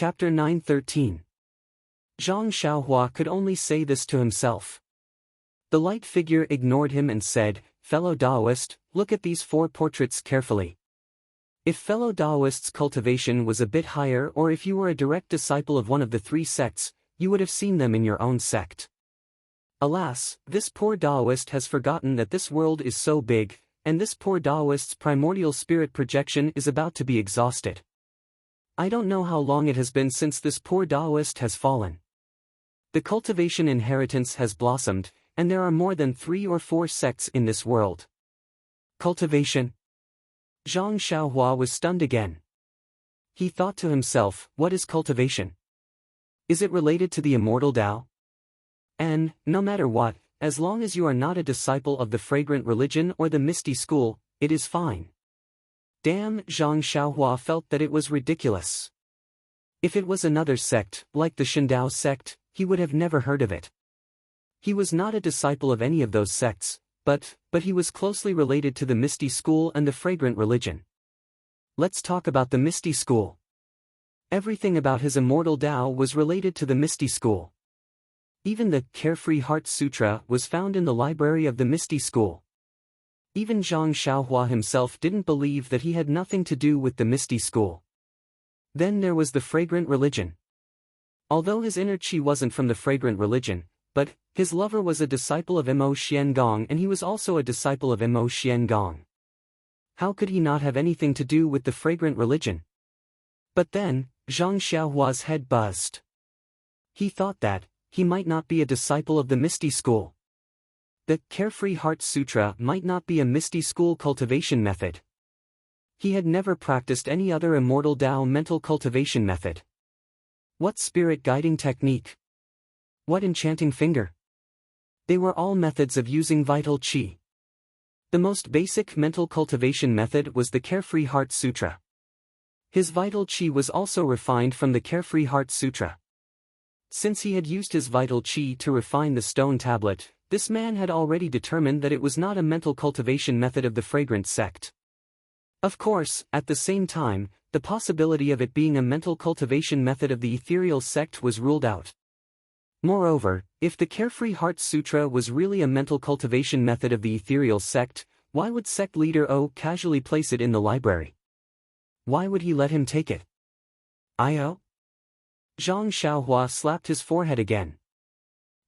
Chapter 9:13. Zhang Xiaohua could only say this to himself. The light figure ignored him and said, "Fellow Taoist, look at these 4 portraits carefully. If fellow Taoist's cultivation was a bit higher, or if you were a direct disciple of one of the 3 sects, you would have seen them in your own sect. Alas, this poor Taoist has forgotten that this world is so big, and this poor Taoist's primordial spirit projection is about to be exhausted. I don't know how long it has been since this poor Taoist has fallen. The cultivation inheritance has blossomed, and there are more than 3 or 4 sects in this world. Cultivation?" Zhang Xiaohua was stunned again. He thought to himself, what is cultivation? Is it related to the immortal Tao? And, no matter what, as long as you are not a disciple of the fragrant religion or the misty school, it is fine. Damn, Zhang Xiaohua felt that it was ridiculous. If it was another sect, like the Shindao sect, he would have never heard of it. He was not a disciple of any of those sects, but he was closely related to the misty school and the fragrant religion. Let's talk about the misty school. Everything about his immortal Tao was related to the misty school. Even the Carefree Heart Sutra was found in the library of the misty school. Even Zhang Xiaohua himself didn't believe that he had nothing to do with the misty school. Then there was the fragrant religion. Although his inner chi wasn't from the fragrant religion, but his lover was a disciple of Mo Xiangong, and he was also a disciple of Mo Xiangong. How could he not have anything to do with the fragrant religion? But then, Zhang Xiaohua's head buzzed. He thought that he might not be a disciple of the misty school. The Carefree Heart Sutra might not be a misty school cultivation method. He had never practiced any other immortal Tao mental cultivation method. What spirit guiding technique? What enchanting finger? They were all methods of using vital qi. The most basic mental cultivation method was the Carefree Heart Sutra. His vital qi was also refined from the Carefree Heart Sutra. Since he had used his vital qi to refine the stone tablet, this man had already determined that it was not a mental cultivation method of the fragrant sect. Of course, at the same time, the possibility of it being a mental cultivation method of the ethereal sect was ruled out. Moreover, if the Carefree Heart Sutra was really a mental cultivation method of the ethereal sect, why would sect leader O casually place it in the library? Why would he let him take it? Zhang Xiaohua slapped his forehead again.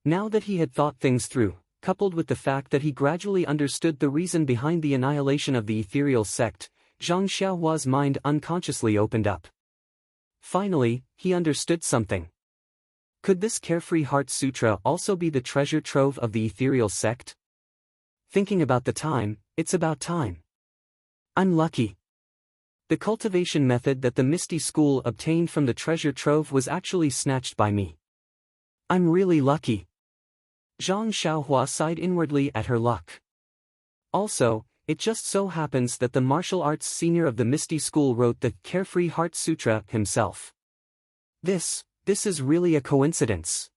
Now that he had thought things through, coupled with the fact that he gradually understood the reason behind the annihilation of the ethereal sect, Zhang Xiaohua's mind unconsciously opened up. Finally, he understood something. Could this Carefree Heart Sutra also be the treasure trove of the ethereal sect? Thinking about the time, it's about time. I'm lucky. The cultivation method that the Misty School obtained from the treasure trove was actually snatched by me. I'm really lucky. Zhang Xiaohua sighed inwardly at her luck. Also, it just so happens that the martial arts senior of the Misty School wrote the Carefree Heart Sutra himself. This is really a coincidence.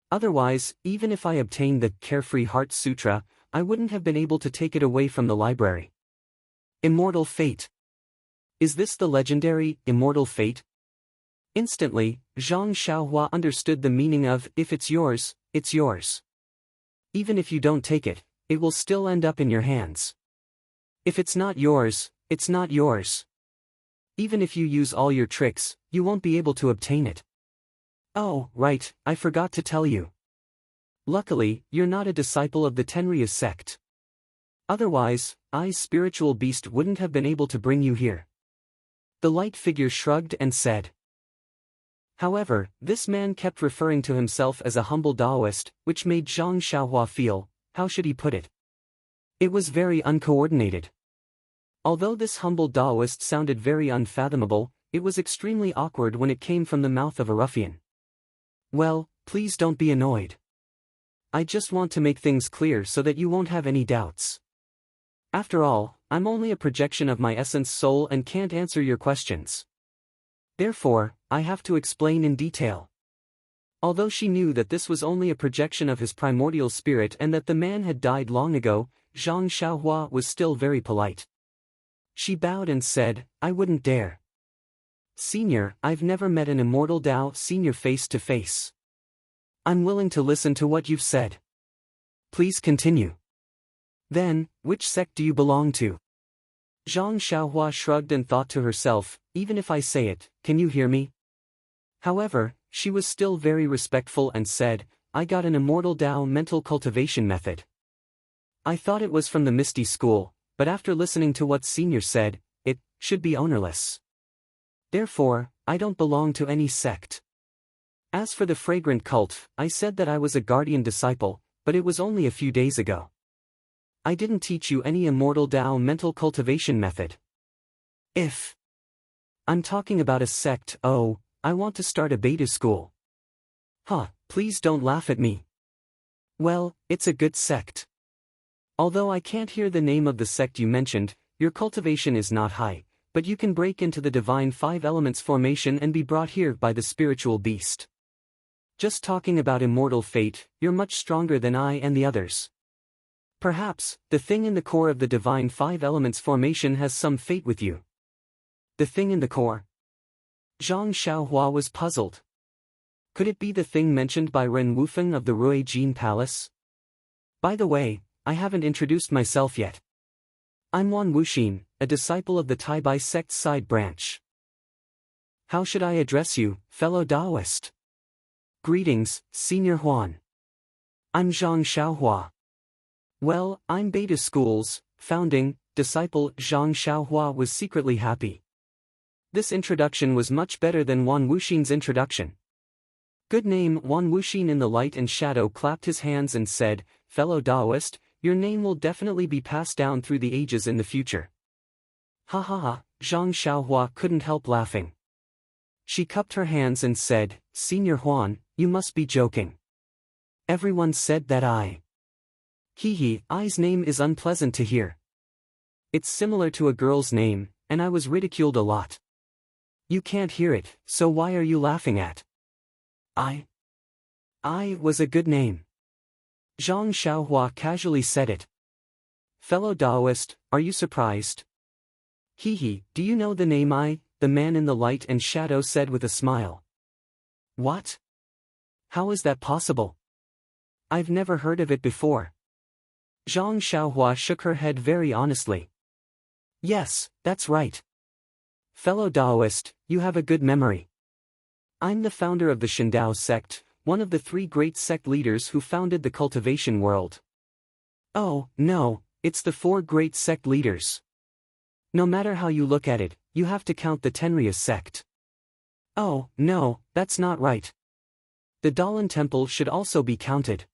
Otherwise, even if I obtained the Carefree Heart Sutra, I wouldn't have been able to take it away from the library. Immortal fate. Is this the legendary, immortal fate? Instantly, Zhang Xiaohua understood the meaning of, if it's yours, it's yours. Even if you don't take it, it will still end up in your hands. If it's not yours, it's not yours. Even if you use all your tricks, you won't be able to obtain it. Oh, right, I forgot to tell you. Luckily, you're not a disciple of the Tenrya sect. Otherwise, I's spiritual beast wouldn't have been able to bring you here. The light figure shrugged and said. However, this man kept referring to himself as a humble Taoist, which made Zhang Xiaohua feel, how should he put it? It was very uncoordinated. Although this humble Taoist sounded very unfathomable, it was extremely awkward when it came from the mouth of a ruffian. Well, please don't be annoyed. I just want to make things clear so that you won't have any doubts. After all, I'm only a projection of my essence soul and can't answer your questions. Therefore, I have to explain in detail. Although she knew that this was only a projection of his primordial spirit and that the man had died long ago, Zhang Xiaohua was still very polite. She bowed and said, I wouldn't dare. Senior, I've never met an immortal Tao Senior face to face. I'm willing to listen to what you've said. Please continue. Then, which sect do you belong to? Zhang Xiaohua shrugged and thought to herself, even if I say it, can you hear me? However, she was still very respectful and said, I got an immortal Tao mental cultivation method. I thought it was from the Misty School, but after listening to what Senior said, it should be ownerless. Therefore, I don't belong to any sect. As for the fragrant cult, I said that I was a guardian disciple, but it was only a few days ago. I didn't teach you any immortal Tao mental cultivation method. If I'm talking about a sect, oh, I want to start a beta school. Huh, please don't laugh at me. Well, it's a good sect. Although I can't hear the name of the sect you mentioned, your cultivation is not high, but you can break into the divine 5 elements formation and be brought here by the spiritual beast. Just talking about immortal fate, you're much stronger than I and the others. Perhaps, the thing in the core of the divine 5 elements formation has some fate with you. The thing in the core? Zhang Xiaohua was puzzled. Could it be the thing mentioned by Ren Wufeng of the Ruijin Palace? By the way, I haven't introduced myself yet. I'm Wan Wuxin, a disciple of the Taibai sect's side branch. How should I address you, fellow Taoist? Greetings, Senior Huan. I'm Zhang Xiaohua. Well, I'm Beta School's founding disciple. Zhang Xiaohua was secretly happy. This introduction was much better than Wan Wuxin's introduction. Good name. Wan Wuxin in the light and shadow clapped his hands and said, fellow Taoist, your name will definitely be passed down through the ages in the future. Ha ha ha, Zhang Xiaohua couldn't help laughing. She cupped her hands and said, Senior Huan, you must be joking. Everyone said that I's name is unpleasant to hear. It's similar to a girl's name, and I was ridiculed a lot. You can't hear it, so why are you laughing at? I was a good name. Zhang Xiaohua casually said it. Fellow Taoist, are you surprised? Do you know the name the man in the light and shadow said with a smile. What? How is that possible? I've never heard of it before. Zhang Xiaohua shook her head very honestly. Yes, that's right. Fellow Taoist, you have a good memory. I'm the founder of the Shindao sect, one of the 3 great sect leaders who founded the cultivation world. Oh, no, it's the 4 great sect leaders. No matter how you look at it, you have to count the Tenryas sect. Oh, no, that's not right. The Dalan Temple should also be counted.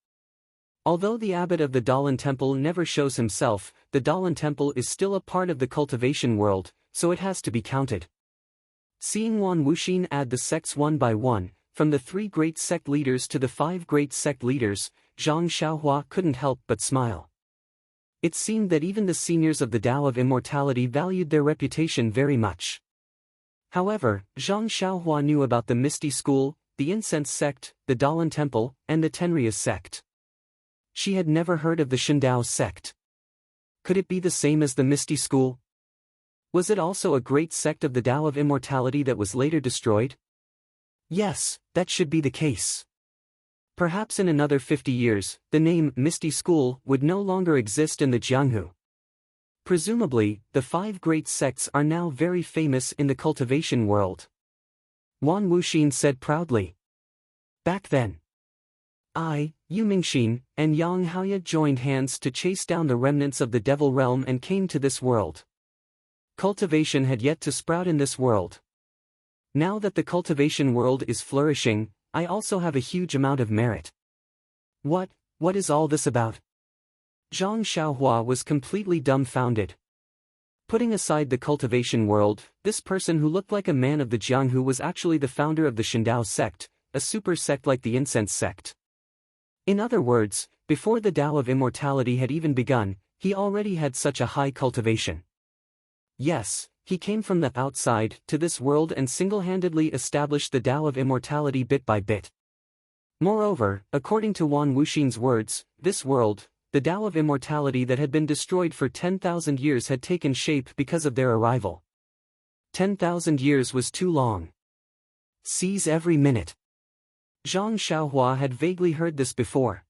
Although the abbot of the Dalan Temple never shows himself, the Dalan Temple is still a part of the cultivation world, so it has to be counted. Seeing Wan Wuxin add the sects one by one, from the 3 great sect leaders to the 5 great sect leaders, Zhang Xiaohua couldn't help but smile. It seemed that even the seniors of the Tao of Immortality valued their reputation very much. However, Zhang Xiaohua knew about the Misty School, the Incense sect, the Dalan Temple, and the Tenryas sect. She had never heard of the Shindao sect. Could it be the same as the Misty School? Was it also a great sect of the Tao of Immortality that was later destroyed? Yes, that should be the case. Perhaps in another 50 years, the name Misty School would no longer exist in the Jianghu. Presumably, the 5 great sects are now very famous in the cultivation world. Wan Wuxin said proudly. Back then, Yu Mingxin, and Yang Haoya joined hands to chase down the remnants of the Devil Realm and came to this world. Cultivation had yet to sprout in this world. Now that the cultivation world is flourishing, I also have a huge amount of merit. What is all this about? Zhang Xiaohua was completely dumbfounded. Putting aside the cultivation world, this person who looked like a man of the Jianghu was actually the founder of the Shindao sect, a super sect like the Incense sect. In other words, before the Tao of Immortality had even begun, he already had such a high cultivation. Yes, he came from the outside to this world and single-handedly established the Tao of Immortality bit by bit. Moreover, according to Wan Wuxin's words, this world, the Tao of Immortality that had been destroyed for 10,000 years had taken shape because of their arrival. 10,000 years was too long. Seize every minute. Zhang Xiaohua had vaguely heard this before.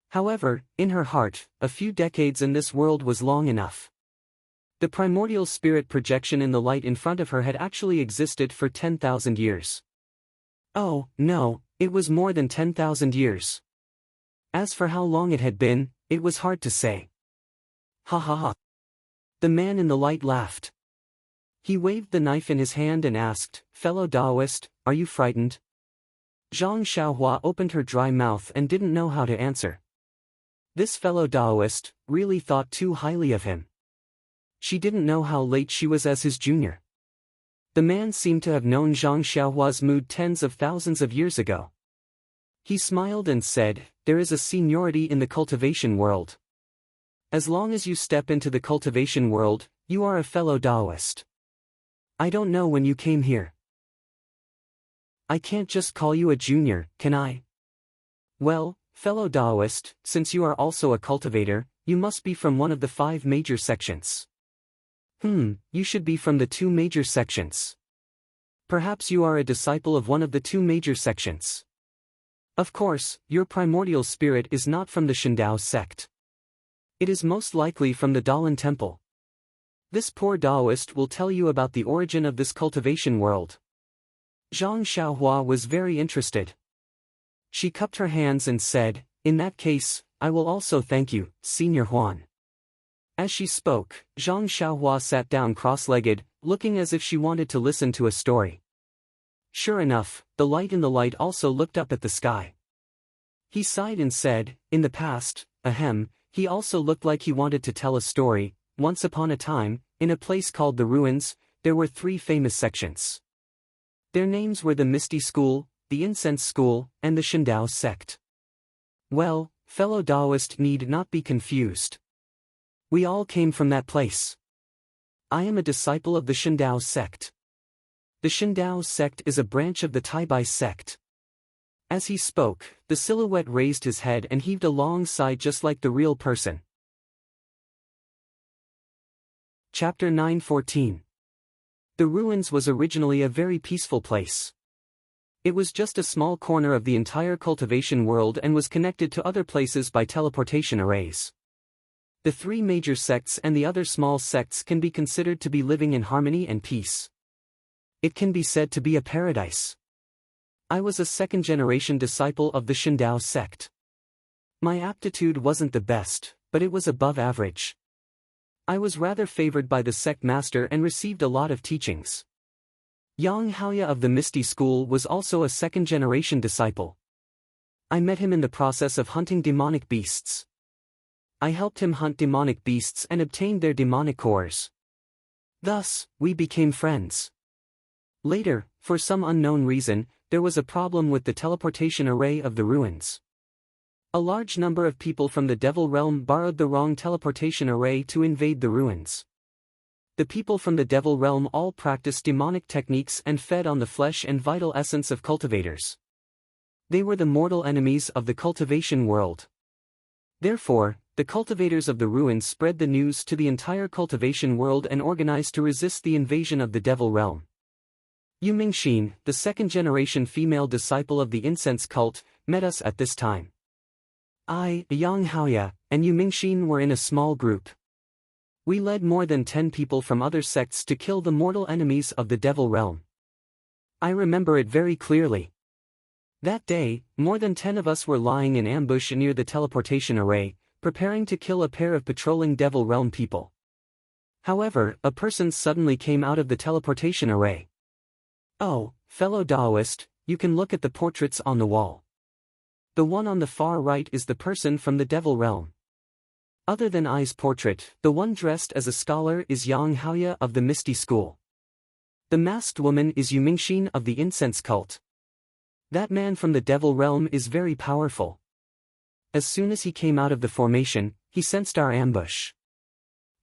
However, in her heart, a few decades in this world was long enough. The primordial spirit projection in the light in front of her had actually existed for 10,000 years. Oh, no, it was more than 10,000 years. As for how long it had been, it was hard to say. Ha ha ha. The man in the light laughed. He waved the knife in his hand and asked, "Fellow Taoist, are you frightened?" Zhang Xiaohua opened her dry mouth and didn't know how to answer. This fellow Taoist really thought too highly of him. She didn't know how late she was as his junior. The man seemed to have known Zhang Xiaohua's mood tens of thousands of years ago. He smiled and said, "There is a seniority in the cultivation world. As long as you step into the cultivation world, you are a fellow Taoist. I don't know when you came here. I can't just call you a junior, can I?" "Well, fellow Taoist, since you are also a cultivator, you must be from one of the 5 major sections." You should be from the 2 major sections. Perhaps you are a disciple of one of the 2 major sections. Of course, your primordial spirit is not from the Shindao sect. It is most likely from the Dalan temple. This poor Taoist will tell you about the origin of this cultivation world. Zhang Xiaohua was very interested. She cupped her hands and said, "In that case, I will also thank you, Senior Huan." As she spoke, Zhang Xiaohua sat down cross-legged, looking as if she wanted to listen to a story. Sure enough, the light in the light also looked up at the sky. He sighed and said, "In the past, he also looked like he wanted to tell a story. Once upon a time, in a place called the Ruins, there were 3 famous sections. Their names were the Misty School, the Incense School, and the Shindao sect. Well, fellow Taoist need not be confused. We all came from that place. I am a disciple of the Shindao sect. The Shindao sect is a branch of the Taibai sect." As he spoke, the silhouette raised his head and heaved a long sigh just like the real person. Chapter 9:14. The Ruins was originally a very peaceful place. It was just a small corner of the entire cultivation world and was connected to other places by teleportation arrays. The 3 major sects and the other small sects can be considered to be living in harmony and peace. It can be said to be a paradise. I was a 2nd-generation disciple of the Shindao sect. My aptitude wasn't the best, but it was above average. I was rather favored by the sect master and received a lot of teachings. Yang Haoya of the Misty School was also a 2nd-generation disciple. I met him in the process of hunting demonic beasts. I helped him hunt demonic beasts and obtained their demonic cores. Thus, we became friends. Later, for some unknown reason, there was a problem with the teleportation array of the Ruins. A large number of people from the Devil Realm borrowed the wrong teleportation array to invade the Ruins. The people from the Devil Realm all practiced demonic techniques and fed on the flesh and vital essence of cultivators. They were the mortal enemies of the cultivation world. Therefore, the cultivators of the Ruins spread the news to the entire cultivation world and organized to resist the invasion of the Devil Realm. Yu Mingxin, the 2nd-generation female disciple of the incense cult, met us at this time. I, Yang Haoya, and Yu Mingxin were in a small group. We led more than 10 people from other sects to kill the mortal enemies of the Devil Realm. I remember it very clearly. That day, more than 10 of us were lying in ambush near the teleportation array, preparing to kill a pair of patrolling Devil Realm people. However, a person suddenly came out of the teleportation array. "Oh, fellow Taoist, you can look at the portraits on the wall. The one on the far right is the person from the Devil Realm. Other than Ai's portrait, the one dressed as a scholar is Yang Haoya of the Misty School. The masked woman is Yu Mingxin of the Incense Cult. That man from the Devil Realm is very powerful. As soon as he came out of the formation, he sensed our ambush.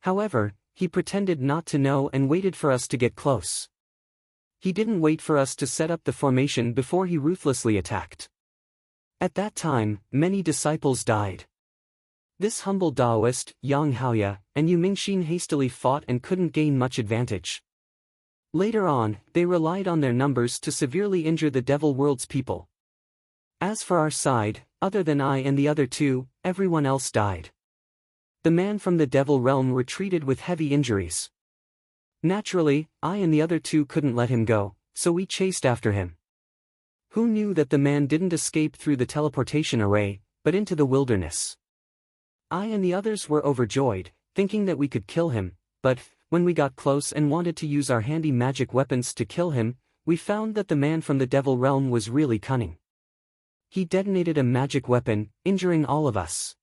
However, he pretended not to know and waited for us to get close. He didn't wait for us to set up the formation before he ruthlessly attacked. At that time, many disciples died. This humble Taoist, Yang Haoya, and Yu Mingxin hastily fought and couldn't gain much advantage. Later on, they relied on their numbers to severely injure the Devil World's people. As for our side, other than I and the other two, everyone else died. The man from the Devil Realm retreated with heavy injuries. Naturally, I and the other two couldn't let him go, so we chased after him. Who knew that the man didn't escape through the teleportation array, but into the wilderness? I and the others were overjoyed, thinking that we could kill him, but, when we got close and wanted to use our handy magic weapons to kill him, we found that the man from the Devil Realm was really cunning. He detonated a magic weapon, injuring all of us.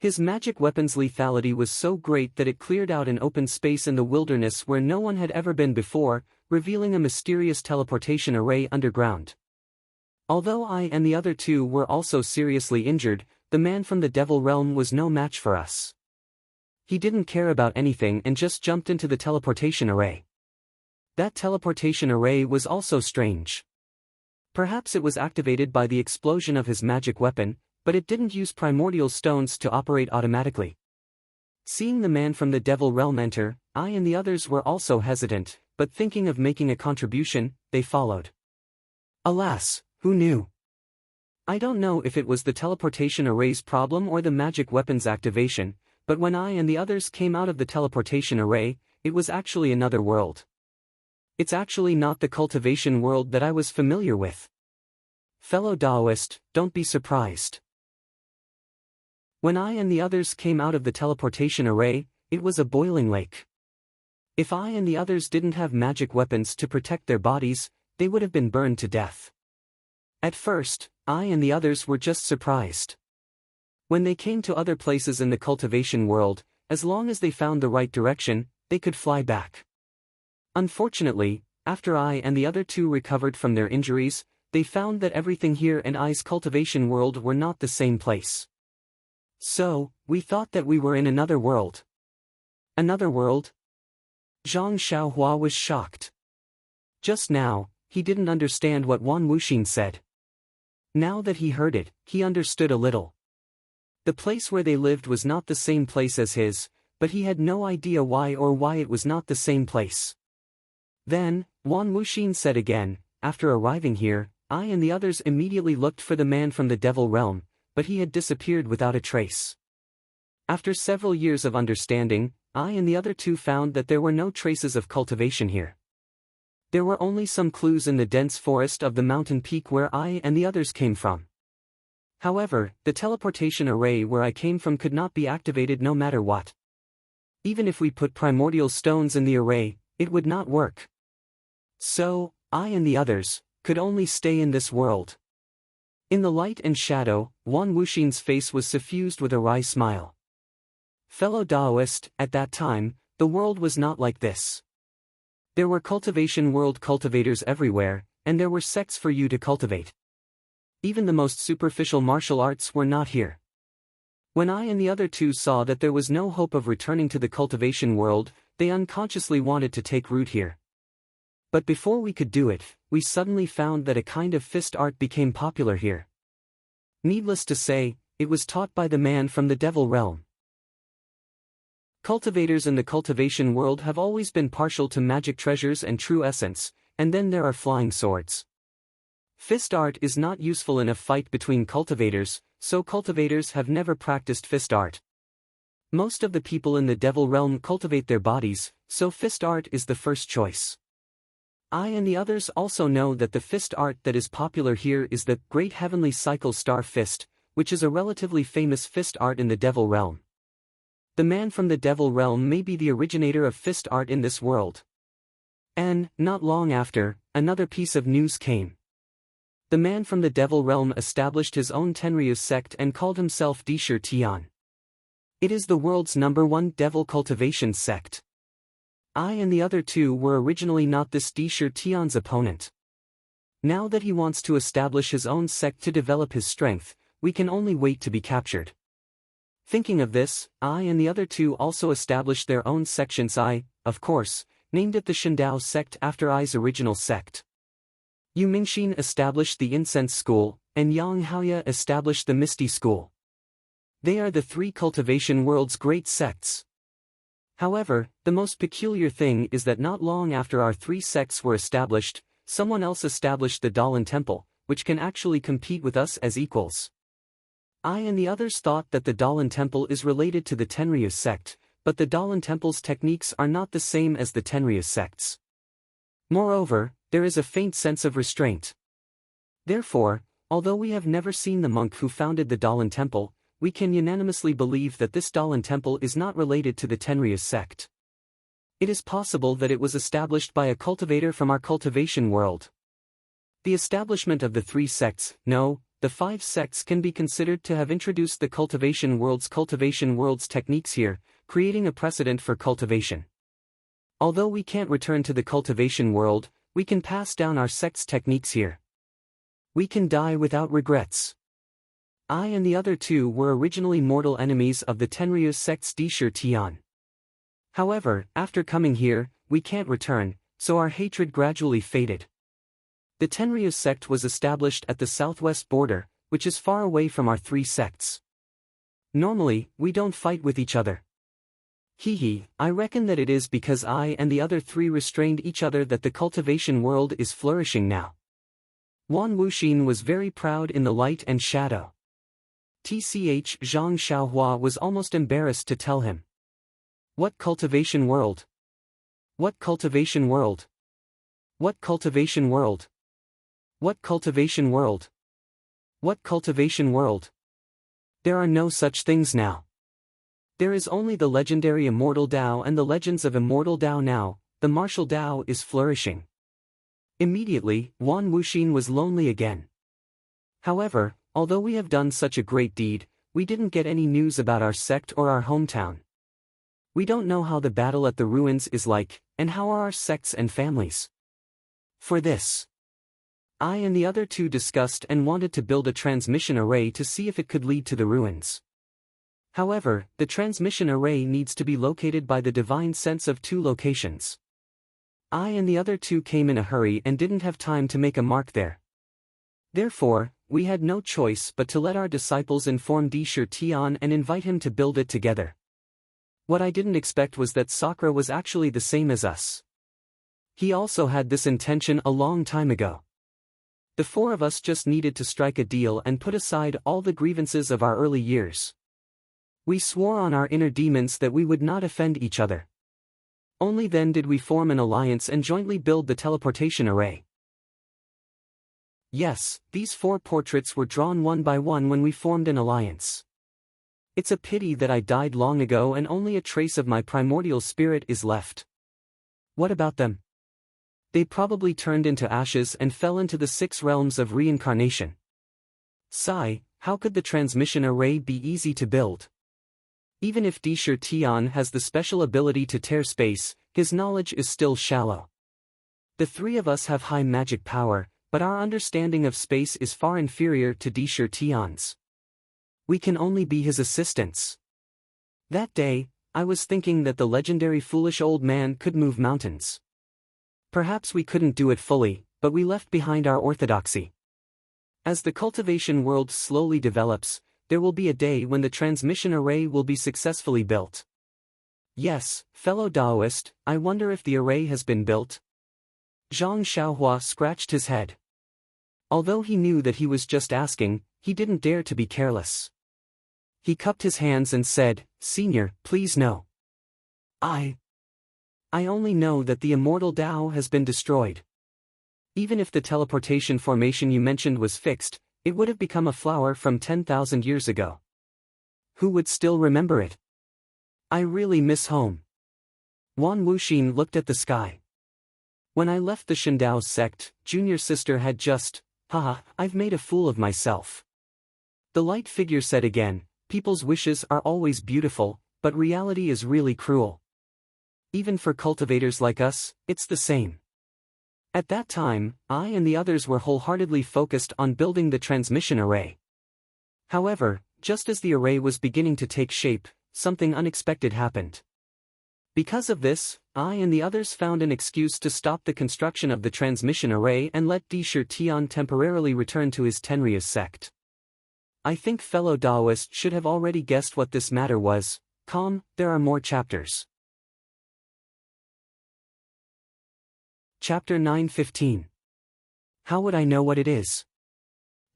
His magic weapon's lethality was so great that it cleared out an open space in the wilderness where no one had ever been before, revealing a mysterious teleportation array underground. Although I and the other two were also seriously injured, the man from the Devil Realm was no match for us. He didn't care about anything and just jumped into the teleportation array. That teleportation array was also strange. Perhaps it was activated by the explosion of his magic weapon, but it didn't use primordial stones to operate automatically. Seeing the man from the Devil Realm enter, I and the others were also hesitant, but thinking of making a contribution, they followed. Alas, who knew? I don't know if it was the teleportation array's problem or the magic weapon's activation, but when I and the others came out of the teleportation array, it was actually another world. It's actually not the cultivation world that I was familiar with. Fellow Taoist, don't be surprised. When I and the others came out of the teleportation array, it was a boiling lake. If I and the others didn't have magic weapons to protect their bodies, they would have been burned to death. At first, I and the others were just surprised. When they came to other places in the cultivation world, as long as they found the right direction, they could fly back. Unfortunately, after I and the other two recovered from their injuries, they found that everything here in I's cultivation world were not the same place. So, we thought that we were in another world. Another world? Zhang Xiaohua was shocked. Just now, he didn't understand what Wan Wuxin said. Now that he heard it, he understood a little. The place where they lived was not the same place as his, but he had no idea why it was not the same place. Then, Wan Wuxin said again, after arriving here, I and the others immediately looked for the man from the Devil Realm, but he had disappeared without a trace. After several years of understanding, I and the other two found that there were no traces of cultivation here. There were only some clues in the dense forest of the mountain peak where I and the others came from. However, the teleportation array where I came from could not be activated no matter what. Even if we put primordial stones in the array, it would not work. So, I and the others could only stay in this world. In the light and shadow, Wan Wuxin's face was suffused with a wry smile. Fellow Taoist, at that time, the world was not like this. There were cultivation world cultivators everywhere, and there were sects for you to cultivate. Even the most superficial martial arts were not here. When I and the other two saw that there was no hope of returning to the cultivation world, they unconsciously wanted to take root here. But before we could do it, we suddenly found that a kind of fist art became popular here. Needless to say, it was taught by the man from the Devil Realm. Cultivators in the cultivation world have always been partial to magic treasures and true essence, and then there are flying swords. Fist art is not useful in a fight between cultivators, so cultivators have never practiced fist art. Most of the people in the Devil Realm cultivate their bodies, so fist art is the first choice. I and the others also know that the fist art that is popular here is the Great Heavenly Cycle Star Fist, which is a relatively famous fist art in the Devil Realm. The man from the Devil Realm may be the originator of fist art in this world. And, not long after, another piece of news came. The man from the Devil Realm established his own Tenryu sect and called himself Dishir Tian. It is the world's #1 devil cultivation sect. I and the other two were originally not this Dishir Tian's opponent. Now that he wants to establish his own sect to develop his strength, we can only wait to be captured. Thinking of this, I and the other two also established their own sections. I, of course, named it the Shandao sect after I's original sect. Yu Mingxin established the Incense School, and Yang Haoya established the Misty School. They are the three cultivation world's great sects. However, the most peculiar thing is that not long after our three sects were established, someone else established the Dalan Temple, which can actually compete with us as equals. I and the others thought that the Dalan Temple is related to the Tenryus sect, but the Dalan Temple's techniques are not the same as the Tenryus sects. Moreover, there is a faint sense of restraint. Therefore, although we have never seen the monk who founded the Dalan Temple, we can unanimously believe that this Dalan Temple is not related to the Tenryus sect. It is possible that it was established by a cultivator from our cultivation world. The establishment of the three sects, no, the five sects can be considered to have introduced the cultivation world's techniques here, creating a precedent for cultivation. Although we can't return to the cultivation world, we can pass down our sect's techniques here. We can die without regrets. I and the other two were originally mortal enemies of the Tenryus sect's Dishur Tian. However, after coming here, we can't return, so our hatred gradually faded. The Tenryus sect was established at the southwest border, which is far away from our three sects. Normally, we don't fight with each other. I reckon that it is because I and the other three restrained each other that the cultivation world is flourishing now. Wan Wuxin was very proud in the light and shadow. Zhang Xiaohua was almost embarrassed to tell him. What cultivation world? What cultivation world? What cultivation world? What cultivation world? What cultivation world? There are no such things now. There is only the legendary Immortal Dao and the legends of Immortal Dao now. The martial Dao is flourishing. Immediately, Wan Wuxin was lonely again. However, although we have done such a great deed, we didn't get any news about our sect or our hometown. We don't know how the battle at the ruins is like, and how are our sects and families. For this, I and the other two discussed and wanted to build a transmission array to see if it could lead to the ruins. However, the transmission array needs to be located by the divine sense of two locations. I and the other two came in a hurry and didn't have time to make a mark there. Therefore, we had no choice but to let our disciples inform Dishur Tian and invite him to build it together. What I didn't expect was that Sakura was actually the same as us. He also had this intention a long time ago. The four of us just needed to strike a deal and put aside all the grievances of our early years. We swore on our inner demons that we would not offend each other. Only then did we form an alliance and jointly build the teleportation array. Yes, these four portraits were drawn one by one when we formed an alliance. It's a pity that I died long ago and only a trace of my primordial spirit is left. What about them? They probably turned into ashes and fell into the 6 realms of reincarnation. Sigh, how could the transmission array be easy to build? Even if Dishur Tian has the special ability to tear space, his knowledge is still shallow. The three of us have high magic power, but our understanding of space is far inferior to Dishur Tian's. We can only be his assistants. That day, I was thinking that the legendary foolish old man could move mountains. Perhaps we couldn't do it fully, but we left behind our orthodoxy. As the cultivation world slowly develops, there will be a day when the transmission array will be successfully built. Yes, fellow Daoist, I wonder if the array has been built? Zhang Xiaohua scratched his head. Although he knew that he was just asking, he didn't dare to be careless. He cupped his hands and said, "Senior, please no. I only know that the immortal Dao has been destroyed. Even if the teleportation formation you mentioned was fixed, it would have become a flower from 10,000 years ago. Who would still remember it? I really miss home." Wan Wuxin looked at the sky. When I left the Shandao sect, junior sister had just, I've made a fool of myself. The light figure said again, people's wishes are always beautiful, but reality is really cruel. Even for cultivators like us, it's the same. At that time, I and the others were wholeheartedly focused on building the transmission array. However, just as the array was beginning to take shape, something unexpected happened. Because of this, I and the others found an excuse to stop the construction of the transmission array and let Dishur Tian temporarily return to his Tenryus sect. I think fellow Daoist should have already guessed what this matter was. There are more chapters. Chapter 9:15. How would I know what it is?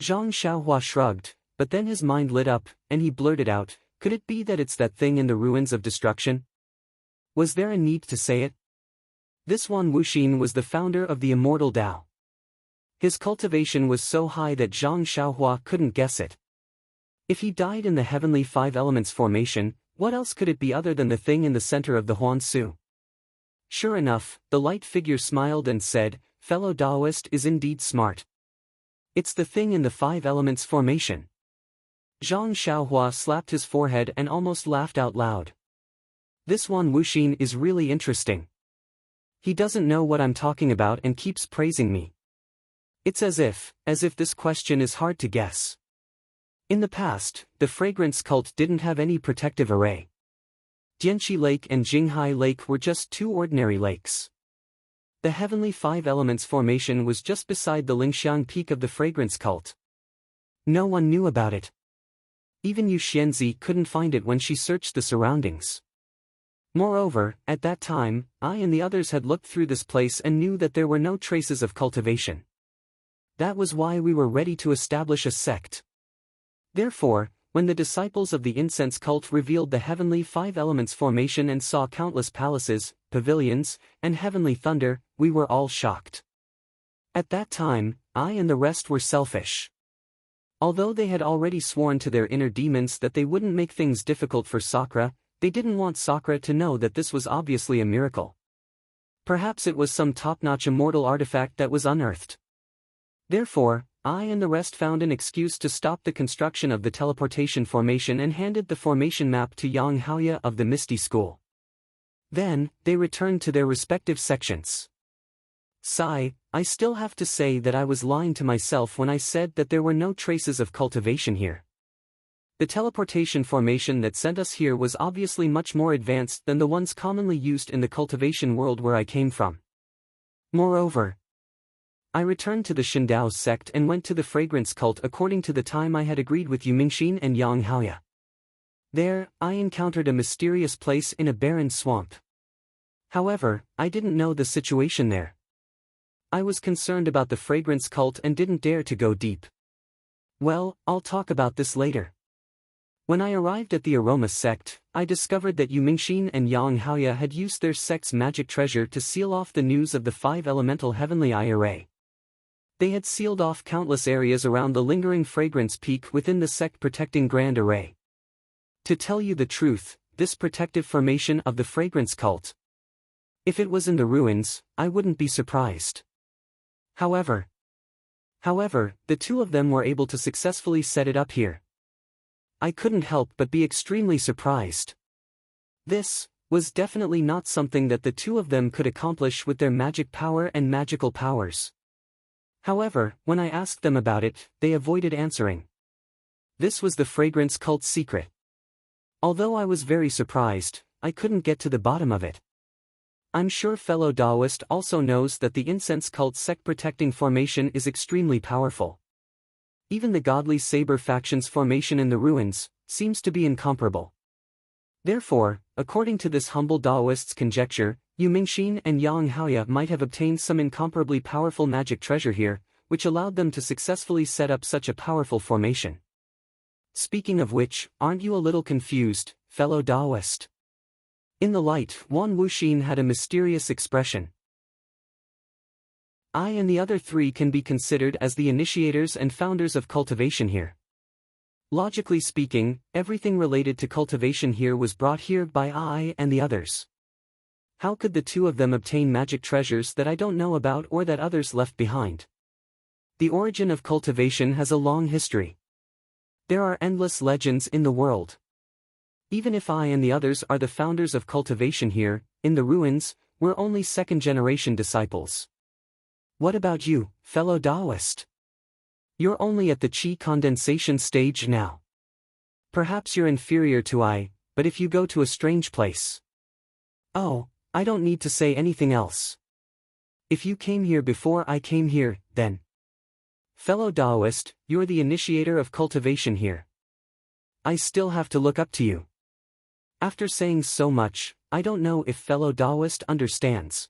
Zhang Xiaohua shrugged, but then his mind lit up, and he blurted out, could it be that it's that thing in the ruins of destruction? Was there a need to say it? This Wan Wuxin was the founder of the immortal Tao. His cultivation was so high that Zhang Xiaohua couldn't guess it. If he died in the heavenly five elements formation, what else could it be other than the thing in the center of the Huan Su? Sure enough, the light figure smiled and said, fellow Taoist is indeed smart. It's the thing in the five elements formation. Zhang Xiaohua slapped his forehead and almost laughed out loud. This Wan Wuxin is really interesting. He doesn't know what I'm talking about and keeps praising me. It's as if this question is hard to guess. In the past, the fragrance cult didn't have any protective array. Jianqi Lake and Jinghai Lake were just two ordinary lakes. The heavenly five elements formation was just beside the Lingxiang peak of the fragrance cult. No one knew about it. Even Yu Xianzi couldn't find it when she searched the surroundings. Moreover, at that time, I and the others had looked through this place and knew that there were no traces of cultivation. That was why we were ready to establish a sect. Therefore, when the disciples of the incense cult revealed the heavenly five elements formation and saw countless palaces, pavilions, and heavenly thunder, we were all shocked. At that time, I and the rest were selfish. Although they had already sworn to their inner demons that they wouldn't make things difficult for Sakura, they didn't want Sakura to know that this was obviously a miracle. Perhaps it was some top-notch immortal artifact that was unearthed. Therefore, I and the rest found an excuse to stop the construction of the teleportation formation and handed the formation map to Yang Haoya of the Misty School. Then, they returned to their respective sections. Sigh, I still have to say that I was lying to myself when I said that there were no traces of cultivation here. The teleportation formation that sent us here was obviously much more advanced than the ones commonly used in the cultivation world where I came from. Moreover, I returned to the Shindao sect and went to the fragrance cult according to the time I had agreed with Yu Mingxin and Yang Haoya. There, I encountered a mysterious place in a barren swamp. However, I didn't know the situation there. I was concerned about the fragrance cult and didn't dare to go deep. Well, I'll talk about this later. When I arrived at the aroma sect, I discovered that Yu Mingxin and Yang Haoya had used their sect's magic treasure to seal off the news of the five elemental heavenly eye array. They had sealed off countless areas around the lingering fragrance peak within the sect protecting grand array. To tell you the truth, this protective formation of the fragrance cult. If it was in the ruins, I wouldn't be surprised. However, the two of them were able to successfully set it up here. I couldn't help but be extremely surprised. This was definitely not something that the two of them could accomplish with their magic power and magical powers. However, when I asked them about it, they avoided answering. This was the fragrance cult's secret. Although I was very surprised, I couldn't get to the bottom of it. I'm sure fellow Taoist also knows that the incense cult sect protecting formation is extremely powerful. Even the godly saber faction's formation in the ruins seems to be incomparable. Therefore, according to this humble Taoist's conjecture, Yu Mingxin and Yang Haoya might have obtained some incomparably powerful magic treasure here, which allowed them to successfully set up such a powerful formation. Speaking of which, aren't you a little confused, fellow Taoist? In the light, Wan Wuxin had a mysterious expression. I and the other three can be considered as the initiators and founders of cultivation here. Logically speaking, everything related to cultivation here was brought here by I and the others. How could the two of them obtain magic treasures that I don't know about or that others left behind? The origin of cultivation has a long history. There are endless legends in the world. Even if I and the others are the founders of cultivation here, in the ruins, we're only second-generation disciples. What about you, fellow Taoist? You're only at the qi condensation stage now. Perhaps you're inferior to I, but if you go to a strange place. Oh, I don't need to say anything else. If you came here before I came here, then. Fellow Taoist, you're the initiator of cultivation here. I still have to look up to you. After saying so much, I don't know if fellow Taoist understands.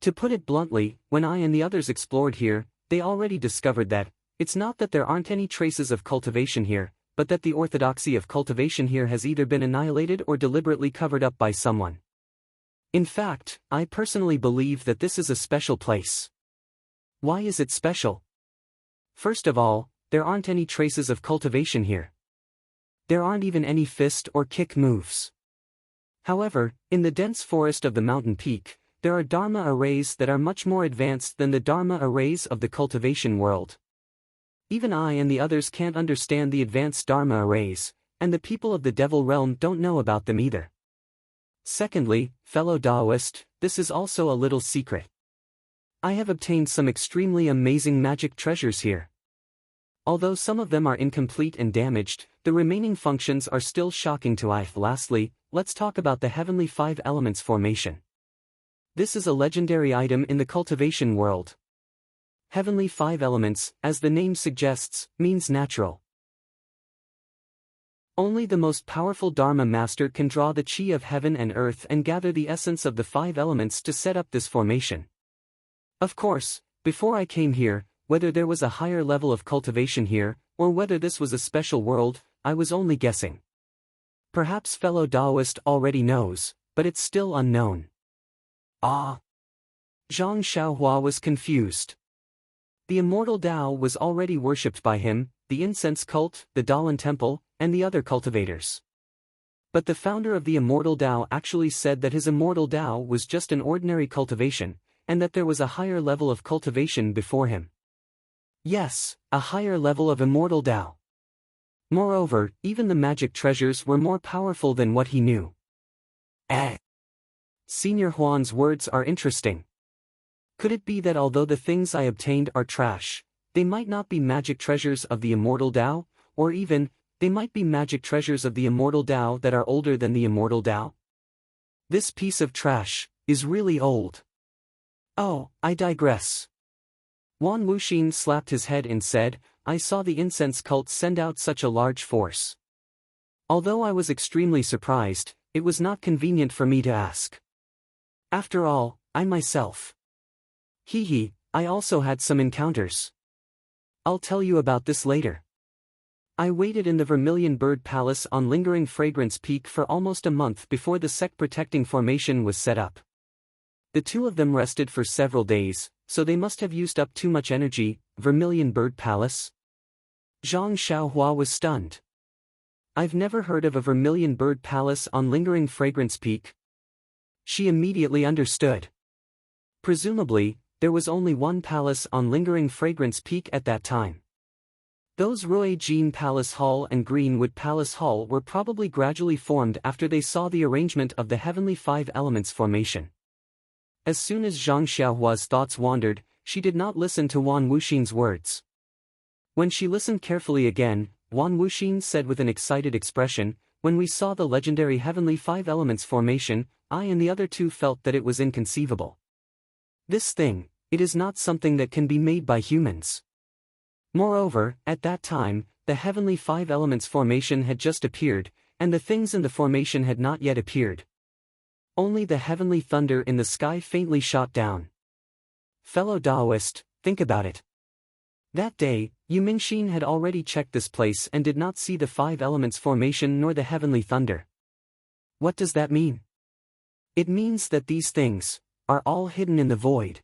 To put it bluntly, when I and the others explored here, they already discovered that, it's not that there aren't any traces of cultivation here, but that the orthodoxy of cultivation here has either been annihilated or deliberately covered up by someone. In fact, I personally believe that this is a special place. Why is it special? First of all, there aren't any traces of cultivation here. There aren't even any fist or kick moves. However, in the dense forest of the mountain peak, there are Dharma arrays that are much more advanced than the Dharma arrays of the cultivation world. Even I and the others can't understand the advanced Dharma arrays, and the people of the Devil Realm don't know about them either. Secondly, fellow Taoist, this is also a little secret. I have obtained some extremely amazing magic treasures here. Although some of them are incomplete and damaged, the remaining functions are still shocking to I. Lastly, let's talk about the Heavenly Five Elements formation. This is a legendary item in the cultivation world. Heavenly Five Elements, as the name suggests, means natural. Only the most powerful Dharma master can draw the chi of heaven and earth and gather the essence of the five elements to set up this formation. Of course, before I came here, whether there was a higher level of cultivation here, or whether this was a special world, I was only guessing. Perhaps fellow Taoist already knows, but it's still unknown. Ah! Zhang Xiaohua was confused. The immortal Tao was already worshipped by him, the incense cult, the Dalan temple, and the other cultivators. But the founder of the immortal Tao actually said that his immortal Tao was just an ordinary cultivation, and that there was a higher level of cultivation before him. Yes, a higher level of immortal Tao. Moreover, even the magic treasures were more powerful than what he knew. Senior Huan's words are interesting. Could it be that although the things I obtained are trash, they might not be magic treasures of the immortal Tao, or even, they might be magic treasures of the immortal Tao that are older than the immortal Tao? This piece of trash is really old. Oh, I digress. Wan Wuxin slapped his head and said, I saw the incense cult send out such a large force. Although I was extremely surprised, it was not convenient for me to ask. After all, I myself. I also had some encounters. I'll tell you about this later. I waited in the Vermilion Bird Palace on Lingering Fragrance Peak for almost a month before the sect-protecting formation was set up. The two of them rested for several days, so they must have used up too much energy. Vermilion Bird Palace? Zhang Xiaohua was stunned. I've never heard of a Vermilion Bird Palace on Lingering Fragrance Peak. She immediately understood. Presumably, there was only one palace on Lingering Fragrance Peak at that time. Those Rui Jin Palace Hall and Greenwood Palace Hall were probably gradually formed after they saw the arrangement of the Heavenly Five Elements formation. As soon as Zhang Xiaohua's thoughts wandered, she did not listen to Wan Wuxin's words. When she listened carefully again, Wan Wuxin said with an excited expression, when we saw the legendary Heavenly Five Elements formation, I and the other two felt that it was inconceivable. This thing, it is not something that can be made by humans. Moreover, at that time, the Heavenly Five Elements formation had just appeared, and the things in the formation had not yet appeared. Only the heavenly thunder in the sky faintly shot down. Fellow Taoist, think about it. That day, Yu Mingxin had already checked this place and did not see the Five Elements formation nor the heavenly thunder. What does that mean? It means that these things are all hidden in the void.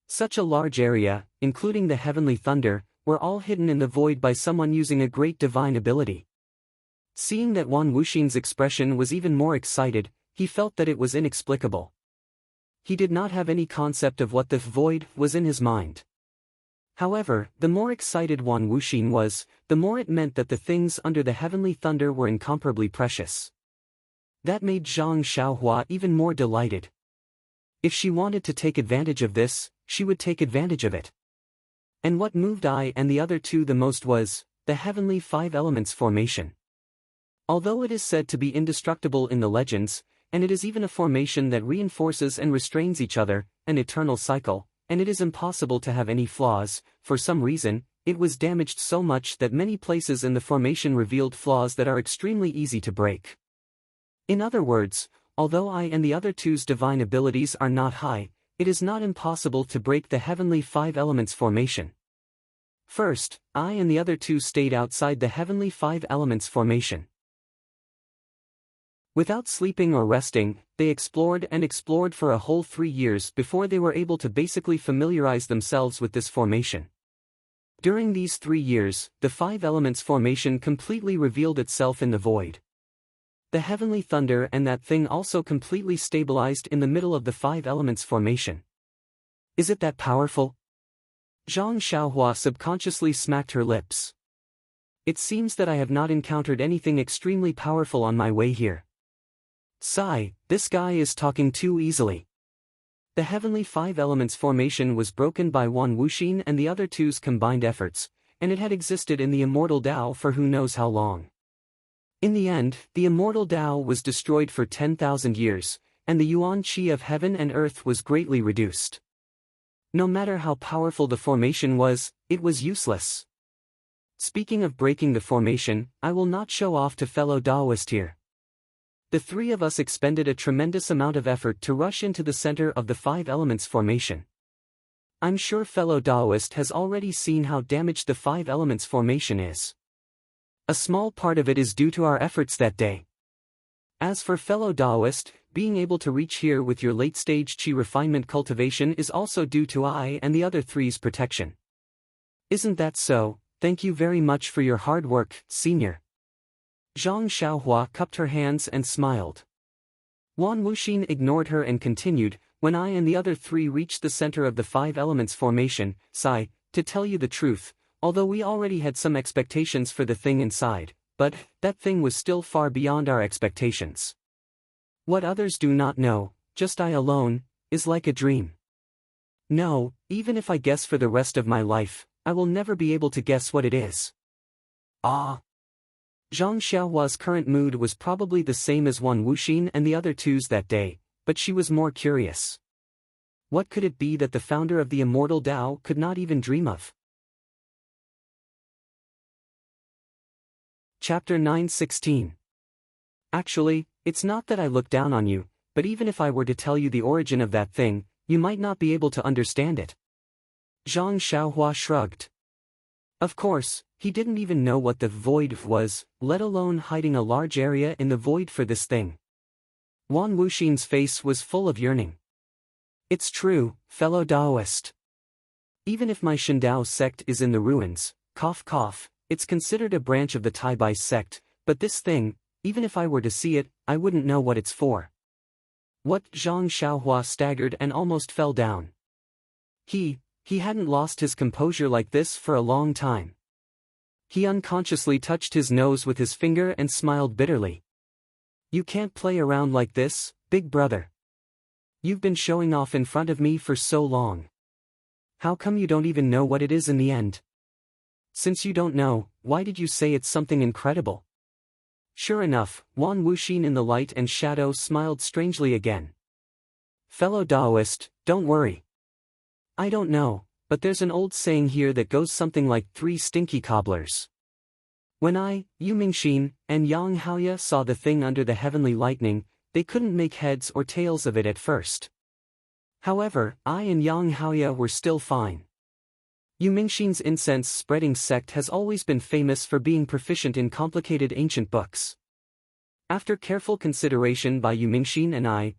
Such a large area, including the heavenly thunder, were all hidden in the void by someone using a great divine ability. Seeing that Wan Wuxin's expression was even more excited, he felt that it was inexplicable. He did not have any concept of what the void was in his mind. However, the more excited Wan Wuxin was, the more it meant that the things under the heavenly thunder were incomparably precious. That made Zhang Xiaohua even more delighted. If she wanted to take advantage of this, she would take advantage of it. And what moved I and the other two the most was the Heavenly Five Elements formation. Although it is said to be indestructible in the legends, and it is even a formation that reinforces and restrains each other, an eternal cycle, and it is impossible to have any flaws, for some reason, it was damaged so much that many places in the formation revealed flaws that are extremely easy to break. In other words, although I and the other two's divine abilities are not high, it is not impossible to break the heavenly five elements formation. First, I and the other two stayed outside the heavenly five elements formation. Without sleeping or resting, they explored and explored for a whole 3 years before they were able to basically familiarize themselves with this formation. During these 3 years, the five elements formation completely revealed itself in the void. The heavenly thunder and that thing also completely stabilized in the middle of the five elements formation. Is it that powerful? Zhang Xiaohua subconsciously smacked her lips. It seems that I have not encountered anything extremely powerful on my way here. Sigh, this guy is talking too easily. The heavenly five elements formation was broken by one Wuxin and the other two's combined efforts, and it had existed in the immortal Tao for who knows how long. In the end, the immortal Tao was destroyed for 10,000 years, and the yuan qi of heaven and earth was greatly reduced. No matter how powerful the formation was, it was useless. Speaking of breaking the formation, I will not show off to fellow Taoist here. The three of us expended a tremendous amount of effort to rush into the center of the five elements formation. I'm sure fellow Taoist has already seen how damaged the five elements formation is. A small part of it is due to our efforts that day. As for fellow Taoist, being able to reach here with your late-stage qi refinement cultivation is also due to I and the other three's protection. Isn't that so? Thank you very much for your hard work, senior. Zhang Xiaohua cupped her hands and smiled. Wan Wuxin ignored her and continued, when I and the other three reached the center of the five elements formation, sigh, to tell you the truth, although we already had some expectations for the thing inside, but that thing was still far beyond our expectations. What others do not know, just I alone, is like a dream. No, even if I guess for the rest of my life, I will never be able to guess what it is. Ah! Zhang Xiaohua's current mood was probably the same as Wan Wuxin and the other two's that day, but she was more curious. What could it be that the founder of the immortal Tao could not even dream of? Chapter 9:16. Actually, it's not that I look down on you, but even if I were to tell you the origin of that thing, you might not be able to understand it. Zhang Xiaohua shrugged. Of course, he didn't even know what the void was, let alone hiding a large area in the void for this thing. Wan Wuxin's face was full of yearning. It's true, fellow Taoist. Even if my Shindao sect is in the ruins, cough cough, it's considered a branch of the Taibai sect, but this thing, even if I were to see it, I wouldn't know what it's for. What? Zhang Xiaohua staggered and almost fell down. He hadn't lost his composure like this for a long time. He unconsciously touched his nose with his finger and smiled bitterly. You can't play around like this, big brother. You've been showing off in front of me for so long. How come you don't even know what it is in the end? Since you don't know, why did you say it's something incredible? Sure enough, Wan Wuxin in the light and shadow smiled strangely again. Fellow Taoist, don't worry. I don't know, but there's an old saying here that goes something like 3 stinky cobblers. When I, Yu Mingxin, and Yang Haoya saw the thing under the heavenly lightning, they couldn't make heads or tails of it at first. However, I and Yang Haoya were still fine. Yu Mingxin's incense-spreading sect has always been famous for being proficient in complicated ancient books. After careful consideration by Yu Mingxin and I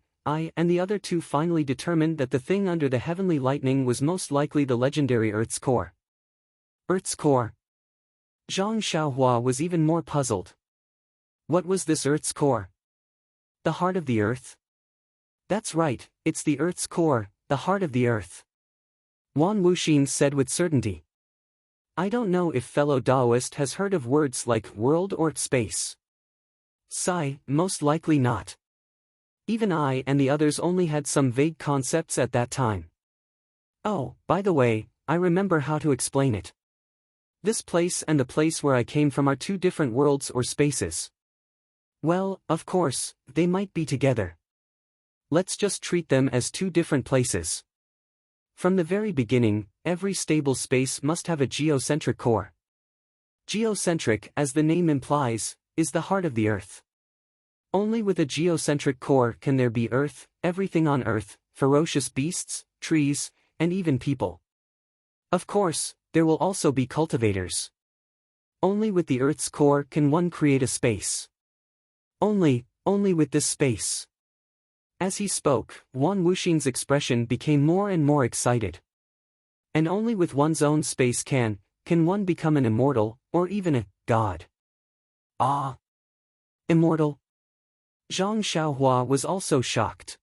and the other two finally determined that the thing under the heavenly lightning was most likely the legendary Earth's core. Earth's core? Zhang Xiaohua was even more puzzled. What was this Earth's core? The heart of the Earth? That's right, it's the Earth's core, the heart of the Earth. Wan Wuxin said with certainty. I don't know if fellow Taoist has heard of words like world or space. Sigh, most likely not. Even I and the others only had some vague concepts at that time. Oh, by the way, I remember how to explain it. This place and the place where I came from are 2 different worlds or spaces. Well, of course, they might be together. Let's just treat them as 2 different places. From the very beginning, every stable space must have a geocentric core. Geocentric, as the name implies, is the heart of the Earth. Only with a geocentric core can there be Earth, everything on Earth, ferocious beasts, trees, and even people. Of course, there will also be cultivators. Only with the Earth's core can one create a space. Only with this space. As he spoke, Wan Wuxin's expression became more and more excited. And only with one's own space can one become an immortal, or even a god. Ah! Immortal? Zhang Xiaohua was also shocked.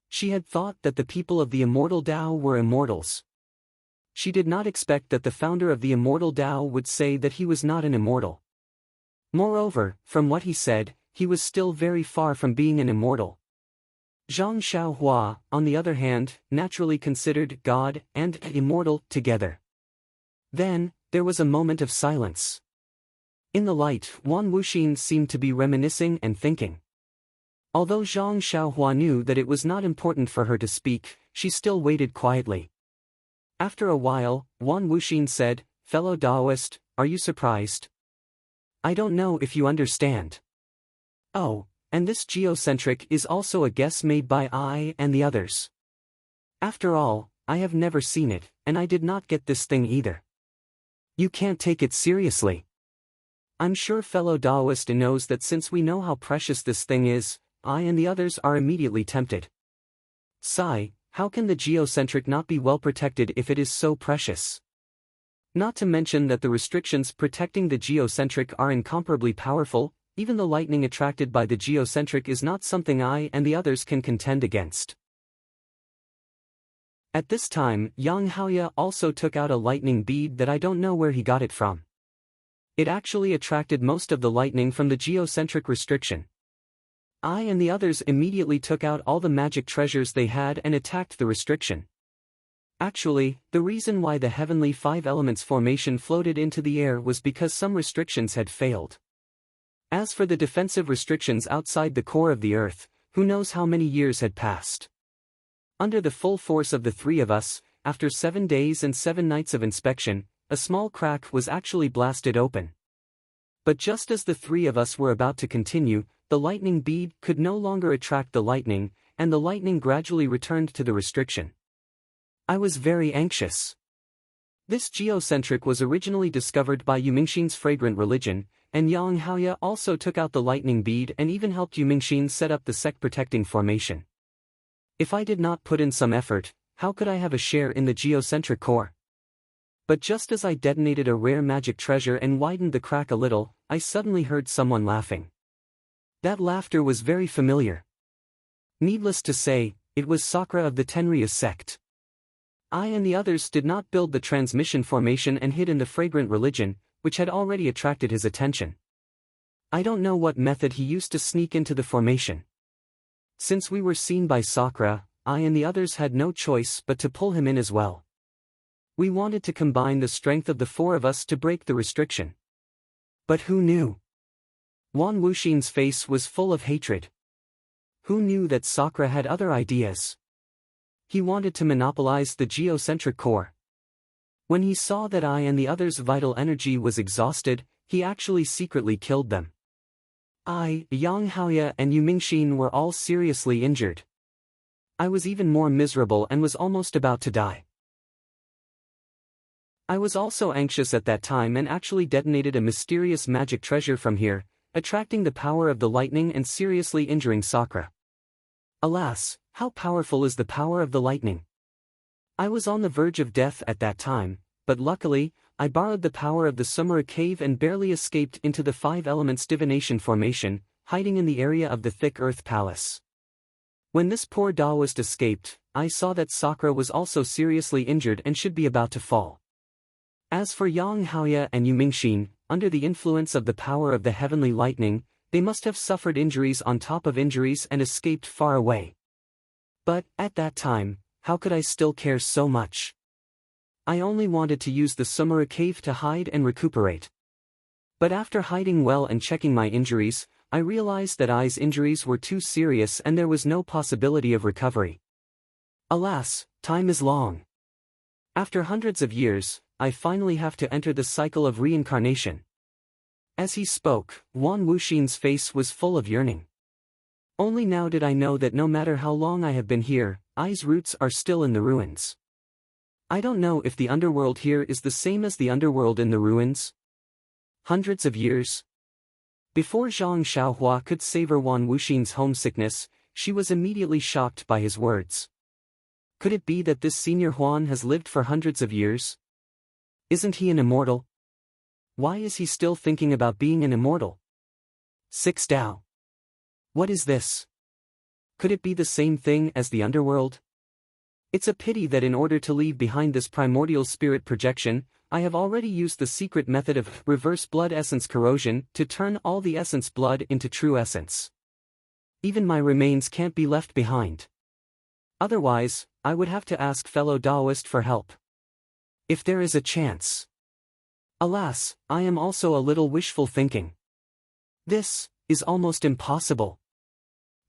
She had thought that the people of the immortal Tao were immortals. She did not expect that the founder of the immortal Tao would say that he was not an immortal. Moreover, from what he said, he was still very far from being an immortal. Zhang Xiaohua, on the other hand, naturally considered God and immortal together. Then, there was a moment of silence. In the light, Wan Wuxin seemed to be reminiscing and thinking. Although Zhang Xiaohua knew that it was not important for her to speak, she still waited quietly. After a while, Wan Wuxin said, "Fellow Taoist, are you surprised? I don't know if you understand. Oh, and this geocentric is also a guess made by I and the others. After all, I have never seen it, and I did not get this thing either. You can't take it seriously. I'm sure fellow Taoist knows that since we know how precious this thing is, I and the others are immediately tempted. Sigh, how can the geocentric not be well protected if it is so precious? Not to mention that the restrictions protecting the geocentric are incomparably powerful. Even the lightning attracted by the geocentric is not something I and the others can contend against." At this time, Yang Haoya also took out a lightning bead that I don't know where he got it from. It actually attracted most of the lightning from the geocentric restriction. I and the others immediately took out all the magic treasures they had and attacked the restriction. Actually, the reason why the heavenly five elements formation floated into the air was because some restrictions had failed. As for the defensive restrictions outside the core of the earth, who knows how many years had passed. Under the full force of the three of us, after 7 days and 7 nights of inspection, a small crack was actually blasted open. But just as the three of us were about to continue, the lightning bead could no longer attract the lightning, and the lightning gradually returned to the restriction. I was very anxious. This geocentric was originally discovered by Yumingxin's fragrant religion, and Yang Haoya also took out the lightning bead and even helped Yumingxin set up the sect-protecting formation. If I did not put in some effort, how could I have a share in the geocentric core? But just as I detonated a rare magic treasure and widened the crack a little, I suddenly heard someone laughing. That laughter was very familiar. Needless to say, it was Sakura of the Tenryu sect. I and the others did not build the transmission formation and hid in the fragrant religion, which had already attracted his attention. I don't know what method he used to sneak into the formation. Since we were seen by Sakura, I and the others had no choice but to pull him in as well. We wanted to combine the strength of the four of us to break the restriction. But who knew? Wan Wuxin's face was full of hatred. Who knew that Sakura had other ideas? He wanted to monopolize the geocentric core. When he saw that I and the others' vital energy was exhausted, he actually secretly killed them. I, Yang Haoya and Yumingxin were all seriously injured. I was even more miserable and was almost about to die. I was also anxious at that time and actually detonated a mysterious magic treasure from here, attracting the power of the lightning and seriously injuring Sakura. Alas, how powerful is the power of the lightning? I was on the verge of death at that time, but luckily, I borrowed the power of the Sumera cave and barely escaped into the five elements divination formation, hiding in the area of the thick earth palace. When this poor Taoist escaped, I saw that Sakura was also seriously injured and should be about to fall. As for Yang Haoya and Yumingxin, under the influence of the power of the heavenly lightning, they must have suffered injuries on top of injuries and escaped far away. But, at that time, how could I still care so much? I only wanted to use the Sumera cave to hide and recuperate. But after hiding well and checking my injuries, I realized that I's injuries were too serious and there was no possibility of recovery. Alas, time is long. After hundreds of years, I finally have to enter the cycle of reincarnation. As he spoke, Wan Wuxin's face was full of yearning. Only now did I know that no matter how long I have been here, I's roots are still in the ruins. I don't know if the underworld here is the same as the underworld in the ruins. Hundreds of years. Before Zhang Xiaohua could savor Wan Wuxin's homesickness, she was immediately shocked by his words. Could it be that this senior Huan has lived for hundreds of years? Isn't he an immortal? Why is he still thinking about being an immortal? 6 Dao. What is this? Could it be the same thing as the underworld? It's a pity that in order to leave behind this primordial spirit projection, I have already used the secret method of reverse blood essence corrosion to turn all the essence blood into true essence. Even my remains can't be left behind. Otherwise, I would have to ask fellow Taoist for help. If there is a chance. Alas, I am also a little wishful thinking. This is almost impossible.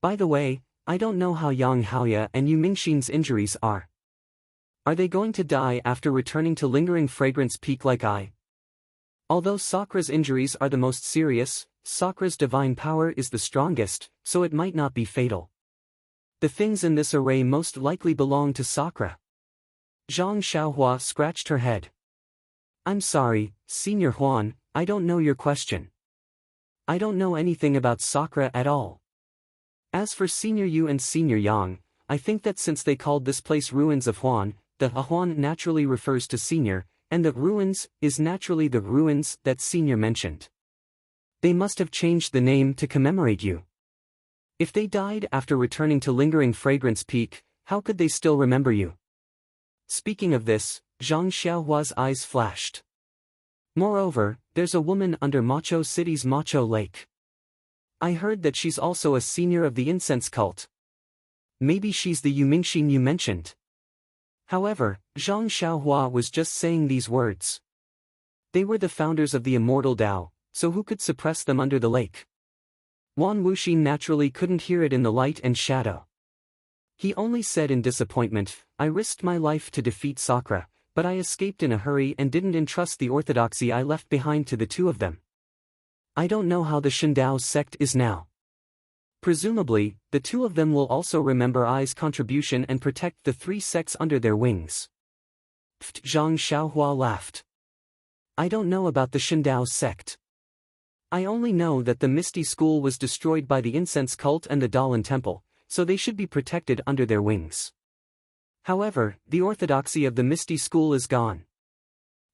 By the way, I don't know how Yang Haoya and Yu Mingxin's injuries are. Are they going to die after returning to Lingering Fragrance Peak like I? Although Sakra's injuries are the most serious, Sakra's divine power is the strongest, so it might not be fatal. The things in this array most likely belong to Sakra. Zhang Xiaohua scratched her head. I'm sorry, Senior Huan, I don't know your question. I don't know anything about Sakra at all. As for Senior Yu and Senior Yang, I think that since they called this place Ruins of Huan, the Huan naturally refers to Senior, and the Ruins is naturally the ruins that Senior mentioned. They must have changed the name to commemorate you. If they died after returning to Lingering Fragrance Peak, how could they still remember you? Speaking of this, Zhang Xiaohua's eyes flashed. Moreover, there's a woman under Macho City's Macho Lake. I heard that she's also a senior of the incense cult. Maybe she's the Yu Mingxin you mentioned. However, Zhang Xiaohua was just saying these words. They were the founders of the immortal Tao, so who could suppress them under the lake? Wan Wuxin naturally couldn't hear it in the light and shadow. He only said in disappointment, I risked my life to defeat Sakra, but I escaped in a hurry and didn't entrust the orthodoxy I left behind to the two of them. I don't know how the Shindao sect is now. Presumably, the two of them will also remember I's contribution and protect the 3 sects under their wings. Pft, Zhang Xiaohua laughed. I don't know about the Shindao sect. I only know that the Misty School was destroyed by the incense cult and the Dalan Temple, so they should be protected under their wings. However, the orthodoxy of the Misty School is gone.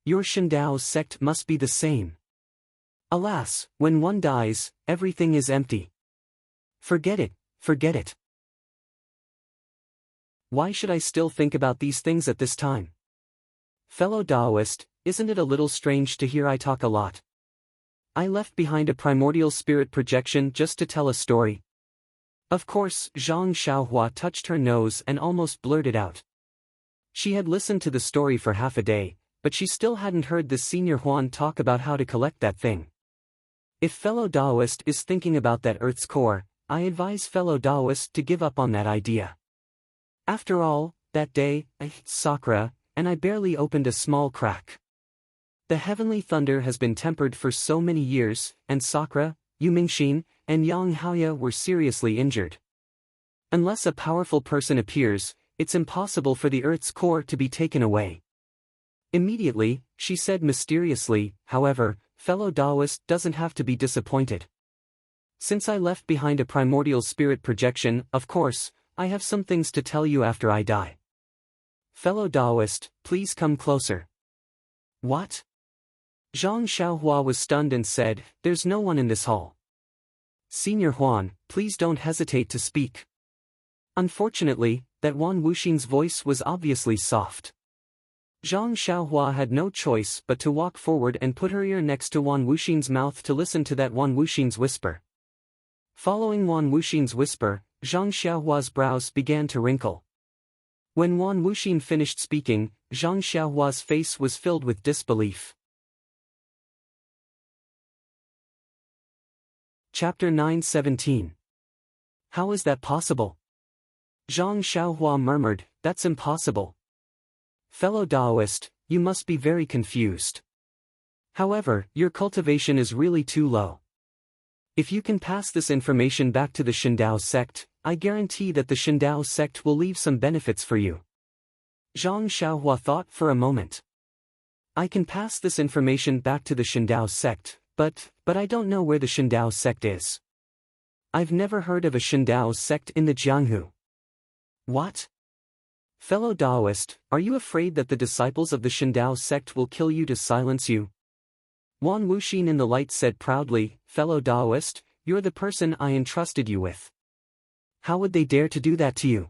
Your Shindao sect must be the same. Alas, when one dies, everything is empty. Forget it, forget it. Why should I still think about these things at this time? Fellow Taoist, isn't it a little strange to hear I talk a lot? I left behind a primordial spirit projection just to tell a story. Of course, Zhang Xiaohua touched her nose and almost blurted out. She had listened to the story for half a day, but she still hadn't heard the Senior Huan talk about how to collect that thing. If fellow Taoist is thinking about that Earth's core, I advise fellow Taoist to give up on that idea. After all, that day, I hit Sakra, and I barely opened a small crack. The heavenly thunder has been tempered for so many years, and Sakra, Yu Mingxin, and Yang Haoya were seriously injured. Unless a powerful person appears, it's impossible for the Earth's core to be taken away. Immediately, she said mysteriously, however, fellow Taoist doesn't have to be disappointed. Since I left behind a primordial spirit projection, of course, I have some things to tell you after I die. Fellow Taoist, please come closer. What? Zhang Xiaohua was stunned and said, there's no one in this hall. Senior Huan, please don't hesitate to speak. Unfortunately, that Wan Wuxin's voice was obviously soft. Zhang Xiaohua had no choice but to walk forward and put her ear next to Wan Wuxin's mouth to listen to that Wan Wuxin's whisper. Following Wan Wuxin's whisper, Zhang Xiaohua's brows began to wrinkle. When Wan Wuxin finished speaking, Zhang Xiaohua's face was filled with disbelief. Chapter 9:17. How is that possible? Zhang Xiaohua murmured, that's impossible. Fellow Taoist, you must be very confused. However, your cultivation is really too low. If you can pass this information back to the Shindao sect, I guarantee that the Shindao sect will leave some benefits for you. Zhang Xiaohua thought for a moment. I can pass this information back to the Shindao sect, but I don't know where the Shindao sect is. I've never heard of a Shindao sect in the Jianghu. What? Fellow Taoist, are you afraid that the disciples of the Shindao sect will kill you to silence you? Wan Wuxin in the light said proudly, Fellow Taoist, you're the person I entrusted you with. How would they dare to do that to you?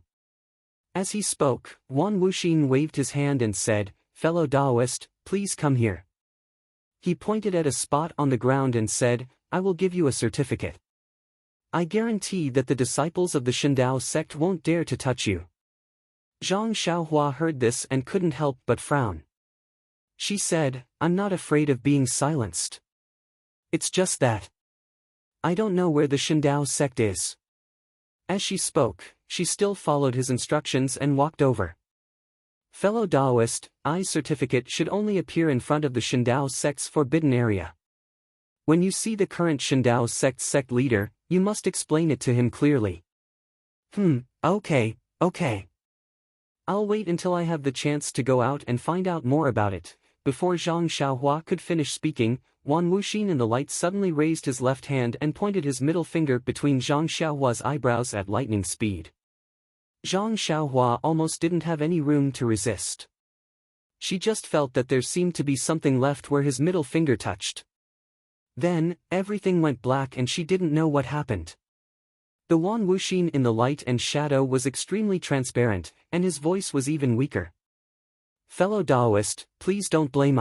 As he spoke, Wan Wuxin waved his hand and said, Fellow Taoist, please come here. He pointed at a spot on the ground and said, I will give you a certificate. I guarantee that the disciples of the Shindao sect won't dare to touch you. Zhang Xiaohua heard this and couldn't help but frown. She said, I'm not afraid of being silenced. It's just that I don't know where the Shindao sect is. As she spoke, she still followed his instructions and walked over. Fellow Taoist, I's certificate should only appear in front of the Shindao sect's forbidden area. When you see the current Shindao sect leader, you must explain it to him clearly. Okay. I'll wait until I have the chance to go out and find out more about it. Before Zhang Xiaohua could finish speaking, Wan Wuxin in the light suddenly raised his left hand and pointed his middle finger between Zhang Xiaohua's eyebrows at lightning speed. Zhang Xiaohua almost didn't have any room to resist. She just felt that there seemed to be something left where his middle finger touched. Then, everything went black and she didn't know what happened. The Wan Wuxin in the light and shadow was extremely transparent, and his voice was even weaker. Fellow Taoist, please don't blame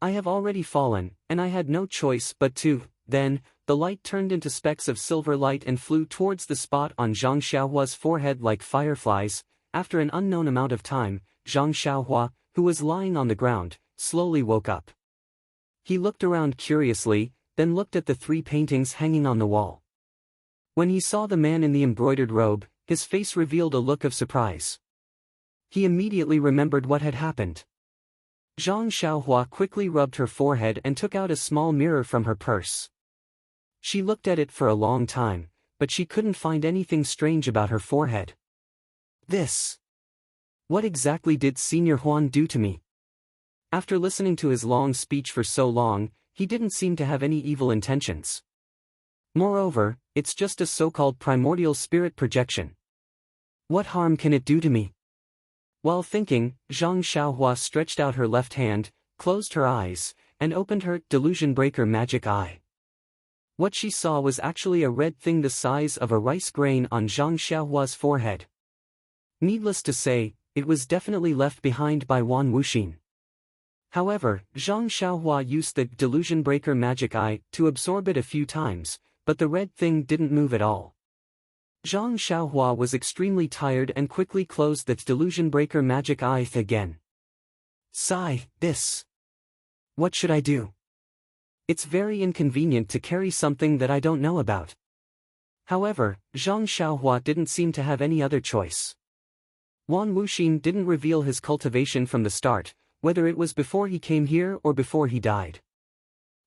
I have already fallen, and I had no choice but to. Then, the light turned into specks of silver light and flew towards the spot on Zhang Xiaohua's forehead like fireflies. After an unknown amount of time, Zhang Xiaohua, who was lying on the ground, slowly woke up. He looked around curiously, then looked at the 3 paintings hanging on the wall. When he saw the man in the embroidered robe, his face revealed a look of surprise. He immediately remembered what had happened. Zhang Xiaohua quickly rubbed her forehead and took out a small mirror from her purse. She looked at it for a long time, but she couldn't find anything strange about her forehead. What exactly did Senior Huan do to me? After listening to his long speech for so long, he didn't seem to have any evil intentions. Moreover, it's just a so-called primordial spirit projection. What harm can it do to me? While thinking, Zhang Xiaohua stretched out her left hand, closed her eyes, and opened her delusion breaker magic eye. What she saw was actually a red thing the size of a rice grain on Zhang Xiaohua's forehead. Needless to say, it was definitely left behind by Wan Wuxin. However, Zhang Xiaohua used the delusion breaker magic eye to absorb it a few times, but the red thing didn't move at all. Zhang Xiaohua was extremely tired and quickly closed the delusion breaker magic eye again. Sigh, what should I do? It's very inconvenient to carry something that I don't know about. However, Zhang Xiaohua didn't seem to have any other choice. Wan Wuxin didn't reveal his cultivation from the start, whether it was before he came here or before he died.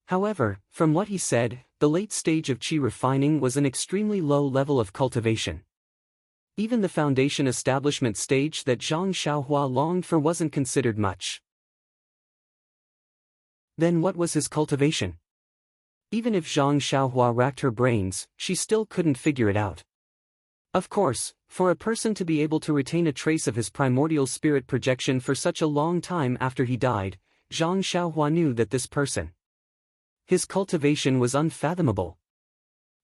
However, from what he said, the late stage of qi refining was an extremely low level of cultivation. Even the foundation establishment stage that Zhang Xiaohua longed for wasn't considered much. Then what was his cultivation? Even if Zhang Xiaohua racked her brains, she still couldn't figure it out. Of course, for a person to be able to retain a trace of his primordial spirit projection for such a long time after he died, Zhang Xiaohua knew that this person, his cultivation was unfathomable.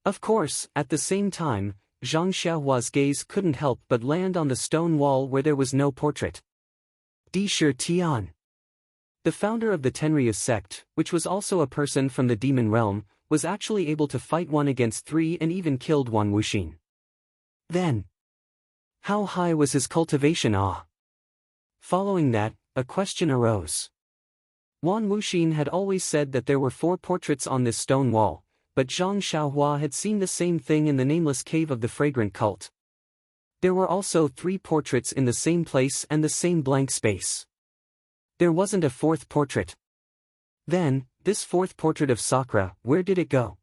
Of course, at the same time, Zhang Xiaohua's gaze couldn't help but land on the stone wall where there was no portrait. Di Shi Tian, the founder of the Tenryu sect, which was also a person from the demon realm, was actually able to fight 1 against 3 and even killed Wan Wuxin. Then, how high was his cultivation? Following that, a question arose. Wan Wuxin had always said that there were 4 portraits on this stone wall, but Zhang Xiaohua had seen the same thing in the nameless cave of the fragrant cult. There were also 3 portraits in the same place and the same blank space. There wasn't a 4th portrait. Then, this 4th portrait of Sakura, where did it go?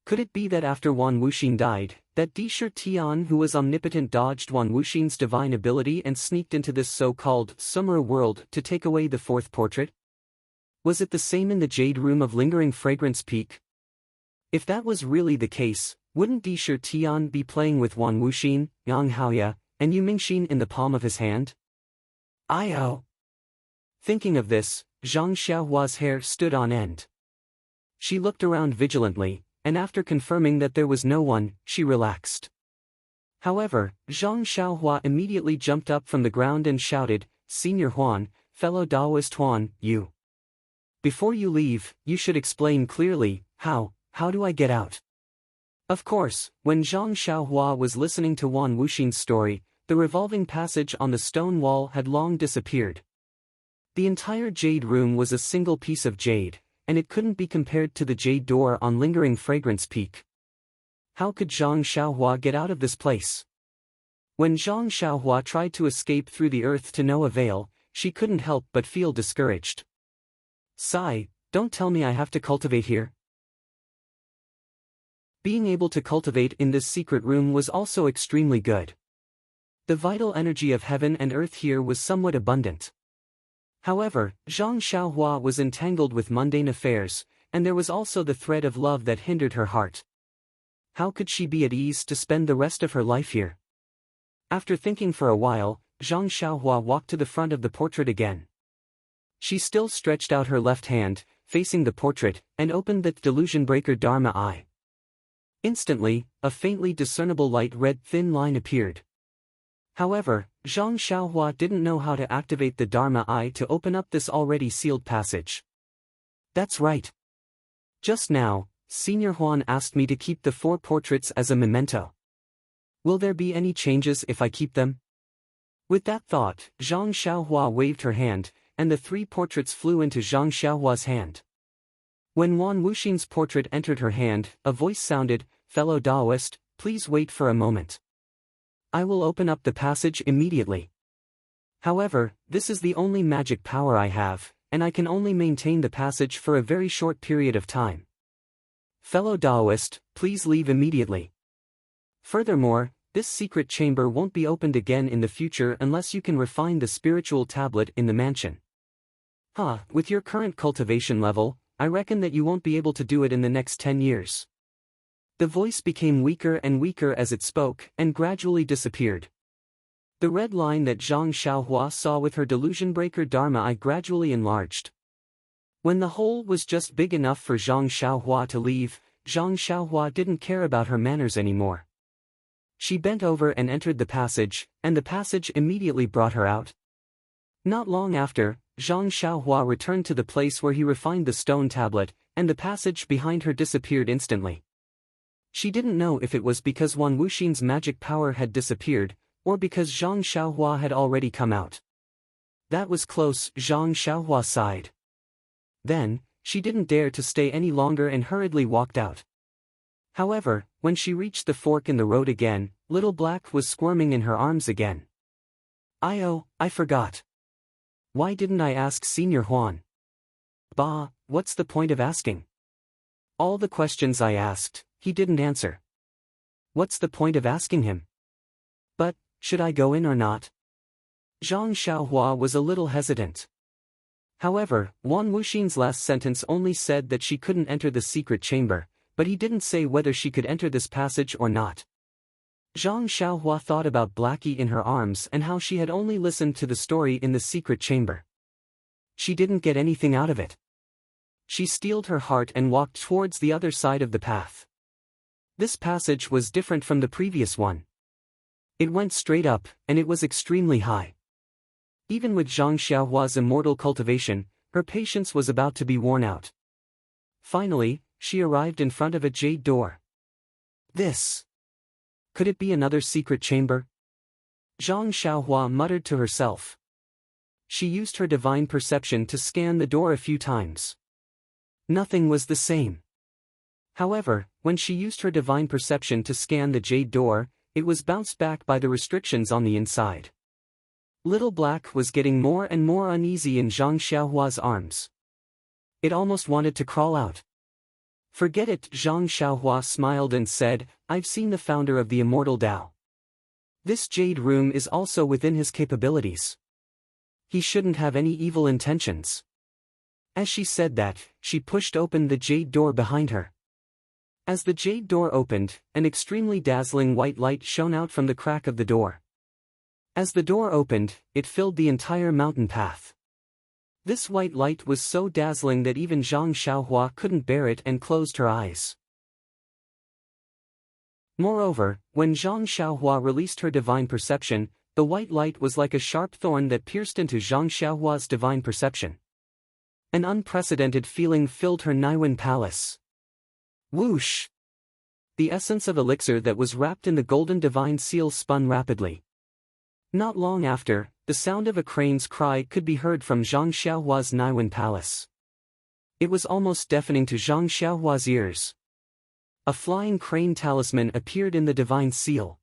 Could it be that after Wan Wuxin died, that Disher Tian who was omnipotent dodged Wan Wuxin's divine ability and sneaked into this so-called Sumera world to take away the fourth portrait? Was it the same in the Jade Room of Lingering Fragrance Peak? If that was really the case, wouldn't Disher Tian be playing with Wan Wuxin, Yang Haoya, and Yu Mingxin in the palm of his hand? I-oh! Thinking of this, Zhang Xiaohua's hair stood on end. She looked around vigilantly, and after confirming that there was no one, she relaxed. However, Zhang Xiaohua immediately jumped up from the ground and shouted, "Senior Huan, fellow Daoist Huan, you. Before you leave, you should explain clearly, how do I get out?" Of course, when Zhang Xiaohua was listening to Wan Wuxin's story, the revolving passage on the stone wall had long disappeared. The entire jade room was a single piece of jade, and it couldn't be compared to the jade door on Lingering Fragrance Peak. How could Zhang Xiaohua get out of this place? When Zhang Xiaohua tried to escape through the earth to no avail, she couldn't help but feel discouraged. Sigh, don't tell me I have to cultivate here. Being able to cultivate in this secret room was also extremely good. The vital energy of heaven and earth here was somewhat abundant. However, Zhang Xiaohua was entangled with mundane affairs, and there was also the thread of love that hindered her heart. How could she be at ease to spend the rest of her life here? After thinking for a while, Zhang Xiaohua walked to the front of the portrait again. She still stretched out her left hand, facing the portrait, and opened the delusion breaker Dharma eye. Instantly, a faintly discernible light red thin line appeared. However, Zhang Xiaohua didn't know how to activate the Dharma eye to open up this already sealed passage. That's right. Just now, Senior Huan asked me to keep the 4 portraits as a memento. Will there be any changes if I keep them? With that thought, Zhang Xiaohua waved her hand, and the 3 portraits flew into Zhang Xiaohua's hand. When Wan Wuxin's portrait entered her hand, a voice sounded, "Fellow Daoist, please wait for a moment. I will open up the passage immediately. However, this is the only magic power I have, and I can only maintain the passage for a very short period of time. Fellow Daoist, please leave immediately. Furthermore, this secret chamber won't be opened again in the future unless you can refine the spiritual tablet in the mansion. With your current cultivation level, I reckon that you won't be able to do it in the next 10 years. The voice became weaker and weaker as it spoke, and gradually disappeared. The red line that Zhang Xiaohua saw with her delusion breaker Dharma eye gradually enlarged. When the hole was just big enough for Zhang Xiaohua to leave, Zhang Xiaohua didn't care about her manners anymore. She bent over and entered the passage, and the passage immediately brought her out. Not long after, Zhang Xiaohua returned to the place where he refined the stone tablet, and the passage behind her disappeared instantly. She didn't know if it was because Wan Wuxin's magic power had disappeared, or because Zhang Xiaohua had already come out. That was close, Zhang Xiaohua sighed. Then, she didn't dare to stay any longer and hurriedly walked out. However, when she reached the fork in the road again, Little Black was squirming in her arms again. "Oh, I forgot. Why didn't I ask Senior Huan?" "Bah, what's the point of asking? All the questions I asked, he didn't answer. What's the point of asking him? But, should I go in or not?" Zhang Xiaohua was a little hesitant. However, Wan Wuxin's last sentence only said that she couldn't enter the secret chamber, but he didn't say whether she could enter this passage or not. Zhang Xiaohua thought about Blackie in her arms and how she had only listened to the story in the secret chamber. She didn't get anything out of it. She steeled her heart and walked towards the other side of the path. This passage was different from the previous one. It went straight up, and it was extremely high. Even with Zhang Xiaohua's immortal cultivation, her patience was about to be worn out. Finally, she arrived in front of a jade door. This. Could it be another secret chamber? Zhang Xiaohua muttered to herself. She used her divine perception to scan the door a few times. Nothing was the same. However, when she used her divine perception to scan the jade door, it was bounced back by the restrictions on the inside. Little Black was getting more and more uneasy in Zhang Xiaohua's arms. It almost wanted to crawl out. Forget it, Zhang Xiaohua smiled and said, I've seen the founder of the immortal Tao. This jade room is also within his capabilities. He shouldn't have any evil intentions. As she said that, she pushed open the jade door behind her. As the jade door opened, an extremely dazzling white light shone out from the crack of the door. As the door opened, it filled the entire mountain path. This white light was so dazzling that even Zhang Xiaohua couldn't bear it and closed her eyes. Moreover, when Zhang Xiaohua released her divine perception, the white light was like a sharp thorn that pierced into Zhang Xiaohua's divine perception. An unprecedented feeling filled her Naiwen palace. Whoosh! The essence of elixir that was wrapped in the golden divine seal spun rapidly. Not long after, the sound of a crane's cry could be heard from Zhang Xiaohua's Naiwen palace. It was almost deafening to Zhang Xiaohua's ears. A flying crane talisman appeared in the divine seal.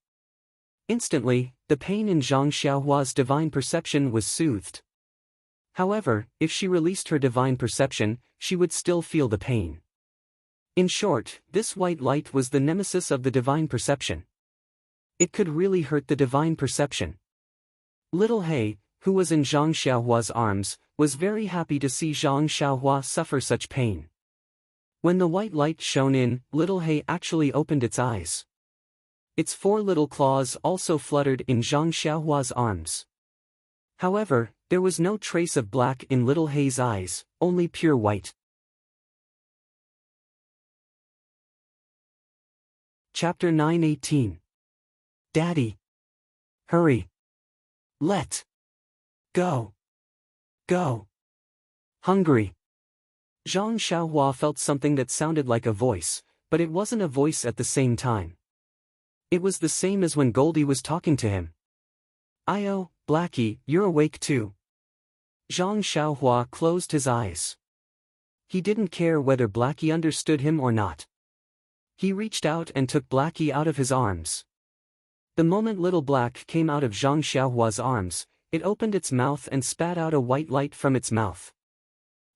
Instantly, the pain in Zhang Xiaohua's divine perception was soothed. However, if she released her divine perception, she would still feel the pain. In short, this white light was the nemesis of the divine perception. It could really hurt the divine perception. Little He, who was in Zhang Xiaohua's arms, was very happy to see Zhang Xiaohua suffer such pain. When the white light shone in, Little He actually opened its eyes. Its 4 little claws also fluttered in Zhang Xiaohua's arms. However, there was no trace of black in Little He's eyes, only pure white. Chapter 9:18. Daddy. Hurry. Let. Go. Go. Hungry. Zhang Xiaohua felt something that sounded like a voice, but it wasn't a voice at the same time. It was the same as when Goldie was talking to him. "Io, Blackie, you're awake too." Zhang Xiaohua closed his eyes. He didn't care whether Blackie understood him or not. He reached out and took Blackie out of his arms. The moment Little Black came out of Zhang Xiaohua's arms, it opened its mouth and spat out a white light from its mouth.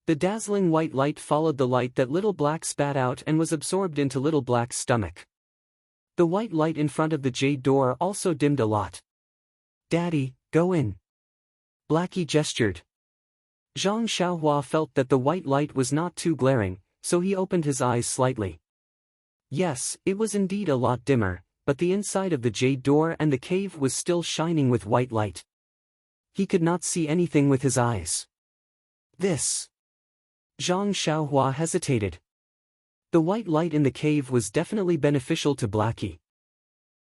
The dazzling white light followed the light that Little Black spat out and was absorbed into Little Black's stomach. The white light in front of the jade door also dimmed a lot. "Daddy, go in." Blackie gestured. Zhang Xiaohua felt that the white light was not too glaring, so he opened his eyes slightly. Yes, it was indeed a lot dimmer, but the inside of the jade door and the cave was still shining with white light. He could not see anything with his eyes. This. Zhang Xiaohua hesitated. The white light in the cave was definitely beneficial to Blackie.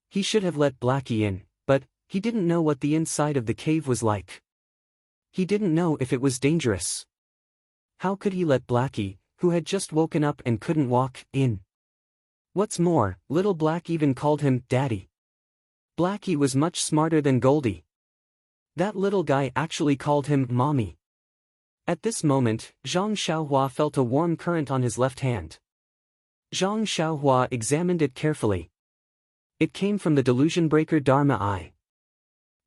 He should have let Blackie in, but he didn't know what the inside of the cave was like. He didn't know if it was dangerous. How could he let Blackie, who had just woken up and couldn't walk, in? What's more, Little Black even called him Daddy. Blackie was much smarter than Goldie. That little guy actually called him Mommy. At this moment, Zhang Xiaohua felt a warm current on his left hand. Zhang Xiaohua examined it carefully. It came from the delusion breaker Dharma Eye.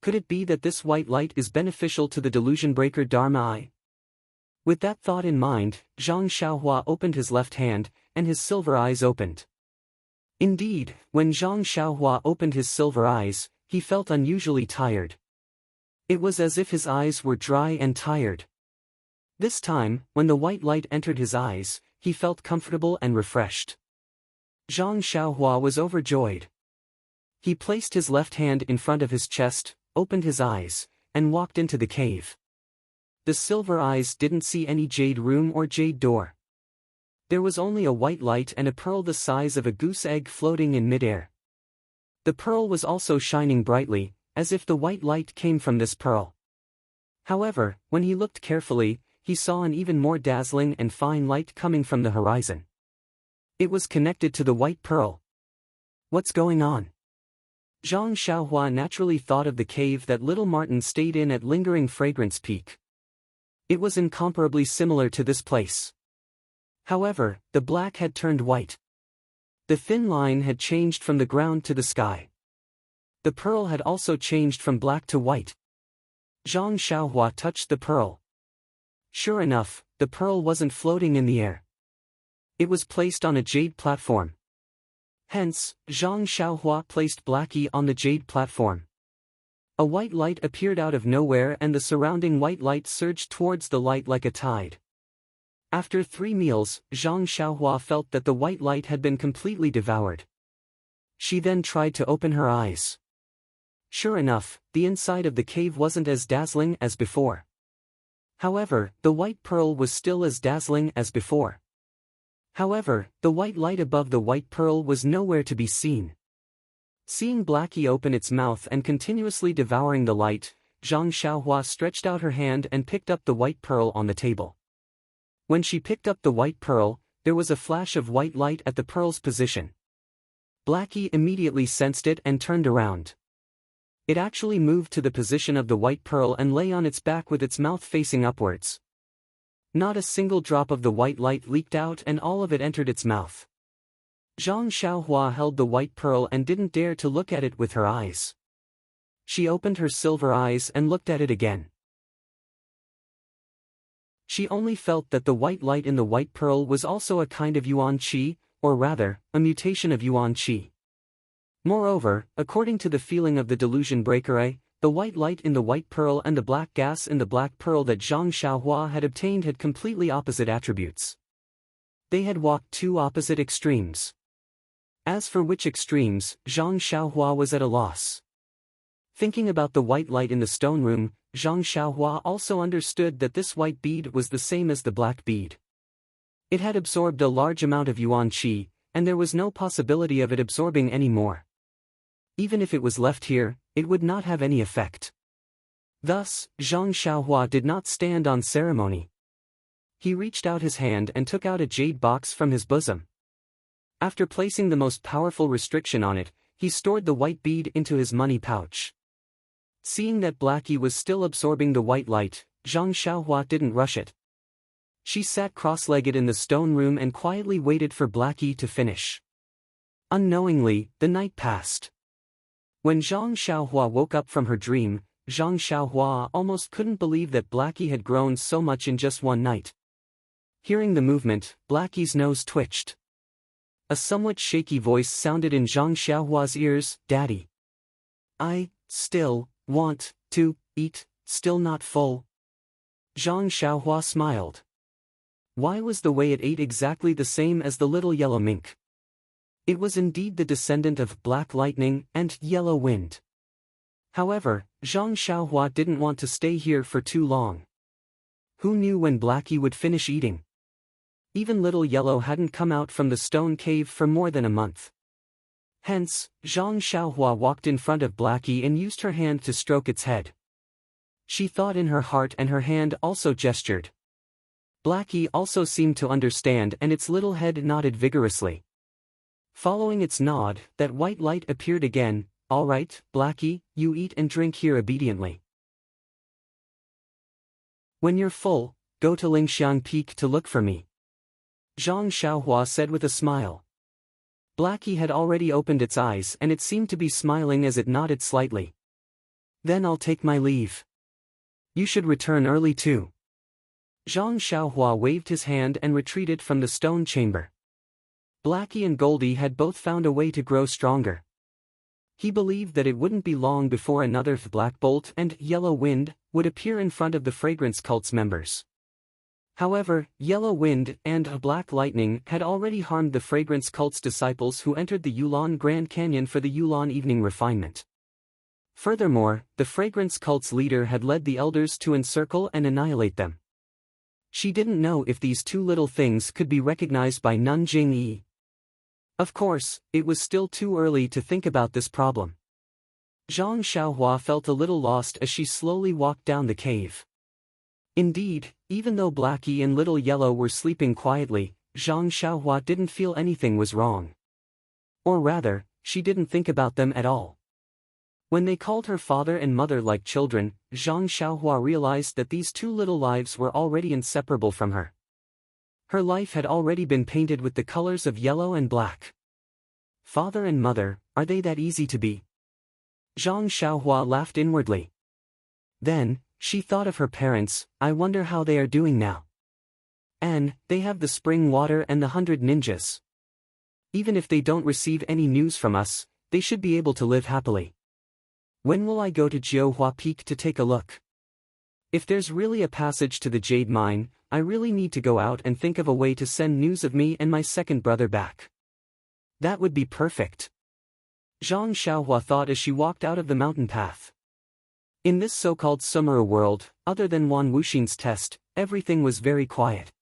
Could it be that this white light is beneficial to the delusion breaker Dharma Eye? With that thought in mind, Zhang Xiaohua opened his left hand, and his silver eyes opened. Indeed, when Zhang Xiaohua opened his silver eyes, he felt unusually tired. It was as if his eyes were dry and tired. This time, when the white light entered his eyes, he felt comfortable and refreshed. Zhang Xiaohua was overjoyed. He placed his left hand in front of his chest, opened his eyes, and walked into the cave. The silver eyes didn't see any jade room or jade door. There was only a white light and a pearl the size of a goose egg floating in midair. The pearl was also shining brightly, as if the white light came from this pearl. However, when he looked carefully, he saw an even more dazzling and fine light coming from the horizon. It was connected to the white pearl. What's going on? Zhang Xiaohua naturally thought of the cave that Little Martin stayed in at Lingering Fragrance Peak. It was incomparably similar to this place. However, the black had turned white. The thin line had changed from the ground to the sky. The pearl had also changed from black to white. Zhang Xiaohua touched the pearl. Sure enough, the pearl wasn't floating in the air. It was placed on a jade platform. Hence, Zhang Xiaohua placed Blackie on the jade platform. A white light appeared out of nowhere and the surrounding white light surged towards the light like a tide. After 3 meals, Zhang Xiaohua felt that the white light had been completely devoured. She then tried to open her eyes. Sure enough, the inside of the cave wasn't as dazzling as before. However, the white pearl was still as dazzling as before. However, the white light above the white pearl was nowhere to be seen. Seeing Blackie open its mouth and continuously devouring the light, Zhang Xiaohua stretched out her hand and picked up the white pearl on the table. When she picked up the white pearl, there was a flash of white light at the pearl's position. Blackie immediately sensed it and turned around. It actually moved to the position of the white pearl and lay on its back with its mouth facing upwards. Not a single drop of the white light leaked out and all of it entered its mouth. Zhang Xiaohua held the white pearl and didn't dare to look at it with her eyes. She opened her silver eyes and looked at it again. She only felt that the white light in the white pearl was also a kind of yuan qi, or rather, a mutation of yuan qi. Moreover, according to the feeling of the delusion breaker, the white light in the white pearl and the black gas in the black pearl that Zhang Xiaohua had obtained had completely opposite attributes. They had walked 2 opposite extremes. As for which extremes, Zhang Xiaohua was at a loss. Thinking about the white light in the stone room, Zhang Xiaohua also understood that this white bead was the same as the black bead. It had absorbed a large amount of yuan qi, and there was no possibility of it absorbing any more. Even if it was left here, it would not have any effect. Thus, Zhang Xiaohua did not stand on ceremony. He reached out his hand and took out a jade box from his bosom. After placing the most powerful restriction on it, he stored the white bead into his money pouch. Seeing that Blackie was still absorbing the white light, Zhang Xiaohua didn't rush it. She sat cross-legged in the stone room and quietly waited for Blackie to finish. Unknowingly, the night passed. When Zhang Xiaohua woke up from her dream, Zhang Xiaohua almost couldn't believe that Blackie had grown so much in just one night. Hearing the movement, Blackie's nose twitched. A somewhat shaky voice sounded in Zhang Xiaohua's ears, "Daddy. I still want to eat, still not full." Zhang Xiaohua smiled. Why was the way it ate exactly the same as the little yellow mink? It was indeed the descendant of black lightning and yellow wind. However, Zhang Xiaohua didn't want to stay here for too long. Who knew when Blackie would finish eating? Even little yellow hadn't come out from the stone cave for more than a month. Hence, Zhang Xiaohua walked in front of Blackie and used her hand to stroke its head. She thought in her heart and her hand also gestured. Blackie also seemed to understand and its little head nodded vigorously. Following its nod, that white light appeared again. "All right, Blackie, you eat and drink here obediently. When you're full, go to Lingxiang Peak to look for me," Zhang Xiaohua said with a smile. Blackie had already opened its eyes and it seemed to be smiling as it nodded slightly. "Then I'll take my leave. You should return early too." Zhang Xiaohua waved his hand and retreated from the stone chamber. Blackie and Goldie had both found a way to grow stronger. He believed that it wouldn't be long before another Black Bolt and Yellow Wind would appear in front of the Fragrance Cult's members. However, Yellow Wind and Black Lightning had already harmed the Fragrance Cult's disciples who entered the Yulon Grand Canyon for the Yulon Evening Refinement. Furthermore, the Fragrance Cult's leader had led the elders to encircle and annihilate them. She didn't know if these 2 little things could be recognized by Nun Jingyi. Of course, it was still too early to think about this problem. Zhang Xiaohua felt a little lost as she slowly walked down the cave. Indeed, even though Blackie and Little Yellow were sleeping quietly, Zhang Xiaohua didn't feel anything was wrong. Or rather, she didn't think about them at all. When they called her father and mother like children, Zhang Xiaohua realized that these 2 little lives were already inseparable from her. Her life had already been painted with the colors of yellow and black. Father and mother, are they that easy to be? Zhang Xiaohua laughed inwardly. Then, she thought of her parents. I wonder how they are doing now. And they have the spring water and the 100 ninjas. Even if they don't receive any news from us, they should be able to live happily. When will I go to Jiuhua Peak to take a look? If there's really a passage to the jade mine, I really need to go out and think of a way to send news of me and my second brother back. That would be perfect. Zhang Xiaohua thought as she walked out of the mountain path. In this so-called Sumeru world, other than Wan Wuxin's test, everything was very quiet.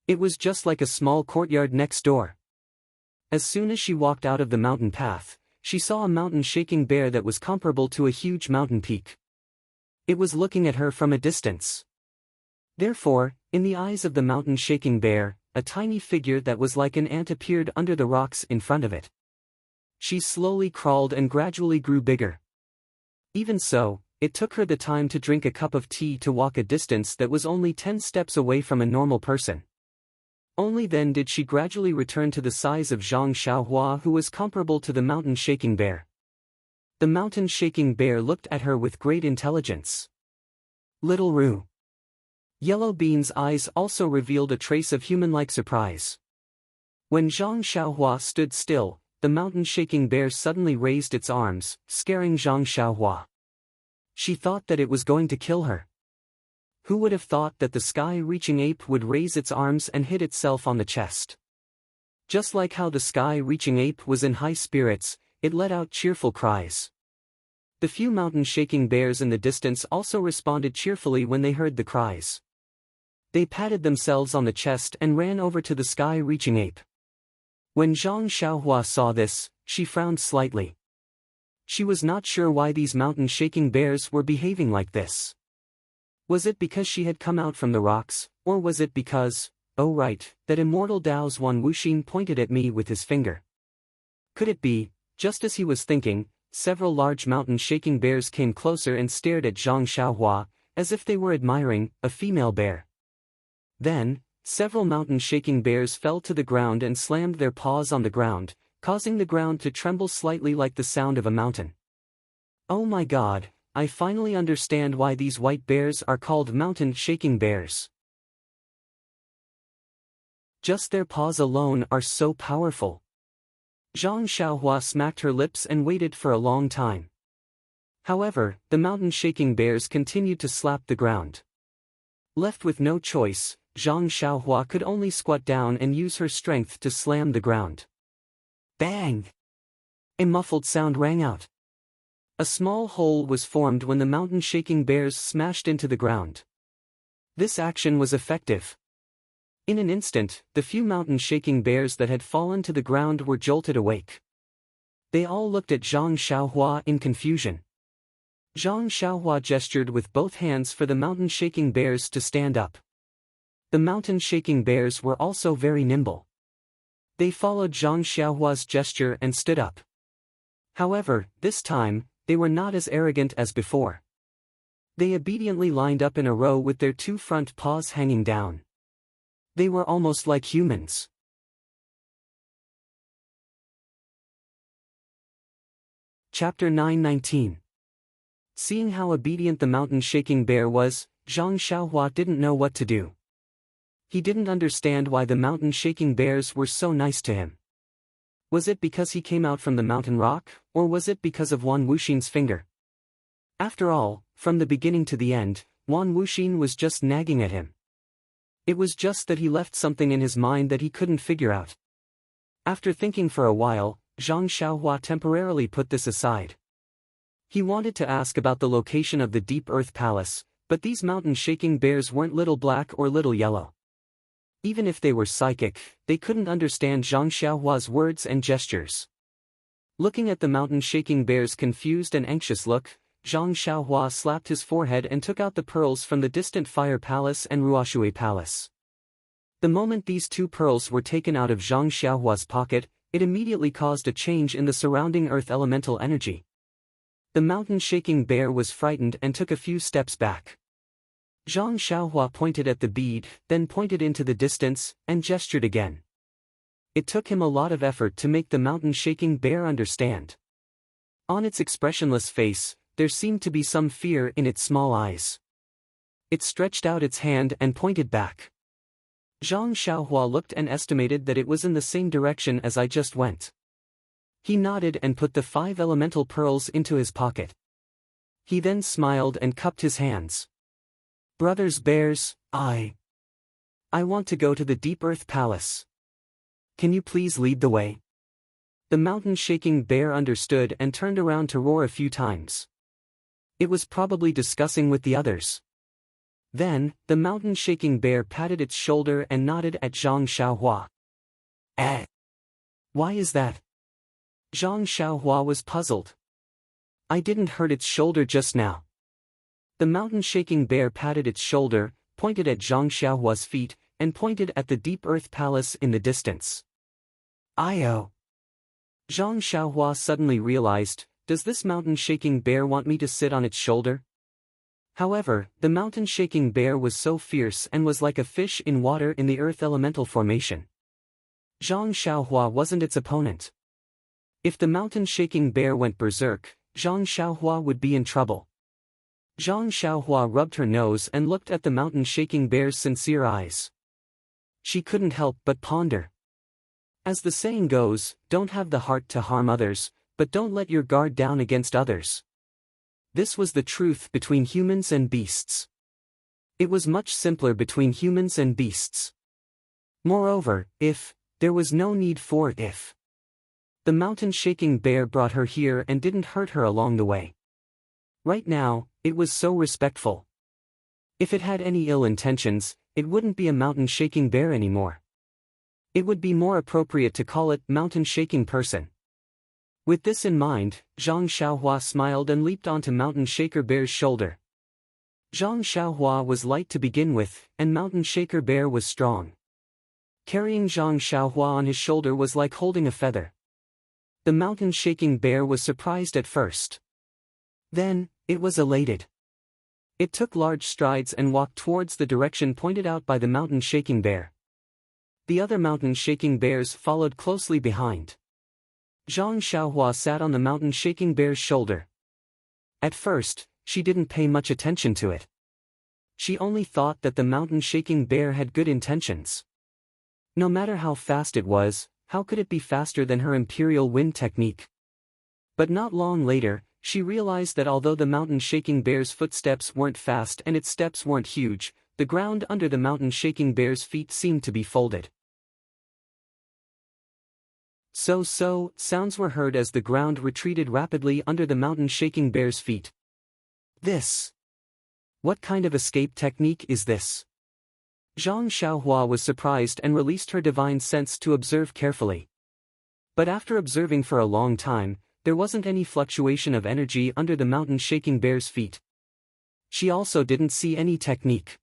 It was just like a small courtyard next door. As soon as she walked out of the mountain path, she saw a mountain-shaking bear that was comparable to a huge mountain peak. It was looking at her from a distance. Therefore, in the eyes of the mountain-shaking bear, a tiny figure that was like an ant appeared under the rocks in front of it. She slowly crawled and gradually grew bigger. Even so, it took her the time to drink a cup of tea to walk a distance that was only 10 steps away from a normal person. Only then did she gradually return to the size of Zhang Xiaohua, who was comparable to the mountain-shaking bear. The mountain-shaking bear looked at her with great intelligence. Little Roo. Yellow Bean's eyes also revealed a trace of human-like surprise. When Zhang Xiaohua stood still, the mountain-shaking bear suddenly raised its arms, scaring Zhang Xiaohua. She thought that it was going to kill her. Who would have thought that the sky-reaching ape would raise its arms and hit itself on the chest? Just like how the sky-reaching ape was in high spirits, it let out cheerful cries. The few mountain-shaking bears in the distance also responded cheerfully when they heard the cries. They patted themselves on the chest and ran over to the sky-reaching ape. When Zhang Xiaohua saw this, she frowned slightly. She was not sure why these mountain-shaking bears were behaving like this. Was it because she had come out from the rocks, or was it because, oh right, that immortal Dao's Wan Wuxin pointed at me with his finger? Could it be, just as he was thinking, several large mountain-shaking bears came closer and stared at Zhang Xiaohua, as if they were admiring a female bear. Then, several mountain-shaking bears fell to the ground and slammed their paws on the ground, causing the ground to tremble slightly like the sound of a mountain. Oh my God, I finally understand why these white bears are called mountain-shaking bears. Just their paws alone are so powerful. Zhang Xiaohua smacked her lips and waited for a long time. However, the mountain-shaking bears continued to slap the ground. Left with no choice, Zhang Xiaohua could only squat down and use her strength to slam the ground. Bang! A muffled sound rang out. A small hole was formed when the mountain-shaking bears smashed into the ground. This action was effective. In an instant, the few mountain-shaking bears that had fallen to the ground were jolted awake. They all looked at Zhang Xiaohua in confusion. Zhang Xiaohua gestured with both hands for the mountain-shaking bears to stand up. The mountain-shaking bears were also very nimble. They followed Zhang Xiaohua's gesture and stood up. However, this time, they were not as arrogant as before. They obediently lined up in a row with their two front paws hanging down. They were almost like humans. Chapter 9:19. Seeing how obedient the mountain-shaking bear was, Zhang Xiaohua didn't know what to do. He didn't understand why the mountain-shaking bears were so nice to him. Was it because he came out from the mountain rock, or was it because of Wan Wuxin's finger? After all, from the beginning to the end, Wan Wuxin was just nagging at him. It was just that he left something in his mind that he couldn't figure out. After thinking for a while, Zhang Xiaohua temporarily put this aside. He wanted to ask about the location of the Deep Earth Palace, but these mountain-shaking bears weren't little black or little yellow. Even if they were psychic, they couldn't understand Zhang Xiaohua's words and gestures. Looking at the mountain-shaking bear's confused and anxious look, Zhang Xiaohua slapped his forehead and took out the pearls from the distant Fire Palace and Ruoshui Palace. The moment these two pearls were taken out of Zhang Xiaohua's pocket, it immediately caused a change in the surrounding earth elemental energy. The mountain-shaking bear was frightened and took a few steps back. Zhang Xiaohua pointed at the bead, then pointed into the distance, and gestured again. It took him a lot of effort to make the mountain-shaking bear understand. On its expressionless face, there seemed to be some fear in its small eyes. It stretched out its hand and pointed back. Zhang Xiaohua looked and estimated that it was in the same direction as I just went. He nodded and put the 5 elemental pearls into his pocket. He then smiled and cupped his hands. Brothers bears, I want to go to the Deep Earth Palace. Can you please lead the way? The mountain-shaking bear understood and turned around to roar a few times. It was probably discussing with the others. Then, the mountain-shaking bear patted its shoulder and nodded at Zhang Xiaohua. Why is that? Zhang Xiaohua was puzzled. I didn't hurt its shoulder just now. The mountain-shaking bear patted its shoulder, pointed at Zhang Xiaohua's feet, and pointed at the Deep Earth Palace in the distance. Zhang Xiaohua suddenly realized, does this mountain-shaking bear want me to sit on its shoulder? However, the mountain-shaking bear was so fierce and was like a fish in water in the earth elemental formation. Zhang Xiaohua wasn't its opponent. If the mountain-shaking bear went berserk, Zhang Xiaohua would be in trouble. Zhang Xiaohua rubbed her nose and looked at the mountain-shaking bear's sincere eyes. She couldn't help but ponder. As the saying goes, don't have the heart to harm others, but don't let your guard down against others. This was the truth between humans and beasts. It was much simpler between humans and beasts. Moreover, there was no need for if. The mountain-shaking bear brought her here and didn't hurt her along the way. Right now, it was so respectful. If it had any ill intentions, it wouldn't be a mountain-shaking bear anymore. It would be more appropriate to call it mountain-shaking person. With this in mind, Zhang Xiaohua smiled and leaped onto Mountain Shaker Bear's shoulder. Zhang Xiaohua was light to begin with, and Mountain Shaker Bear was strong. Carrying Zhang Xiaohua on his shoulder was like holding a feather. The Mountain Shaking Bear was surprised at first. Then, it was elated. It took large strides and walked towards the direction pointed out by the Mountain Shaking Bear. The other Mountain Shaking Bears followed closely behind. Zhang Xiaohua sat on the mountain-shaking bear's shoulder. At first, she didn't pay much attention to it. She only thought that the mountain-shaking bear had good intentions. No matter how fast it was, how could it be faster than her imperial wind technique? But not long later, she realized that although the mountain-shaking bear's footsteps weren't fast and its steps weren't huge, the ground under the mountain-shaking bear's feet seemed to be folded. Sounds were heard as the ground retreated rapidly under the mountain-shaking bear's feet. What kind of escape technique is this? Zhang Xiaohua was surprised and released her divine sense to observe carefully. But after observing for a long time, there wasn't any fluctuation of energy under the mountain-shaking bear's feet. She also didn't see any technique.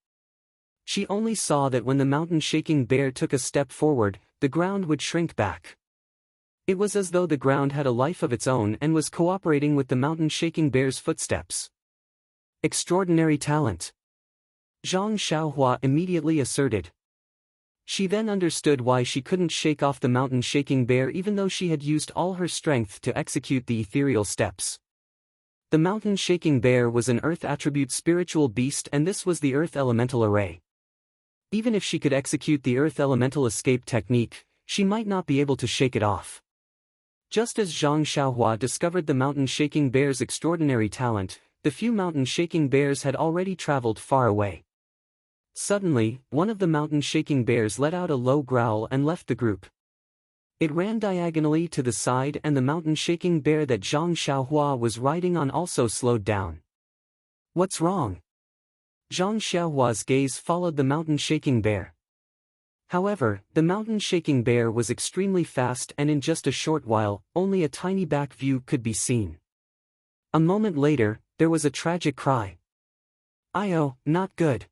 She only saw that when the mountain-shaking bear took a step forward, the ground would shrink back. It was as though the ground had a life of its own and was cooperating with the mountain-shaking bear's footsteps. Extraordinary talent. Zhang Xiaohua immediately asserted. She then understood why she couldn't shake off the mountain-shaking bear even though she had used all her strength to execute the ethereal steps. The mountain-shaking bear was an earth attribute spiritual beast and this was the earth elemental array. Even if she could execute the earth elemental escape technique, she might not be able to shake it off. Just as Zhang Xiaohua discovered the mountain-shaking bear's extraordinary talent, the few mountain-shaking bears had already traveled far away. Suddenly, one of the mountain-shaking bears let out a low growl and left the group. It ran diagonally to the side and the mountain-shaking bear that Zhang Xiaohua was riding on also slowed down. What's wrong? Zhang Xiaohua's gaze followed the mountain-shaking bear. However, the mountain-shaking bear was extremely fast and in just a short while, only a tiny back view could be seen. A moment later, there was a tragic cry. Not good.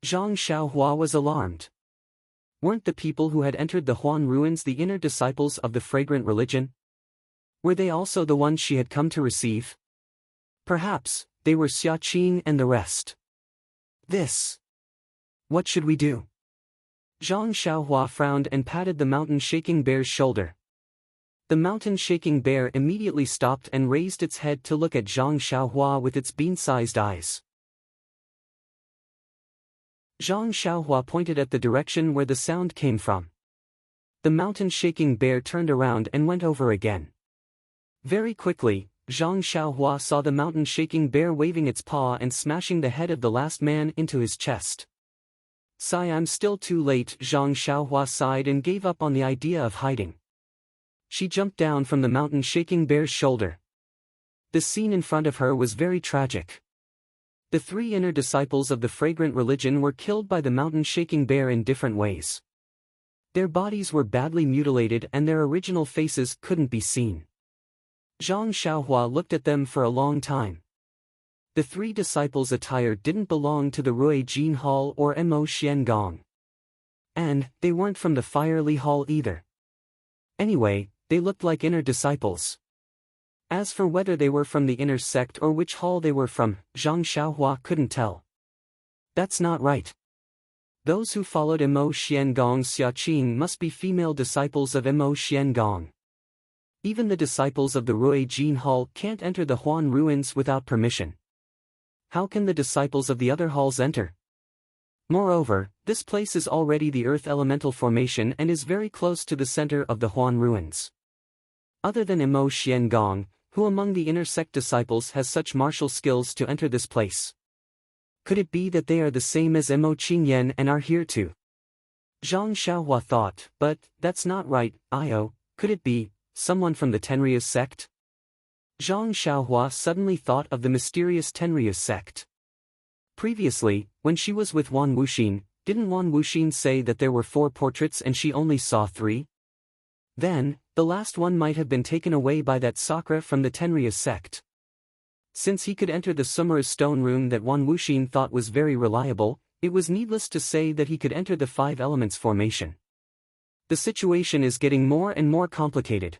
Zhang Xiaohua was alarmed. Weren't the people who had entered the Huan ruins the inner disciples of the fragrant religion? Were they also the ones she had come to receive? Perhaps, they were Xiaqing and the rest. What should we do? Zhang Xiaohua frowned and patted the mountain-shaking bear's shoulder. The mountain-shaking bear immediately stopped and raised its head to look at Zhang Xiaohua with its bean-sized eyes. Zhang Xiaohua pointed at the direction where the sound came from. The mountain-shaking bear turned around and went over again. Very quickly, Zhang Xiaohua saw the mountain-shaking bear waving its paw and smashing the head of the last man into his chest. "Sigh, I'm still too late," Zhang Xiaohua sighed and gave up on the idea of hiding. She jumped down from the mountain-shaking bear's shoulder. The scene in front of her was very tragic. The three inner disciples of the fragrant religion were killed by the mountain-shaking bear in different ways. Their bodies were badly mutilated and their original faces couldn't be seen. Zhang Xiaohua looked at them for a long time. The three disciples' attire didn't belong to the Rui Jin Hall or Mo Xian Gong. And they weren't from the Fire Li Hall either. Anyway, they looked like inner disciples. As for whether they were from the inner sect or which hall they were from, Zhang Xiaohua couldn't tell. That's not right. Those who followed Mo Xian Gong's Xiaqing must be female disciples of Mo Xian Gong. Even the disciples of the Rui Jin Hall can't enter the Huan ruins without permission. How can the disciples of the other halls enter? Moreover, this place is already the Earth Elemental Formation and is very close to the center of the Huan ruins. Other than Mo Xian Gong, who among the inner sect disciples has such martial skills to enter this place? Could it be that they are the same as Mo Qingyan and are here too? Zhang Xiaohua thought, but that's not right. Could it be someone from the Tenryu sect? Zhang Xiaohua suddenly thought of the mysterious Tenryu sect. Previously, when she was with Wan Wuxin, didn't Wan Wuxin say that there were 4 portraits and she only saw 3? Then, the last one might have been taken away by that Sakura from the Tenryu sect. Since he could enter the Sumera stone room that Wan Wuxin thought was very reliable, it was needless to say that he could enter the 5 elements formation. The situation is getting more and more complicated.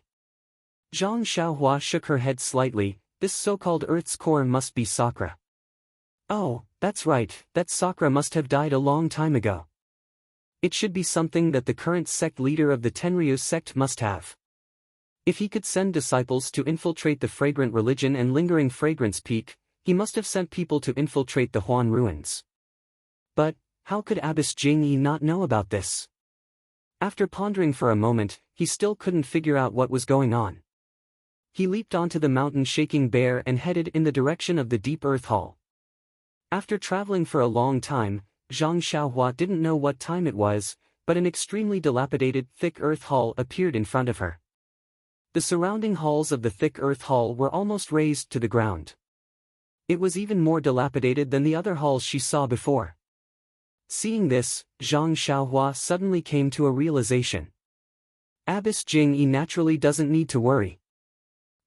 Zhang Xiaohua shook her head slightly. This so-called Earth's core must be Sakura. Oh, that's right, that Sakura must have died a long time ago. It should be something that the current sect leader of the Tenryu sect must have. If he could send disciples to infiltrate the fragrant religion and lingering fragrance peak, he must have sent people to infiltrate the Huan ruins. But, how could Abbess Jingyi not know about this? After pondering for a moment, he still couldn't figure out what was going on. He leaped onto the mountain-shaking bear and headed in the direction of the Deep Earth Hall. After traveling for a long time, Zhang Xiaohua didn't know what time it was, but an extremely dilapidated, thick earth hall appeared in front of her. The surrounding halls of the thick earth hall were almost razed to the ground. It was even more dilapidated than the other halls she saw before. Seeing this, Zhang Xiaohua suddenly came to a realization. Abbess Jingyi naturally doesn't need to worry.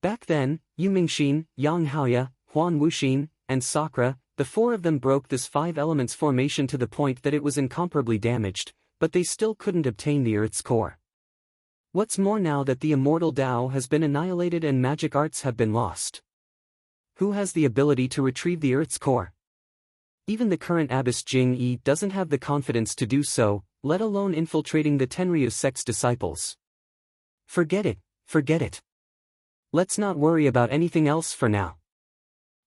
Back then, Yu Mingxin, Yang Haoya, Huan Wuxin, and Sakura, the 4 of them broke this 5 elements formation to the point that it was incomparably damaged, but they still couldn't obtain the Earth's core. What's more, now that the immortal Tao has been annihilated and magic arts have been lost, who has the ability to retrieve the Earth's core? Even the current Abbess Jingyi doesn't have the confidence to do so, let alone infiltrating the Tenryu sect's disciples. Forget it, forget it. Let's not worry about anything else for now.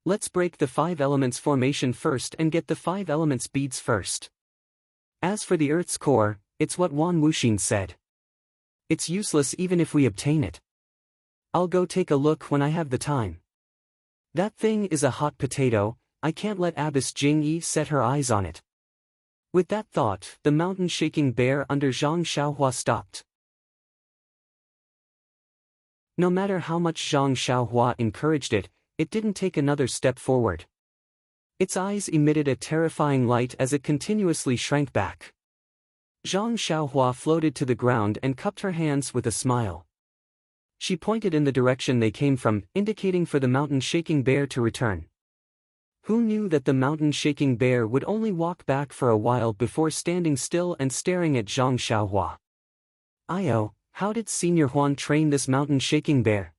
Let's break the 5 elements formation first and get the 5 elements beads first. As for the Earth's core, it's what Wan Wuxin said. It's useless even if we obtain it. I'll go take a look when I have the time. That thing is a hot potato, I can't let Abbess Jingyi set her eyes on it. With that thought, the mountain-shaking bear under Zhang Xiaohua stopped. No matter how much Zhang Xiaohua encouraged it, it didn't take another step forward. Its eyes emitted a terrifying light as it continuously shrank back. Zhang Xiaohua floated to the ground and cupped her hands with a smile. She pointed in the direction they came from, indicating for the mountain-shaking bear to return. Who knew that the mountain-shaking bear would only walk back for a while before standing still and staring at Zhang Xiaohua? How did Senior Huan train this mountain-shaking bear?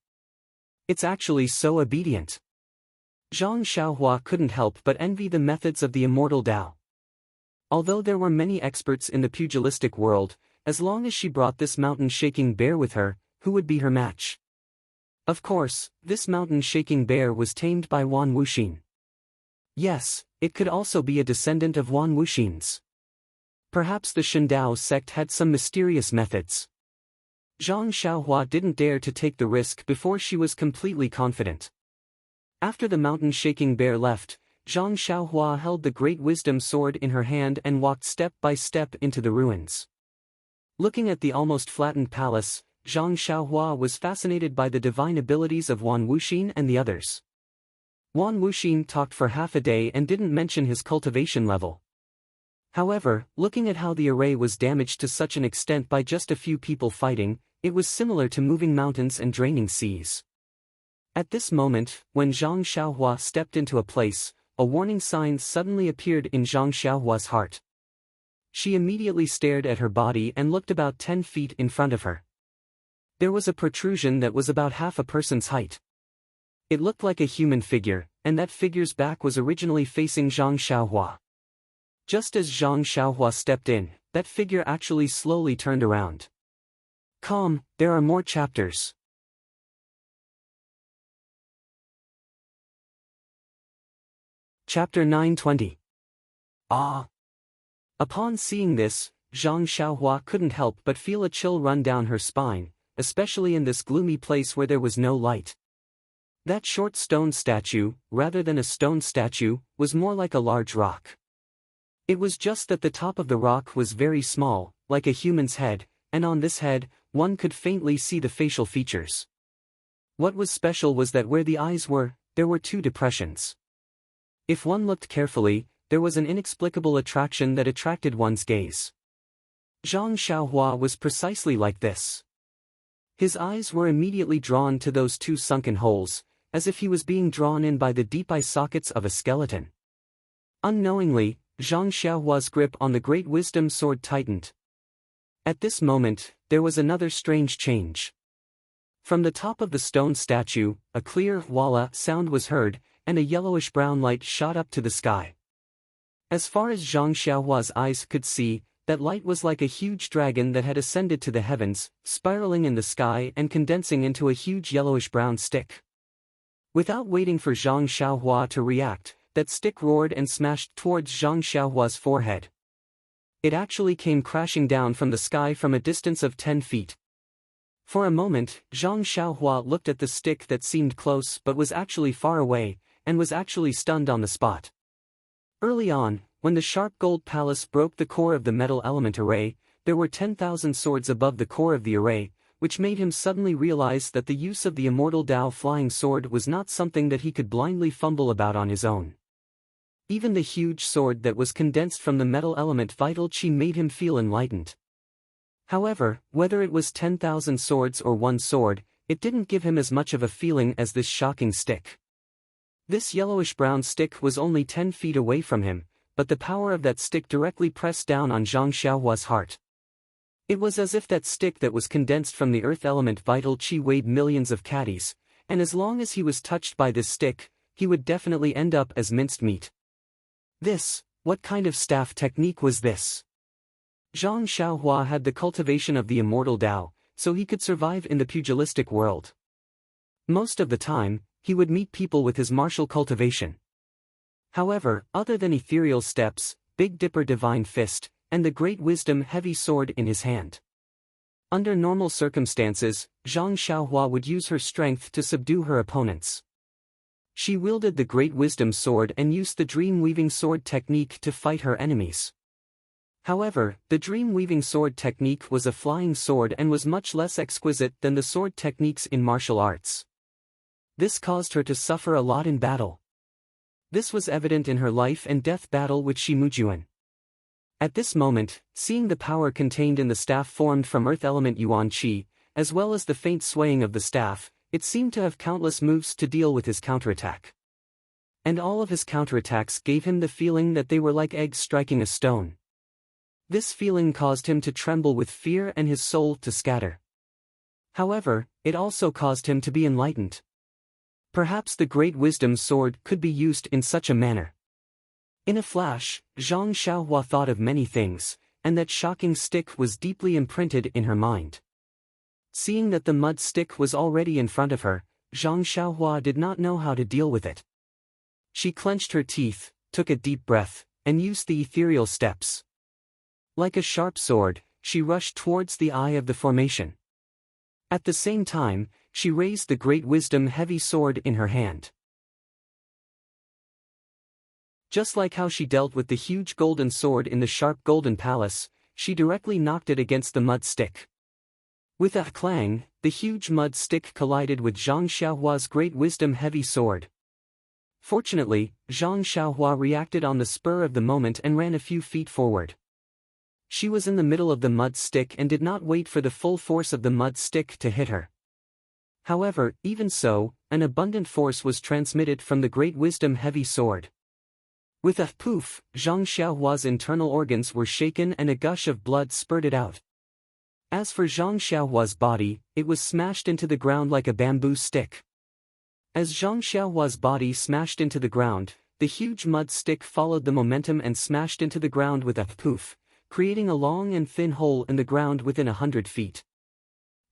It's actually so obedient. Zhang Xiaohua couldn't help but envy the methods of the immortal Tao. Although there were many experts in the pugilistic world, as long as she brought this mountain-shaking bear with her, who would be her match? Of course, this mountain-shaking bear was tamed by Wan Wuxin. Yes, it could also be a descendant of Wan Wuxin's. Perhaps the Shindao sect had some mysterious methods. Zhang Xiaohua didn't dare to take the risk before she was completely confident. After the mountain-shaking bear left, Zhang Xiaohua held the Great Wisdom Sword in her hand and walked step by step into the ruins. Looking at the almost flattened palace, Zhang Xiaohua was fascinated by the divine abilities of Wan Wuxin and the others. Wan Wuxin talked for half a day and didn't mention his cultivation level. However, looking at how the array was damaged to such an extent by just a few people fighting, it was similar to moving mountains and draining seas. At this moment, when Zhang Xiaohua stepped into a place, a warning sign suddenly appeared in Zhang Xiaohua's heart. She immediately stared at her body and looked about 10 feet in front of her. There was a protrusion that was about half a person's height. It looked like a human figure, and that figure's back was originally facing Zhang Xiaohua. Just as Zhang Xiaohua stepped in, that figure actually slowly turned around. Calm, there are more chapters. Chapter 920. Ah! Upon seeing this, Zhang Xiaohua couldn't help but feel a chill run down her spine, especially in this gloomy place where there was no light. That short stone statue, rather than a stone statue, was more like a large rock. It was just that the top of the rock was very small, like a human's head, and on this head, one could faintly see the facial features. What was special was that where the eyes were, there were two depressions. If one looked carefully, there was an inexplicable attraction that attracted one's gaze. Zhang Xiaohua was precisely like this. His eyes were immediately drawn to those two sunken holes, as if he was being drawn in by the deep eye sockets of a skeleton. Unknowingly, Zhang Xiaohua's grip on the Great Wisdom Sword tightened. At this moment, there was another strange change. From the top of the stone statue, a clear walla sound was heard, and a yellowish-brown light shot up to the sky. As far as Zhang Xiaohua's eyes could see, that light was like a huge dragon that had ascended to the heavens, spiraling in the sky and condensing into a huge yellowish-brown stick. Without waiting for Zhang Xiaohua to react, that stick roared and smashed towards Zhang Xiaohua's forehead. It actually came crashing down from the sky from a distance of 10 feet. For a moment, Zhang Xiaohua looked at the stick that seemed close but was actually far away, and was actually stunned on the spot. Early on, when the sharp gold palace broke the core of the metal element array, there were 10,000 swords above the core of the array, which made him suddenly realize that the use of the immortal Dao flying sword was not something that he could blindly fumble about on his own. Even the huge sword that was condensed from the metal element vital chi made him feel enlightened. However, whether it was 10,000 swords or one sword, it didn't give him as much of a feeling as this shocking stick. This yellowish-brown stick was only 10 feet away from him, but the power of that stick directly pressed down on Zhang Xiaohua's heart. It was as if that stick that was condensed from the earth element vital chi weighed millions of catties, and as long as he was touched by this stick, he would definitely end up as minced meat. What kind of staff technique was this? Zhang Xiaohua had the cultivation of the immortal Dao, so he could survive in the pugilistic world. Most of the time, he would meet people with his martial cultivation. However, other than ethereal steps, Big Dipper Divine Fist, and the Great Wisdom Heavy Sword in his hand. Under normal circumstances, Zhang Xiaohua would use her strength to subdue her opponents. She wielded the Great Wisdom Sword and used the Dream-Weaving Sword technique to fight her enemies. However, the Dream-Weaving Sword technique was a flying sword and was much less exquisite than the sword techniques in martial arts. This caused her to suffer a lot in battle. This was evident in her life and death battle with Shimujuan. At this moment, seeing the power contained in the staff formed from earth element Yuan Qi, as well as the faint swaying of the staff, it seemed to have countless moves to deal with his counterattack. And all of his counterattacks gave him the feeling that they were like eggs striking a stone. This feeling caused him to tremble with fear and his soul to scatter. However, it also caused him to be enlightened. Perhaps the Great Wisdom Sword could be used in such a manner. In a flash, Zhang Xiaohua thought of many things, and that shocking stick was deeply imprinted in her mind. Seeing that the mud stick was already in front of her, Zhang Xiaohua did not know how to deal with it. She clenched her teeth, took a deep breath, and used the ethereal steps. Like a sharp sword, she rushed towards the eye of the formation. At the same time, she raised the great wisdom heavy sword in her hand. Just like how she dealt with the huge golden sword in the sharp golden palace, she directly knocked it against the mud stick. With a clang, the huge mud stick collided with Zhang Xiaohua's great wisdom heavy sword. Fortunately, Zhang Xiaohua reacted on the spur of the moment and ran a few feet forward. She was in the middle of the mud stick and did not wait for the full force of the mud stick to hit her. However, even so, an abundant force was transmitted from the great wisdom heavy sword. With a poof, Zhang Xiaohua's internal organs were shaken and a gush of blood spurted out. As for Zhang Xiaohua's body, it was smashed into the ground like a bamboo stick. As Zhang Xiaohua's body smashed into the ground, the huge mud stick followed the momentum and smashed into the ground with a poof, creating a long and thin hole in the ground within 100 feet.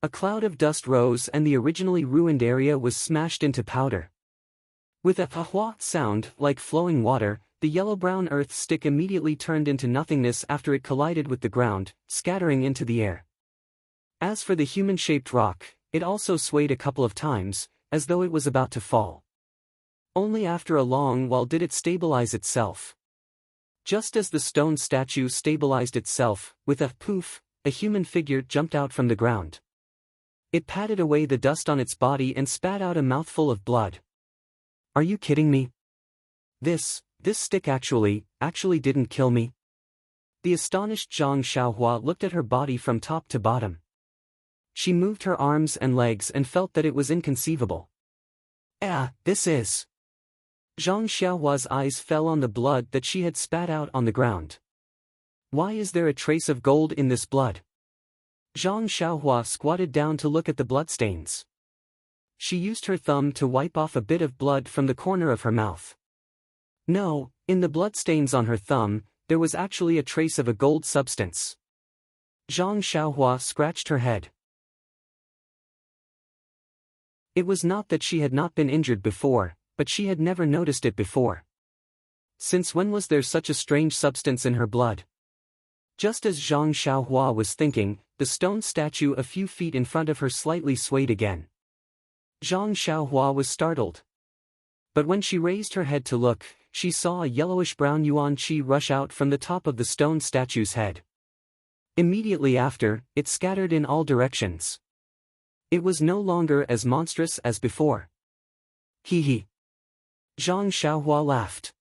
A cloud of dust rose and the originally ruined area was smashed into powder. With a hua sound like flowing water, the yellow-brown earth stick immediately turned into nothingness after it collided with the ground, scattering into the air. As for the human-shaped rock, it also swayed a couple of times, as though it was about to fall. Only after a long while did it stabilize itself. Just as the stone statue stabilized itself, with a poof, a human figure jumped out from the ground. It patted away the dust on its body and spat out a mouthful of blood. Are you kidding me? This stick actually didn't kill me. The astonished Zhang Xiaohua looked at her body from top to bottom. She moved her arms and legs and felt that it was inconceivable. This is... Zhang Xiaohua's eyes fell on the blood that she had spat out on the ground. Why is there a trace of gold in this blood? Zhang Xiaohua squatted down to look at the bloodstains. She used her thumb to wipe off a bit of blood from the corner of her mouth. No, in the bloodstains on her thumb, there was actually a trace of a gold substance. Zhang Xiaohua scratched her head. It was not that she had not been injured before, but she had never noticed it before. Since when was there such a strange substance in her blood? Just as Zhang Xiaohua was thinking, the stone statue a few feet in front of her slightly swayed again. Zhang Xiaohua was startled. But when she raised her head to look, she saw a yellowish-brown yuan qi rush out from the top of the stone statue's head. Immediately after, it scattered in all directions. It was no longer as monstrous as before. Hee. Zhang Xiaohua laughed.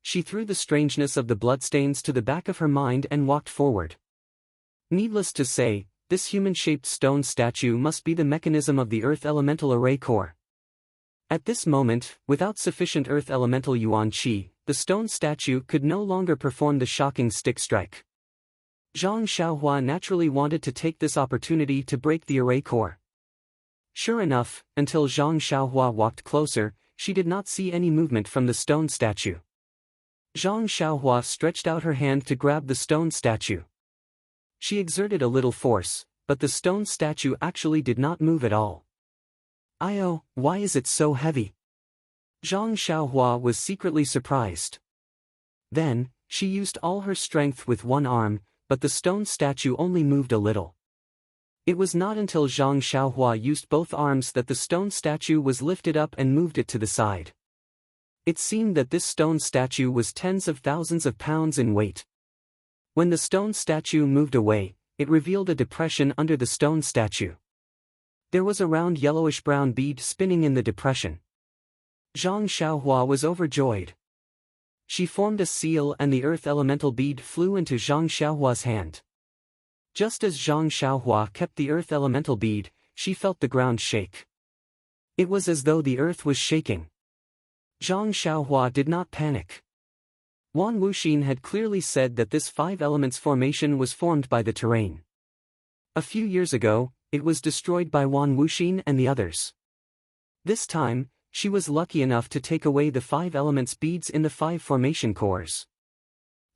She threw the strangeness of the bloodstains to the back of her mind and walked forward. Needless to say, this human-shaped stone statue must be the mechanism of the Earth Elemental Array Core. At this moment, without sufficient Earth Elemental Yuan Qi, the stone statue could no longer perform the shocking stick strike. Zhang Xiaohua naturally wanted to take this opportunity to break the array core. Sure enough, until Zhang Xiaohua walked closer, she did not see any movement from the stone statue. Zhang Xiaohua stretched out her hand to grab the stone statue. She exerted a little force, but the stone statue actually did not move at all. Why is it so heavy? Zhang Xiaohua was secretly surprised. Then, she used all her strength with one arm, but the stone statue only moved a little. It was not until Zhang Xiaohua used both arms that the stone statue was lifted up and moved it to the side. It seemed that this stone statue was tens of thousands of pounds in weight. When the stone statue moved away, it revealed a depression under the stone statue. There was a round yellowish-brown bead spinning in the depression. Zhang Xiaohua was overjoyed. She formed a seal and the earth elemental bead flew into Zhang Xiaohua's hand. Just as Zhang Xiaohua kept the earth elemental bead, she felt the ground shake. It was as though the earth was shaking. Zhang Xiaohua did not panic. Wan Wuxin had clearly said that this five elements formation was formed by the terrain. A few years ago, it was destroyed by Wan Wuxin and the others. This time, she was lucky enough to take away the 5 elements beads in the 5 formation cores.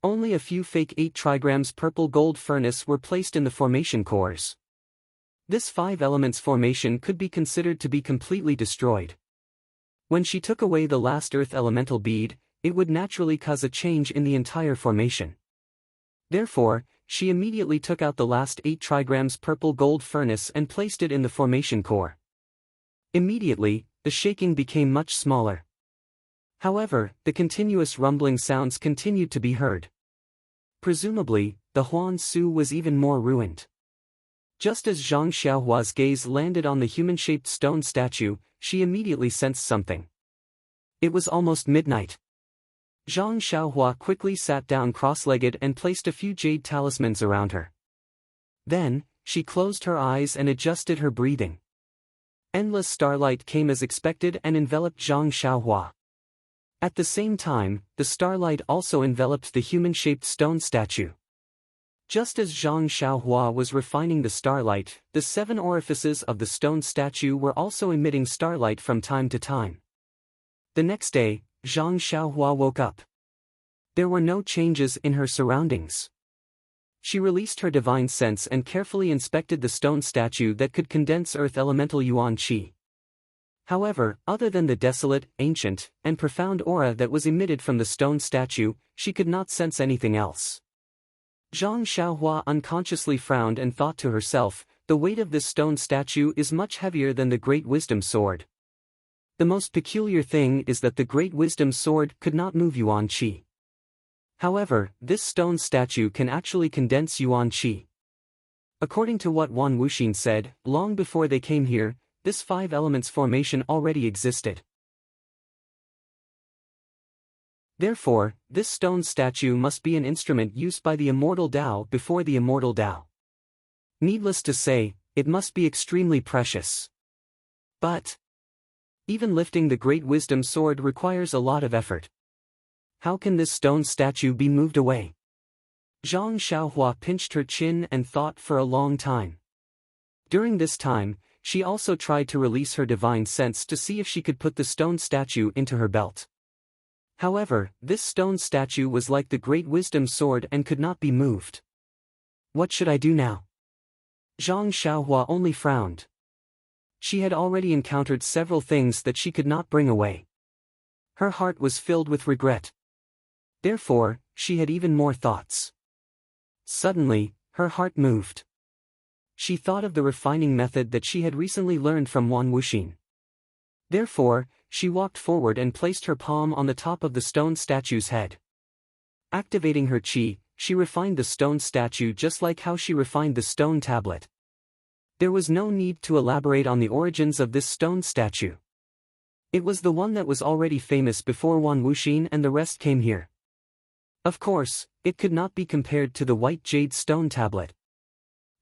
Only a few fake 8 trigrams purple gold furnace were placed in the formation cores. This 5 elements formation could be considered to be completely destroyed. When she took away the last earth elemental bead, it would naturally cause a change in the entire formation. Therefore, she immediately took out the last 8 trigrams purple gold furnace and placed it in the formation core. Immediately, the shaking became much smaller. However, the continuous rumbling sounds continued to be heard. Presumably, the Huan Su was even more ruined. Just as Zhang Xiaohua's gaze landed on the human-shaped stone statue, she immediately sensed something. It was almost midnight. Zhang Xiaohua quickly sat down cross-legged and placed a few jade talismans around her. Then, she closed her eyes and adjusted her breathing. Endless starlight came as expected and enveloped Zhang Xiaohua. At the same time, the starlight also enveloped the human-shaped stone statue. Just as Zhang Xiaohua was refining the starlight, the 7 orifices of the stone statue were also emitting starlight from time to time. The next day, Zhang Xiaohua woke up. There were no changes in her surroundings. She released her divine sense and carefully inspected the stone statue that could condense earth elemental yuan qi. However, other than the desolate, ancient, and profound aura that was emitted from the stone statue, she could not sense anything else. Zhang Xiaohua unconsciously frowned and thought to herself, the weight of this stone statue is much heavier than the Great Wisdom Sword. The most peculiar thing is that the Great Wisdom Sword could not move yuan qi. However, this stone statue can actually condense yuan qi. According to what Wan Wuxin said, long before they came here, this 5 elements formation already existed. Therefore, this stone statue must be an instrument used by the immortal Tao before the immortal Tao. Needless to say, it must be extremely precious. But even lifting the Great Wisdom Sword requires a lot of effort. How can this stone statue be moved away? Zhang Xiaohua pinched her chin and thought for a long time. During this time, she also tried to release her divine sense to see if she could put the stone statue into her belt. However, this stone statue was like the Great Wisdom Sword and could not be moved. What should I do now? Zhang Xiaohua only frowned. She had already encountered several things that she could not bring away. Her heart was filled with regret. Therefore, she had even more thoughts. Suddenly, her heart moved. She thought of the refining method that she had recently learned from Wan Wuxin. Therefore, she walked forward and placed her palm on the top of the stone statue's head. Activating her qi, she refined the stone statue just like how she refined the stone tablet. There was no need to elaborate on the origins of this stone statue. It was the one that was already famous before Wan Wuxin and the rest came here. Of course, it could not be compared to the white jade stone tablet.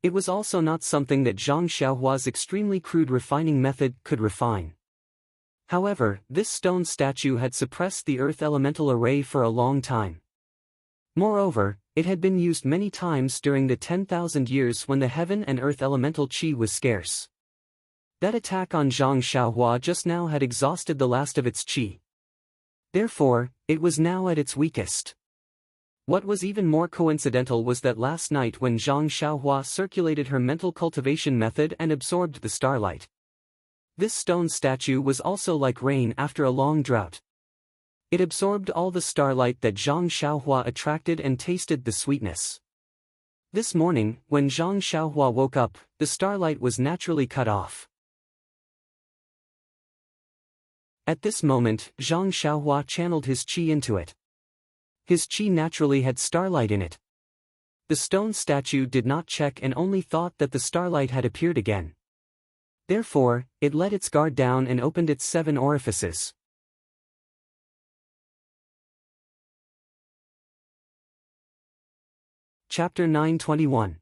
It was also not something that Zhang Xiaohua's extremely crude refining method could refine. However, this stone statue had suppressed the earth elemental array for a long time. Moreover, it had been used many times during the 10,000 years when the heaven and earth elemental qi was scarce. That attack on Zhang Xiaohua just now had exhausted the last of its qi. Therefore, it was now at its weakest. What was even more coincidental was that last night when Zhang Xiaohua circulated her mental cultivation method and absorbed the starlight. This stone statue was also like rain after a long drought. It absorbed all the starlight that Zhang Xiaohua attracted and tasted the sweetness. This morning, when Zhang Xiaohua woke up, the starlight was naturally cut off. At this moment, Zhang Xiaohua channeled his qi into it. His qi naturally had starlight in it. The stone statue did not check and only thought that the starlight had appeared again. Therefore, it let its guard down and opened its 7 orifices. Chapter 921.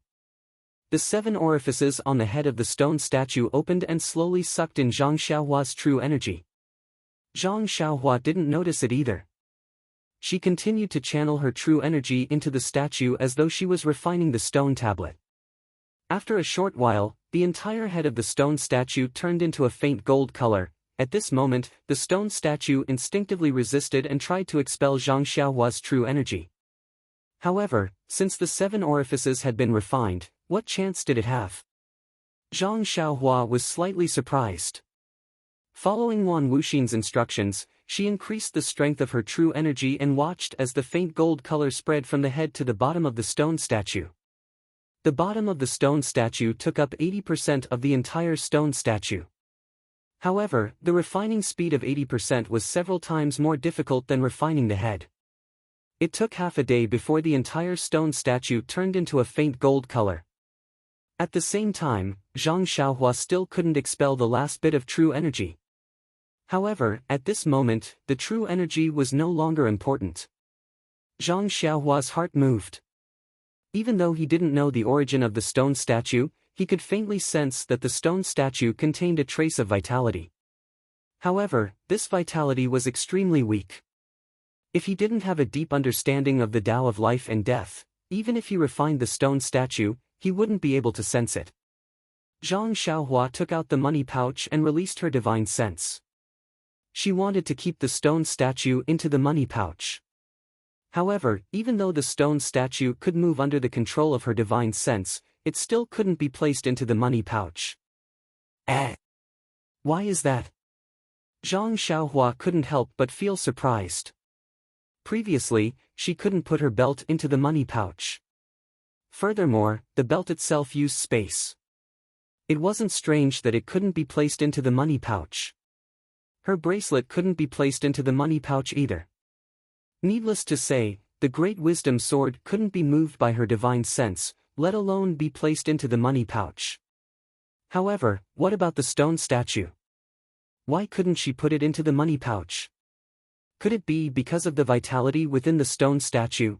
The 7 orifices on the head of the stone statue opened and slowly sucked in Zhang Xiaohua's true energy. Zhang Xiaohua didn't notice it either. She continued to channel her true energy into the statue as though she was refining the stone tablet. After a short while, the entire head of the stone statue turned into a faint gold color. At this moment, the stone statue instinctively resisted and tried to expel Zhang Xiaohua's true energy. However, since the 7 orifices had been refined, what chance did it have? Zhang Xiaohua was slightly surprised. Following Wan Wuxin's instructions, she increased the strength of her true energy and watched as the faint gold color spread from the head to the bottom of the stone statue. The bottom of the stone statue took up 80% of the entire stone statue. However, the refining speed of 80% was several times more difficult than refining the head. It took half a day before the entire stone statue turned into a faint gold color. At the same time, Zhang Xiaohua still couldn't expel the last bit of true energy. However, at this moment, the true energy was no longer important. Zhang Xiaohua's heart moved. Even though he didn't know the origin of the stone statue, he could faintly sense that the stone statue contained a trace of vitality. However, this vitality was extremely weak. If he didn't have a deep understanding of the Tao of life and death, even if he refined the stone statue, he wouldn't be able to sense it. Zhang Xiaohua took out the money pouch and released her divine sense. She wanted to keep the stone statue into the money pouch. However, even though the stone statue could move under the control of her divine sense, it still couldn't be placed into the money pouch. Why is that? Zhang Xiaohua couldn't help but feel surprised. Previously, she couldn't put her belt into the money pouch. Furthermore, the belt itself used space. It wasn't strange that it couldn't be placed into the money pouch. Her bracelet couldn't be placed into the money pouch either. Needless to say, the Great Wisdom Sword couldn't be moved by her divine sense, let alone be placed into the money pouch. However, what about the stone statue? Why couldn't she put it into the money pouch? Could it be because of the vitality within the stone statue?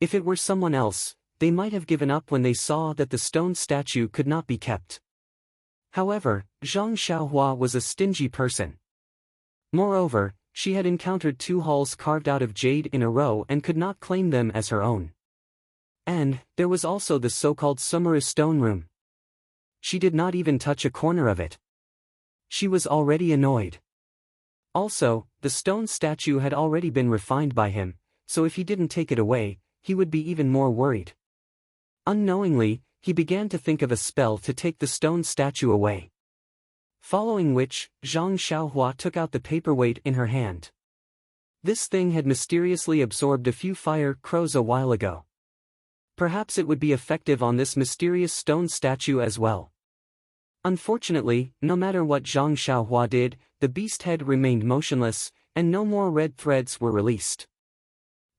If it were someone else, they might have given up when they saw that the stone statue could not be kept. However, Zhang Xiaohua was a stingy person. Moreover, she had encountered 2 halls carved out of jade in a row and could not claim them as her own. And there was also the so-called Sumeru stone room. She did not even touch a corner of it. She was already annoyed. Also, the stone statue had already been refined by him, so if he didn't take it away, he would be even more worried. Unknowingly, he began to think of a spell to take the stone statue away. Following which, Zhang Xiaohua took out the paperweight in her hand. This thing had mysteriously absorbed a few fire crows a while ago. Perhaps it would be effective on this mysterious stone statue as well. Unfortunately, no matter what Zhang Xiaohua did, the beast head remained motionless, and no more red threads were released.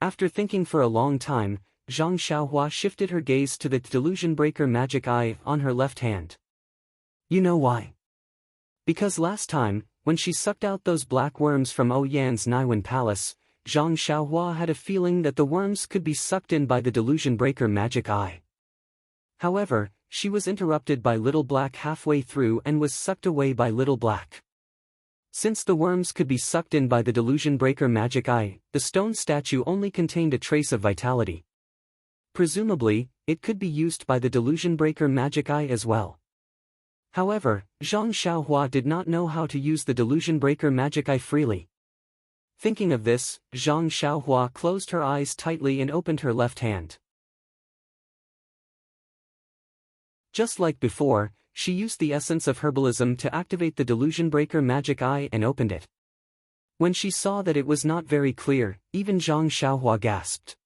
After thinking for a long time, Zhang Xiaohua shifted her gaze to the delusion breaker magic eye on her left hand. You know why? Because last time, when she sucked out those black worms from Oyan's Naiwan Palace, Zhang Xiaohua had a feeling that the worms could be sucked in by the delusion breaker magic eye. However, she was interrupted by Little Black halfway through and was sucked away by Little Black. Since the worms could be sucked in by the delusion breaker magic eye, the stone statue only contained a trace of vitality. Presumably, it could be used by the delusion breaker magic eye as well. However, Zhang Xiaohua did not know how to use the delusion breaker magic eye freely. Thinking of this, Zhang Xiaohua closed her eyes tightly and opened her left hand. Just like before, she used the essence of herbalism to activate the delusion breaker magic eye and opened it. When she saw that it was not very clear, even Zhang Xiaohua gasped.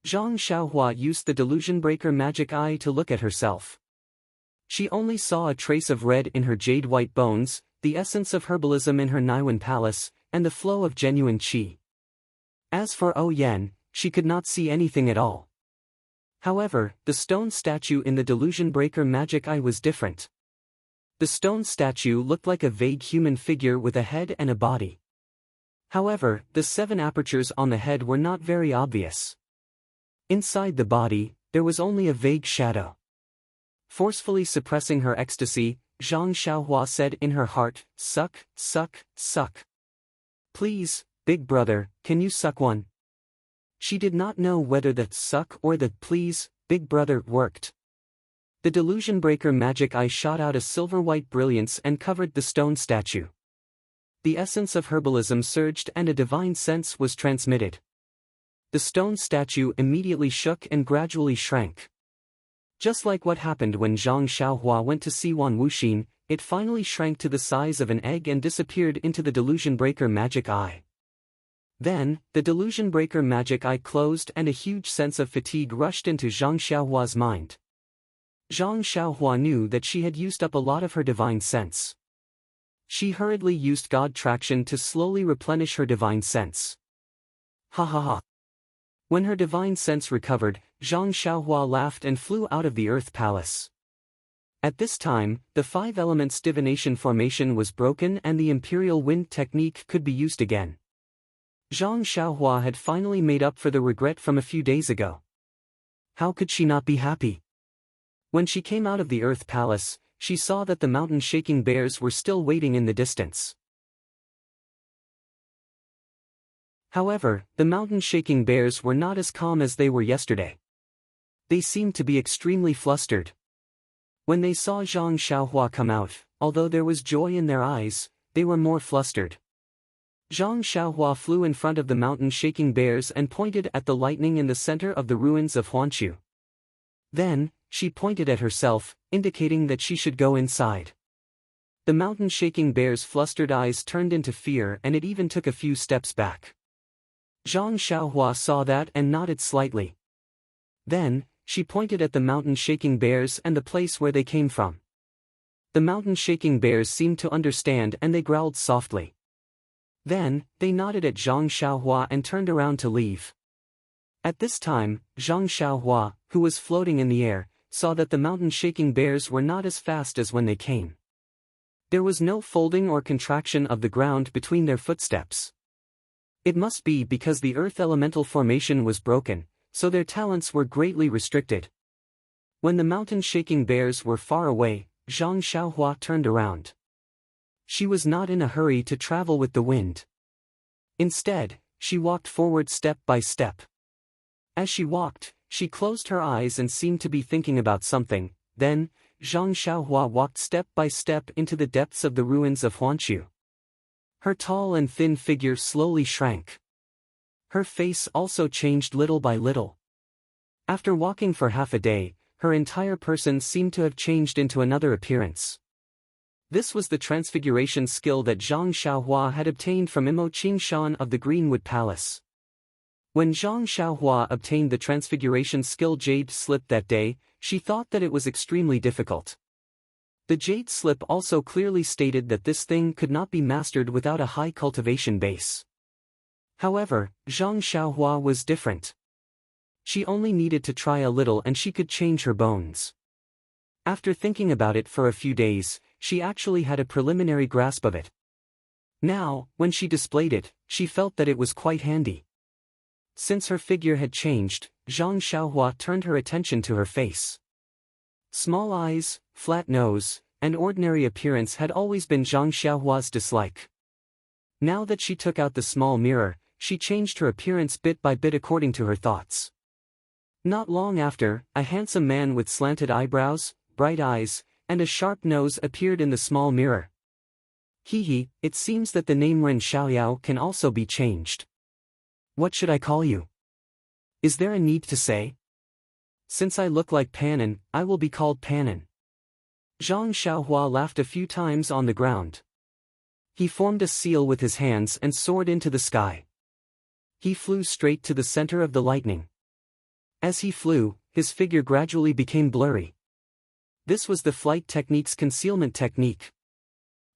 Zhang Xiaohua used the delusion breaker magic eye to look at herself. She only saw a trace of red in her jade-white bones, the essence of herbalism in her Naiwan Palace, and the flow of genuine qi. As for Oyan, she could not see anything at all. However, the stone statue in the delusion breaker magic eye was different. The stone statue looked like a vague human figure with a head and a body. However, the 7 apertures on the head were not very obvious. Inside the body, there was only a vague shadow. Forcefully suppressing her ecstasy, Zhang Xiaohua said in her heart, "Suck, suck, suck. Please, big brother, can you suck one?" She did not know whether the "suck" or the "please, big brother" worked. The delusion breaker magic eye shot out a silver-white brilliance and covered the stone statue. The essence of herbalism surged and a divine sense was transmitted. The stone statue immediately shook and gradually shrank. Just like what happened when Zhang Xiaohua went to see Wan Wuxin, it finally shrank to the size of an egg and disappeared into the Delusion Breaker magic eye. Then, the Delusion Breaker magic eye closed and a huge sense of fatigue rushed into Zhang Xiaohua's mind. Zhang Xiaohua knew that she had used up a lot of her divine sense. She hurriedly used God Traction to slowly replenish her divine sense. Ha ha ha. When her divine sense recovered, Zhang Xiaohua laughed and flew out of the Earth Palace. At this time, the five elements divination formation was broken and the Imperial Wind technique could be used again. Zhang Xiaohua had finally made up for the regret from a few days ago. How could she not be happy? When she came out of the Earth Palace, she saw that the mountain-shaking bears were still waiting in the distance. However, the mountain-shaking bears were not as calm as they were yesterday. They seemed to be extremely flustered. When they saw Zhang Xiaohua come out, although there was joy in their eyes, they were more flustered. Zhang Xiaohua flew in front of the mountain-shaking bears and pointed at the lightning in the center of the ruins of Huanshu. Then, she pointed at herself, indicating that she should go inside. The mountain-shaking bear's flustered eyes turned into fear and it even took a few steps back. Zhang Xiaohua saw that and nodded slightly. Then, she pointed at the mountain-shaking bears and the place where they came from. The mountain-shaking bears seemed to understand and they growled softly. Then, they nodded at Zhang Xiaohua and turned around to leave. At this time, Zhang Xiaohua, who was floating in the air, saw that the mountain-shaking bears were not as fast as when they came. There was no folding or contraction of the ground between their footsteps. It must be because the earth elemental formation was broken, so their talents were greatly restricted. When the mountain-shaking bears were far away, Zhang Xiaohua turned around. She was not in a hurry to travel with the wind. Instead, she walked forward step by step. As she walked, she closed her eyes and seemed to be thinking about something. Then, Zhang Xiaohua walked step by step into the depths of the ruins of Huanshu. Her tall and thin figure slowly shrank. Her face also changed little by little. After walking for half a day, her entire person seemed to have changed into another appearance. This was the transfiguration skill that Zhang Xiaohua had obtained from Imo Qingshan of the Greenwood Palace. When Zhang Xiaohua obtained the transfiguration skill Jade Slip that day, she thought that it was extremely difficult. The Jade Slip also clearly stated that this thing could not be mastered without a high cultivation base. However, Zhang Xiaohua was different. She only needed to try a little and she could change her bones. After thinking about it for a few days, she actually had a preliminary grasp of it. Now, when she displayed it, she felt that it was quite handy. Since her figure had changed, Zhang Xiaohua turned her attention to her face. Small eyes, flat nose, and ordinary appearance had always been Zhang Xiaohua's dislike. Now that she took out the small mirror, she changed her appearance bit by bit according to her thoughts. Not long after, a handsome man with slanted eyebrows, bright eyes, and a sharp nose appeared in the small mirror. Hee, it seems that the name Ren Xiaoyao can also be changed. What should I call you? Is there a need to say? Since I look like Panin, I will be called Panin. Zhang Xiaohua laughed a few times on the ground. He formed a seal with his hands and soared into the sky. He flew straight to the center of the lightning. As he flew, his figure gradually became blurry. This was the flight technique's concealment technique.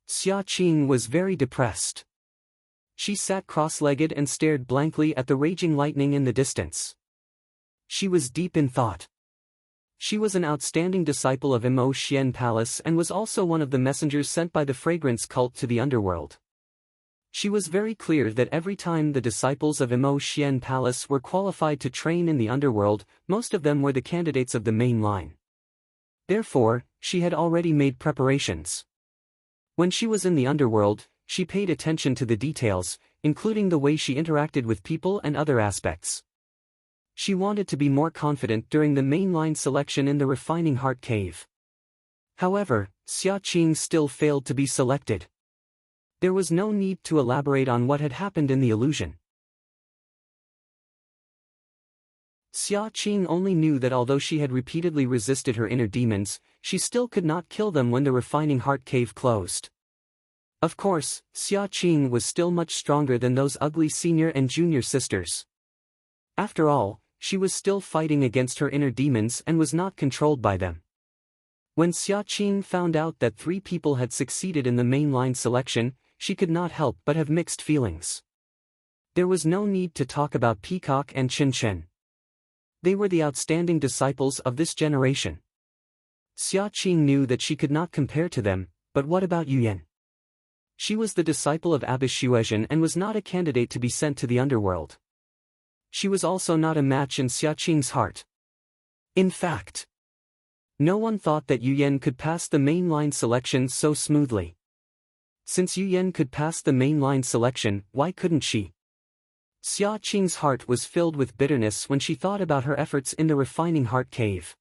Xia Qing was very depressed. She sat cross-legged and stared blankly at the raging lightning in the distance. She was deep in thought. She was an outstanding disciple of Imo Xian Palace and was also one of the messengers sent by the fragrance cult to the underworld. She was very clear that every time the disciples of Imo Xian Palace were qualified to train in the underworld, most of them were the candidates of the main line. Therefore, she had already made preparations. When she was in the underworld, she paid attention to the details, including the way she interacted with people and other aspects. She wanted to be more confident during the mainline selection in the Refining Heart Cave. However, Xia Qing still failed to be selected. There was no need to elaborate on what had happened in the illusion. Xia Qing only knew that although she had repeatedly resisted her inner demons, she still could not kill them when the refining heart cave closed. Of course, Xia Qing was still much stronger than those ugly senior and junior sisters. After all, she was still fighting against her inner demons and was not controlled by them. When Xia Qing found out that 3 people had succeeded in the mainline selection, she could not help but have mixed feelings. There was no need to talk about Peacock and Chen Chen. They were the outstanding disciples of this generation. Xia Qing knew that she could not compare to them, but what about Yu Yan? She was the disciple of Abbess Xuezhen and was not a candidate to be sent to the underworld. She was also not a match in Xia Qing's heart. In fact, no one thought that Yu Yan could pass the mainline selection so smoothly. Since Yu Yan could pass the mainline selection, why couldn't she? Xia Qing's heart was filled with bitterness when she thought about her efforts in the refining heart cave.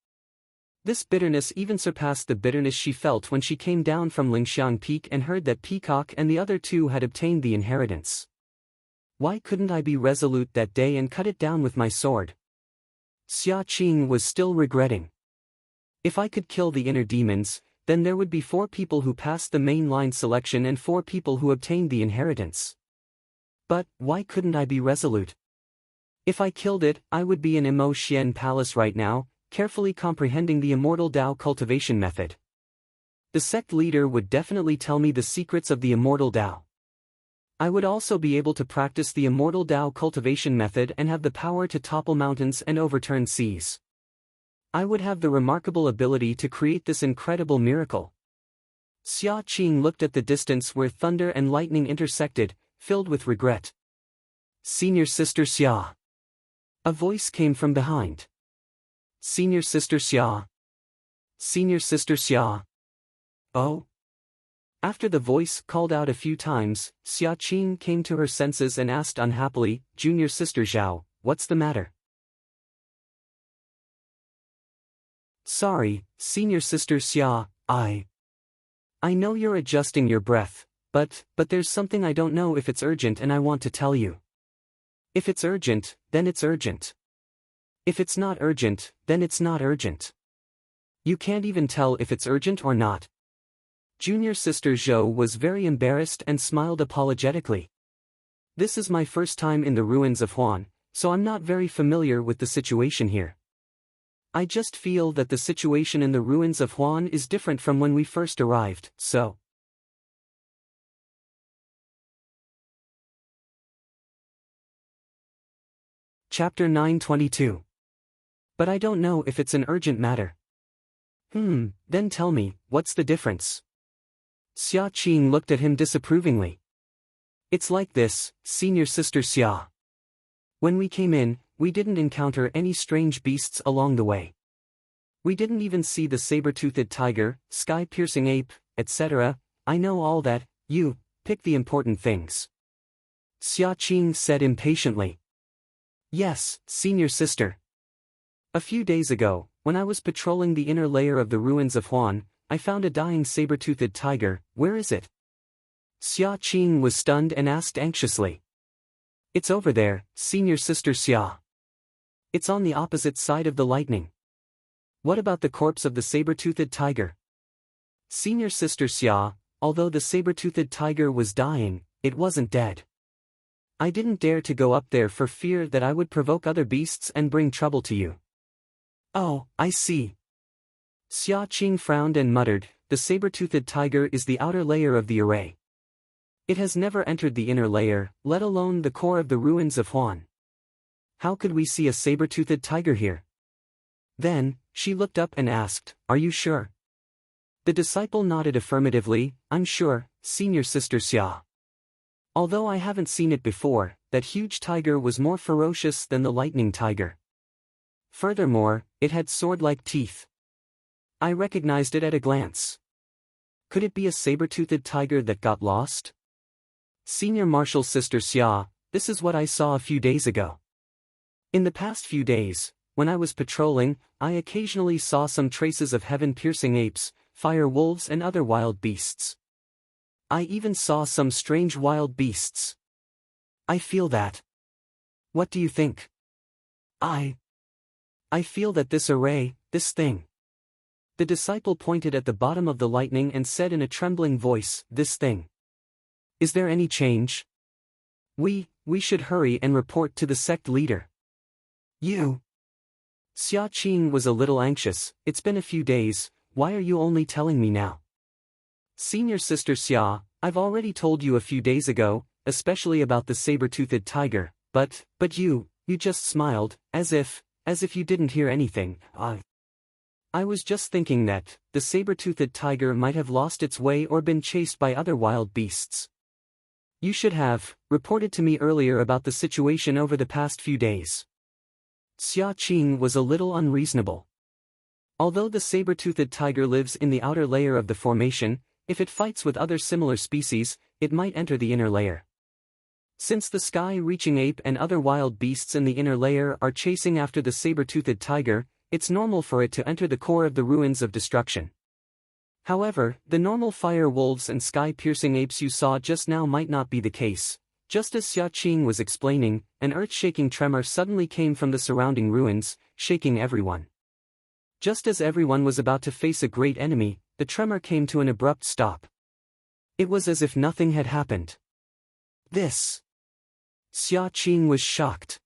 This bitterness even surpassed the bitterness she felt when she came down from Lingxiang Peak and heard that Peacock and the other 2 had obtained the inheritance. Why couldn't I be resolute that day and cut it down with my sword? Xia Qing was still regretting. If I could kill the inner demons, then there would be 4 people who passed the mainline selection and 4 people who obtained the inheritance. But, why couldn't I be resolute? If I killed it, I would be in Imo Xian Palace right now, carefully comprehending the immortal Tao cultivation method. The sect leader would definitely tell me the secrets of the immortal Tao. I would also be able to practice the immortal Tao cultivation method and have the power to topple mountains and overturn seas. I would have the remarkable ability to create this incredible miracle. Xia Qing looked at the distance where thunder and lightning intersected, filled with regret. Senior Sister Xia. A voice came from behind. Senior Sister Xia. Senior Sister Xia. Oh? After the voice called out a few times, Xia Qing came to her senses and asked unhappily, Junior Sister Zhao, what's the matter? Sorry, Senior Sister Xia, I know you're adjusting your breath, but there's something I don't know if it's urgent and I want to tell you. If it's urgent, then it's urgent. If it's not urgent, then it's not urgent. You can't even tell if it's urgent or not. Junior Sister Zhou was very embarrassed and smiled apologetically. This is my first time in the ruins of Huan, so I'm not very familiar with the situation here. I just feel that the situation in the ruins of Huan is different from when we first arrived, so. Chapter 922. But I don't know if it's an urgent matter. Then tell me, what's the difference? Xia Qing looked at him disapprovingly. It's like this, Senior Sister Xia. When we came in, we didn't encounter any strange beasts along the way. We didn't even see the saber-toothed tiger, sky-piercing ape, etc. I know all that, you pick the important things. Xia Qing said impatiently. Yes, Senior Sister. A few days ago, when I was patrolling the inner layer of the ruins of Huan, I found a dying saber-toothed tiger. Where is it? Xia Qing was stunned and asked anxiously. It's over there, Senior Sister Xia. It's on the opposite side of the lightning. What about the corpse of the saber-toothed tiger? Senior Sister Xia, although the saber-toothed tiger was dying, it wasn't dead. I didn't dare to go up there for fear that I would provoke other beasts and bring trouble to you. Oh, I see. Xia Qing frowned and muttered, the saber-toothed tiger is the outer layer of the array. It has never entered the inner layer, let alone the core of the ruins of Huan. How could we see a saber-toothed tiger here? Then, she looked up and asked, are you sure? The disciple nodded affirmatively, I'm sure, Senior Sister Xia. Although I haven't seen it before, that huge tiger was more ferocious than the lightning tiger. Furthermore, it had sword-like teeth. I recognized it at a glance. Could it be a saber-toothed tiger that got lost? Senior Martial Sister Xia, this is what I saw a few days ago. In the past few days, when I was patrolling, I occasionally saw some traces of heaven-piercing apes, fire wolves and other wild beasts. I even saw some strange wild beasts. I feel that. What do you think? I feel that this array, this thing. The disciple pointed at the bottom of the lightning and said in a trembling voice, this thing. Is there any change? We should hurry and report to the sect leader. You. Xia Qing was a little anxious. It's been a few days, why are you only telling me now? Senior Sister Xia, I've already told you a few days ago, especially about the saber-toothed tiger, but you just smiled, as if you didn't hear anything. I was just thinking that the saber-toothed tiger might have lost its way or been chased by other wild beasts. You should have reported to me earlier about the situation over the past few days. Xia Qing was a little unreasonable. Although the saber-toothed tiger lives in the outer layer of the formation, if it fights with other similar species, it might enter the inner layer. Since the sky-reaching ape and other wild beasts in the inner layer are chasing after the saber-toothed tiger, it's normal for it to enter the core of the ruins of destruction. However, the normal fire wolves and sky-piercing apes you saw just now might not be the case. Just as Xia Qing was explaining, an earth-shaking tremor suddenly came from the surrounding ruins, shaking everyone. Just as everyone was about to face a great enemy, the tremor came to an abrupt stop. It was as if nothing had happened. This. Xia Qing was shocked.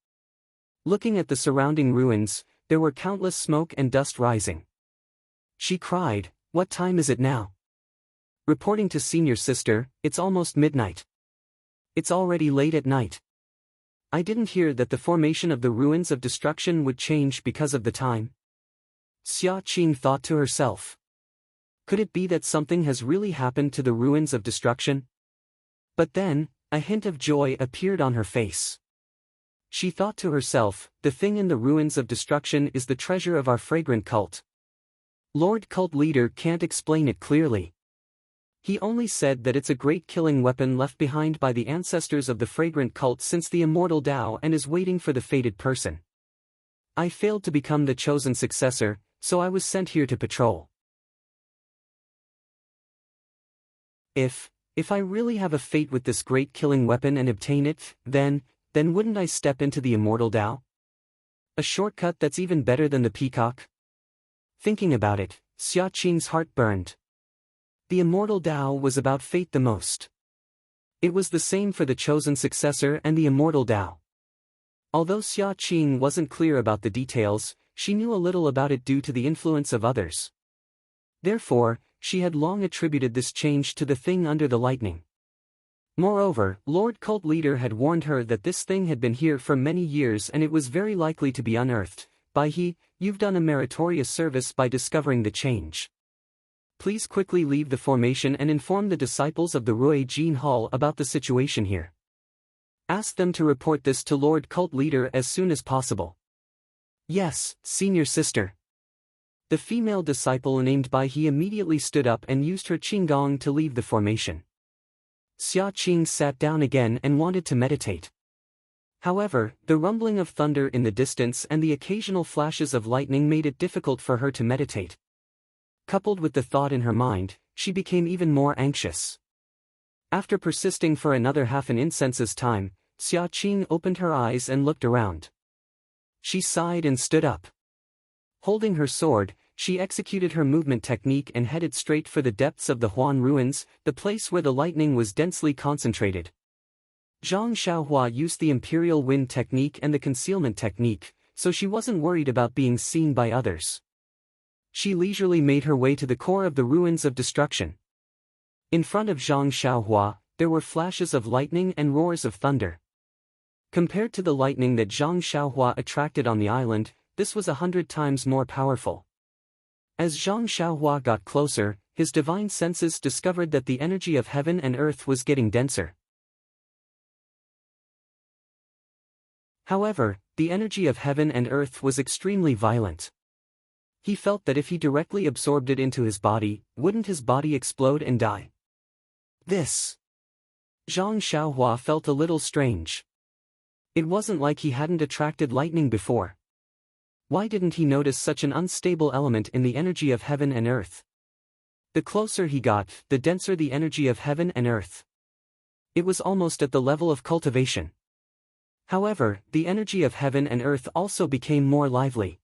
Looking at the surrounding ruins, there were countless smoke and dust rising. She cried, "What time is it now?" Reporting to Senior Sister, it's almost midnight. It's already late at night. I didn't hear that the formation of the ruins of destruction would change because of the time. Xia Qing thought to herself. Could it be that something has really happened to the ruins of destruction? But then, a hint of joy appeared on her face. She thought to herself, the thing in the ruins of destruction is the treasure of our fragrant cult. Lord Cult Leader can't explain it clearly. He only said that it's a great killing weapon left behind by the ancestors of the fragrant cult since the immortal Tao and is waiting for the fated person. I failed to become the chosen successor, so I was sent here to patrol. If I really have a fate with this great killing weapon and obtain it, then wouldn't I step into the immortal Tao? A shortcut that's even better than the peacock? Thinking about it, Xia Qing's heart burned. The immortal Tao was about fate the most. It was the same for the chosen successor and the immortal Tao. Although Xia Qing wasn't clear about the details, she knew a little about it due to the influence of others. Therefore, she had long attributed this change to the thing under the lightning. Moreover, Lord Cult Leader had warned her that this thing had been here for many years and it was very likely to be unearthed. You've done a meritorious service by discovering the change. Please quickly leave the formation and inform the disciples of the Rui Jin Hall about the situation here. Ask them to report this to Lord Cult Leader as soon as possible. Yes, Senior Sister. The female disciple named Bai He immediately stood up and used her qinggong to leave the formation. Xia Qing sat down again and wanted to meditate. However, the rumbling of thunder in the distance and the occasional flashes of lightning made it difficult for her to meditate. Coupled with the thought in her mind, she became even more anxious. After persisting for another half an incense's time, Xia Qing opened her eyes and looked around. She sighed and stood up. Holding her sword, she executed her movement technique and headed straight for the depths of the Huan ruins, the place where the lightning was densely concentrated. Zhang Xiaohua used the Imperial Wind technique and the concealment technique, so she wasn't worried about being seen by others. She leisurely made her way to the core of the ruins of destruction. In front of Zhang Xiaohua, there were flashes of lightning and roars of thunder. Compared to the lightning that Zhang Xiaohua attracted on the island, this was 100 times more powerful. As Zhang Xiaohua got closer, his divine senses discovered that the energy of heaven and earth was getting denser. However, the energy of heaven and earth was extremely violent. He felt that if he directly absorbed it into his body, wouldn't his body explode and die? This. Zhang Xiaohua felt a little strange. It wasn't like he hadn't attracted lightning before. Why didn't he notice such an unstable element in the energy of heaven and earth? The closer he got, the denser the energy of heaven and earth. It was almost at the level of cultivation. However, the energy of heaven and earth also became more lively.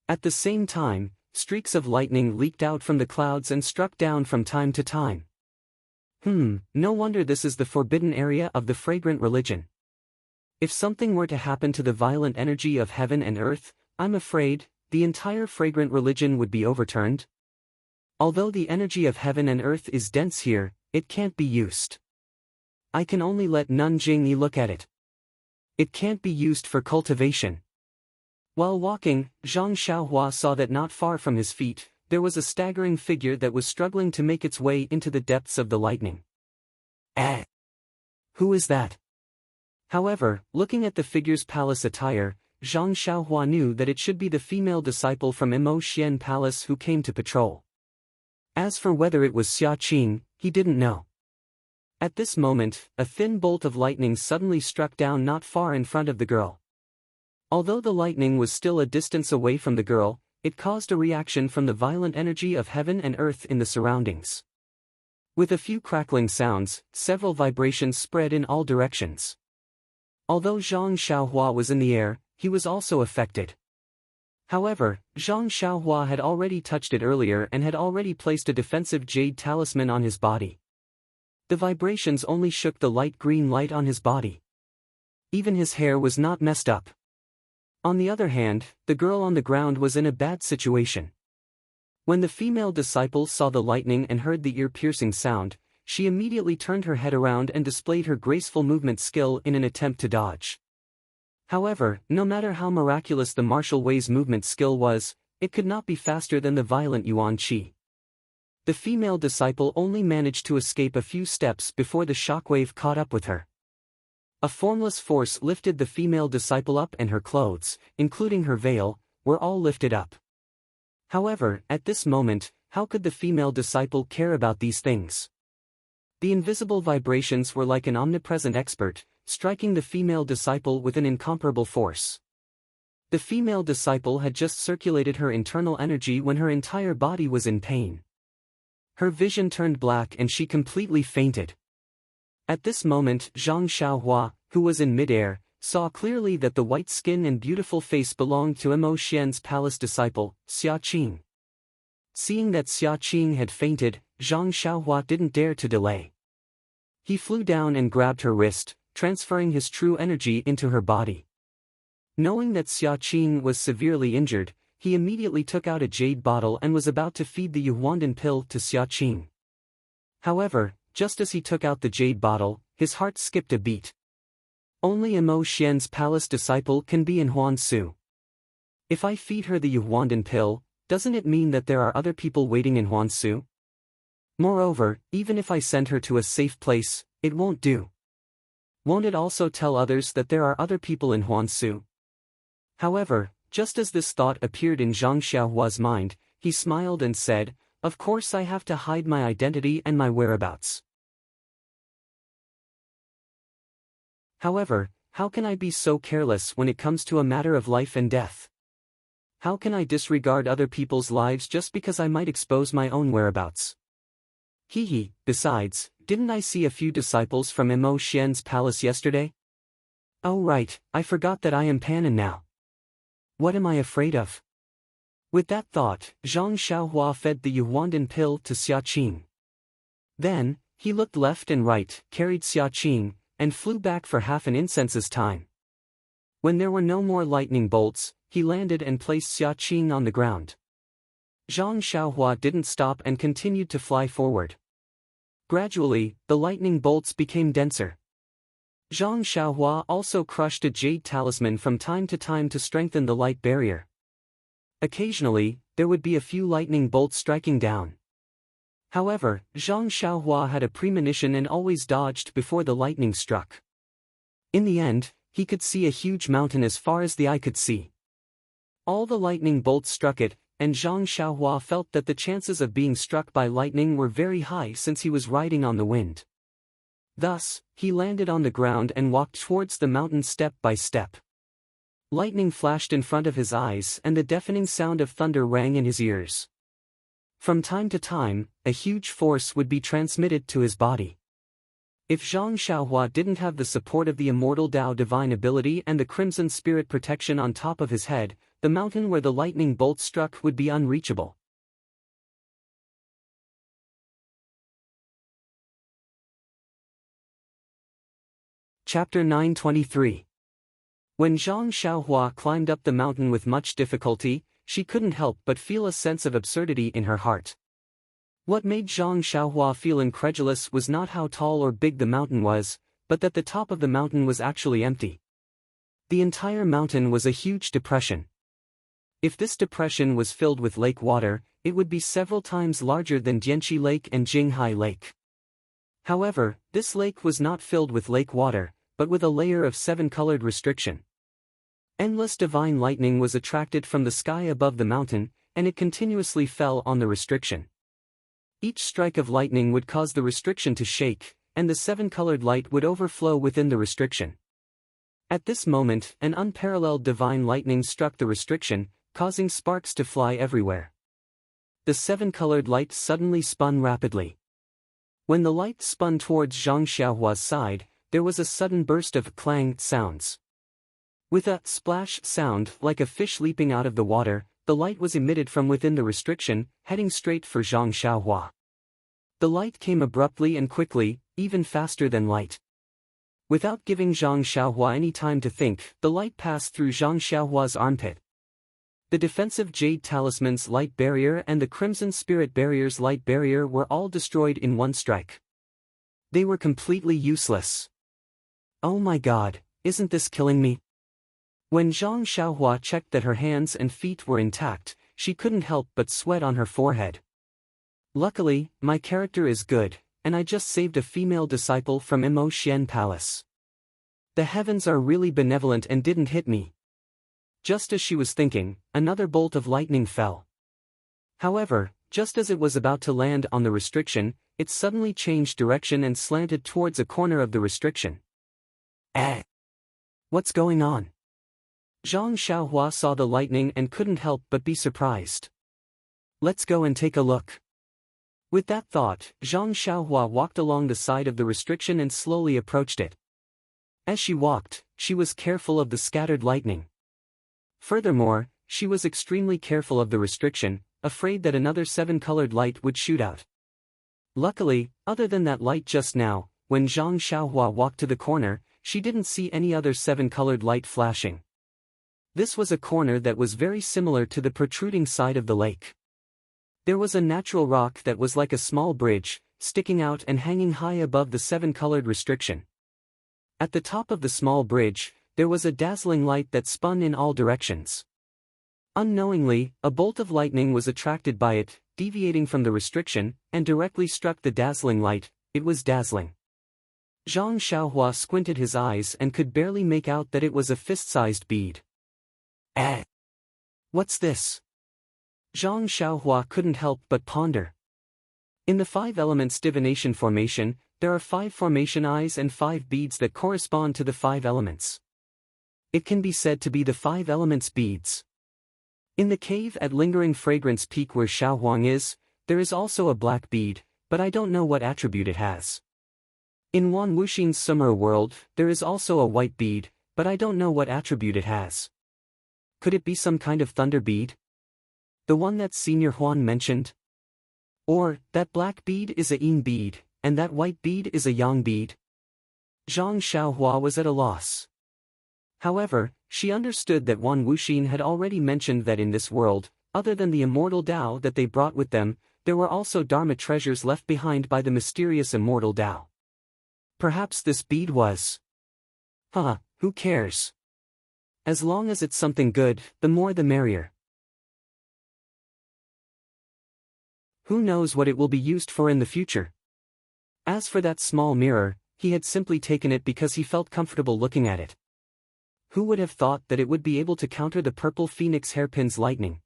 At the same time, streaks of lightning leaked out from the clouds and struck down from time to time. No wonder this is the forbidden area of the fragrant religion. If something were to happen to the violent energy of heaven and earth, I'm afraid, the entire fragrant religion would be overturned. Although the energy of heaven and earth is dense here, it can't be used. I can only let Nun Jingyi look at it. It can't be used for cultivation. While walking, Zhang Xiaohua saw that not far from his feet, there was a staggering figure that was struggling to make its way into the depths of the lightning. Who is that? However, looking at the figure's palace attire, Zhang Xiaohua knew that it should be the female disciple from Imo Xian Palace who came to patrol. As for whether it was Xia Qing, he didn't know. At this moment, a thin bolt of lightning suddenly struck down not far in front of the girl. Although the lightning was still a distance away from the girl, it caused a reaction from the violent energy of heaven and earth in the surroundings. With a few crackling sounds, several vibrations spread in all directions. Although Zhang Xiaohua was in the air, he was also affected. However, Zhang Xiaohua had already touched it earlier and had already placed a defensive jade talisman on his body. The vibrations only shook the light green light on his body. Even his hair was not messed up. On the other hand, the girl on the ground was in a bad situation. When the female disciple saw the lightning and heard the ear-piercing sound, she immediately turned her head around and displayed her graceful movement skill in an attempt to dodge. However, no matter how miraculous the martial way's movement skill was, it could not be faster than the violent Yuan Qi. The female disciple only managed to escape a few steps before the shockwave caught up with her. A formless force lifted the female disciple up, and her clothes, including her veil, were all lifted up. However, at this moment, how could the female disciple care about these things? The invisible vibrations were like an omnipresent expert, striking the female disciple with an incomparable force. The female disciple had just circulated her internal energy when her entire body was in pain. Her vision turned black and she completely fainted. At this moment, Zhang Xiaohua, who was in midair, saw clearly that the white skin and beautiful face belonged to Imo Xian's palace disciple, Xia Qing. Seeing that Xia Qing had fainted, Zhang Xiaohua didn't dare to delay. He flew down and grabbed her wrist, transferring his true energy into her body. Knowing that Xia Qing was severely injured, he immediately took out a jade bottle and was about to feed the Yuhuandan pill to Xia Qing. However, just as he took out the jade bottle, his heart skipped a beat. Only Imo Xian's palace disciple can be in Huansu. If I feed her the Yuhuandan pill, doesn't it mean that there are other people waiting in Huansu? Moreover, even if I send her to a safe place, it won't do. Won't it also tell others that there are other people in Huansu? However, just as this thought appeared in Zhang Xiaohua's mind, he smiled and said, "Of course I have to hide my identity and my whereabouts. However, how can I be so careless when it comes to a matter of life and death? How can I disregard other people's lives just because I might expose my own whereabouts? Besides, didn't I see a few disciples from Imo Xian's palace yesterday? Oh right, I forgot that I am Panin now. What am I afraid of?" With that thought, Zhang Xiaohua fed the Yuhuandan pill to Xia Qing. Then, he looked left and right, carried Xia Qing, and flew back for half an incense's time. When there were no more lightning bolts, he landed and placed Xia Qing on the ground. Zhang Xiaohua didn't stop and continued to fly forward. Gradually, the lightning bolts became denser. Zhang Xiaohua also crushed a jade talisman from time to time to strengthen the light barrier. Occasionally, there would be a few lightning bolts striking down. However, Zhang Xiaohua had a premonition and always dodged before the lightning struck. In the end, he could see a huge mountain as far as the eye could see. All the lightning bolts struck it, and Zhang Xiaohua felt that the chances of being struck by lightning were very high since he was riding on the wind. Thus, he landed on the ground and walked towards the mountain step by step. Lightning flashed in front of his eyes and the deafening sound of thunder rang in his ears. From time to time, a huge force would be transmitted to his body. If Zhang Xiaohua didn't have the support of the immortal Tao divine ability and the crimson spirit protection on top of his head, the mountain where the lightning bolt struck would be unreachable. Chapter 923. When Zhang Xiaohua climbed up the mountain with much difficulty, she couldn't help but feel a sense of absurdity in her heart. What made Zhang Xiaohua feel incredulous was not how tall or big the mountain was, but that the top of the mountain was actually empty. The entire mountain was a huge depression. If this depression was filled with lake water, it would be several times larger than Dianqi Lake and Jinghai Lake. However, this lake was not filled with lake water, but with a layer of seven-colored restriction. Endless divine lightning was attracted from the sky above the mountain, and it continuously fell on the restriction. Each strike of lightning would cause the restriction to shake, and the seven-colored light would overflow within the restriction. At this moment, an unparalleled divine lightning struck the restriction, causing sparks to fly everywhere. The seven-colored light suddenly spun rapidly. When the light spun towards Zhang Xiaohua's side, there was a sudden burst of clang sounds. With a splash sound like a fish leaping out of the water, the light was emitted from within the restriction, heading straight for Zhang Xiaohua. The light came abruptly and quickly, even faster than light. Without giving Zhang Xiaohua any time to think, the light passed through Zhang Xiaohua's armpit. The defensive Jade Talisman's light barrier and the Crimson Spirit Barrier's light barrier were all destroyed in one strike. They were completely useless. Oh my god, isn't this killing me? When Zhang Xiaohua checked that her hands and feet were intact, she couldn't help but sweat on her forehead. Luckily, my character is good, and I just saved a female disciple from Imo Xian Palace. The heavens are really benevolent and didn't hit me. Just as she was thinking, another bolt of lightning fell. However, just as it was about to land on the restriction, it suddenly changed direction and slanted towards a corner of the restriction. What's going on? Zhang Xiaohua saw the lightning and couldn't help but be surprised. Let's go and take a look. With that thought, Zhang Xiaohua walked along the side of the restriction and slowly approached it. As she walked, she was careful of the scattered lightning. Furthermore, she was extremely careful of the restriction, afraid that another seven-colored light would shoot out. Luckily, other than that light just now, when Zhang Xiaohua walked to the corner, she didn't see any other seven-colored light flashing. This was a corner that was very similar to the protruding side of the lake. There was a natural rock that was like a small bridge, sticking out and hanging high above the seven-colored restriction. At the top of the small bridge, there was a dazzling light that spun in all directions. Unknowingly, a bolt of lightning was attracted by it, deviating from the restriction, and directly struck the dazzling light. It was dazzling. Zhang Xiaohua squinted his eyes and could barely make out that it was a fist-sized bead. What's this? Zhang Xiaohua couldn't help but ponder. In the 5 elements divination formation, there are 5 formation eyes and 5 beads that correspond to the 5 elements. It can be said to be the 5 elements beads. In the cave at Lingering Fragrance Peak where Xiaohuang is, there is also a black bead, but I don't know what attribute it has. In Wan Wuxin's summer world, there is also a white bead, but I don't know what attribute it has. Could it be some kind of thunder bead? The one that Senior Huan mentioned? Or, that black bead is a yin bead, and that white bead is a yang bead? Zhang Xiaohua was at a loss. However, she understood that Wan Wuxin had already mentioned that in this world, other than the immortal Tao that they brought with them, there were also Dharma treasures left behind by the mysterious immortal Tao. Perhaps this bead was... who cares? As long as it's something good, the more the merrier. Who knows what it will be used for in the future? As for that small mirror, he had simply taken it because he felt comfortable looking at it. Who would have thought that it would be able to counter the purple phoenix hairpin's lightning?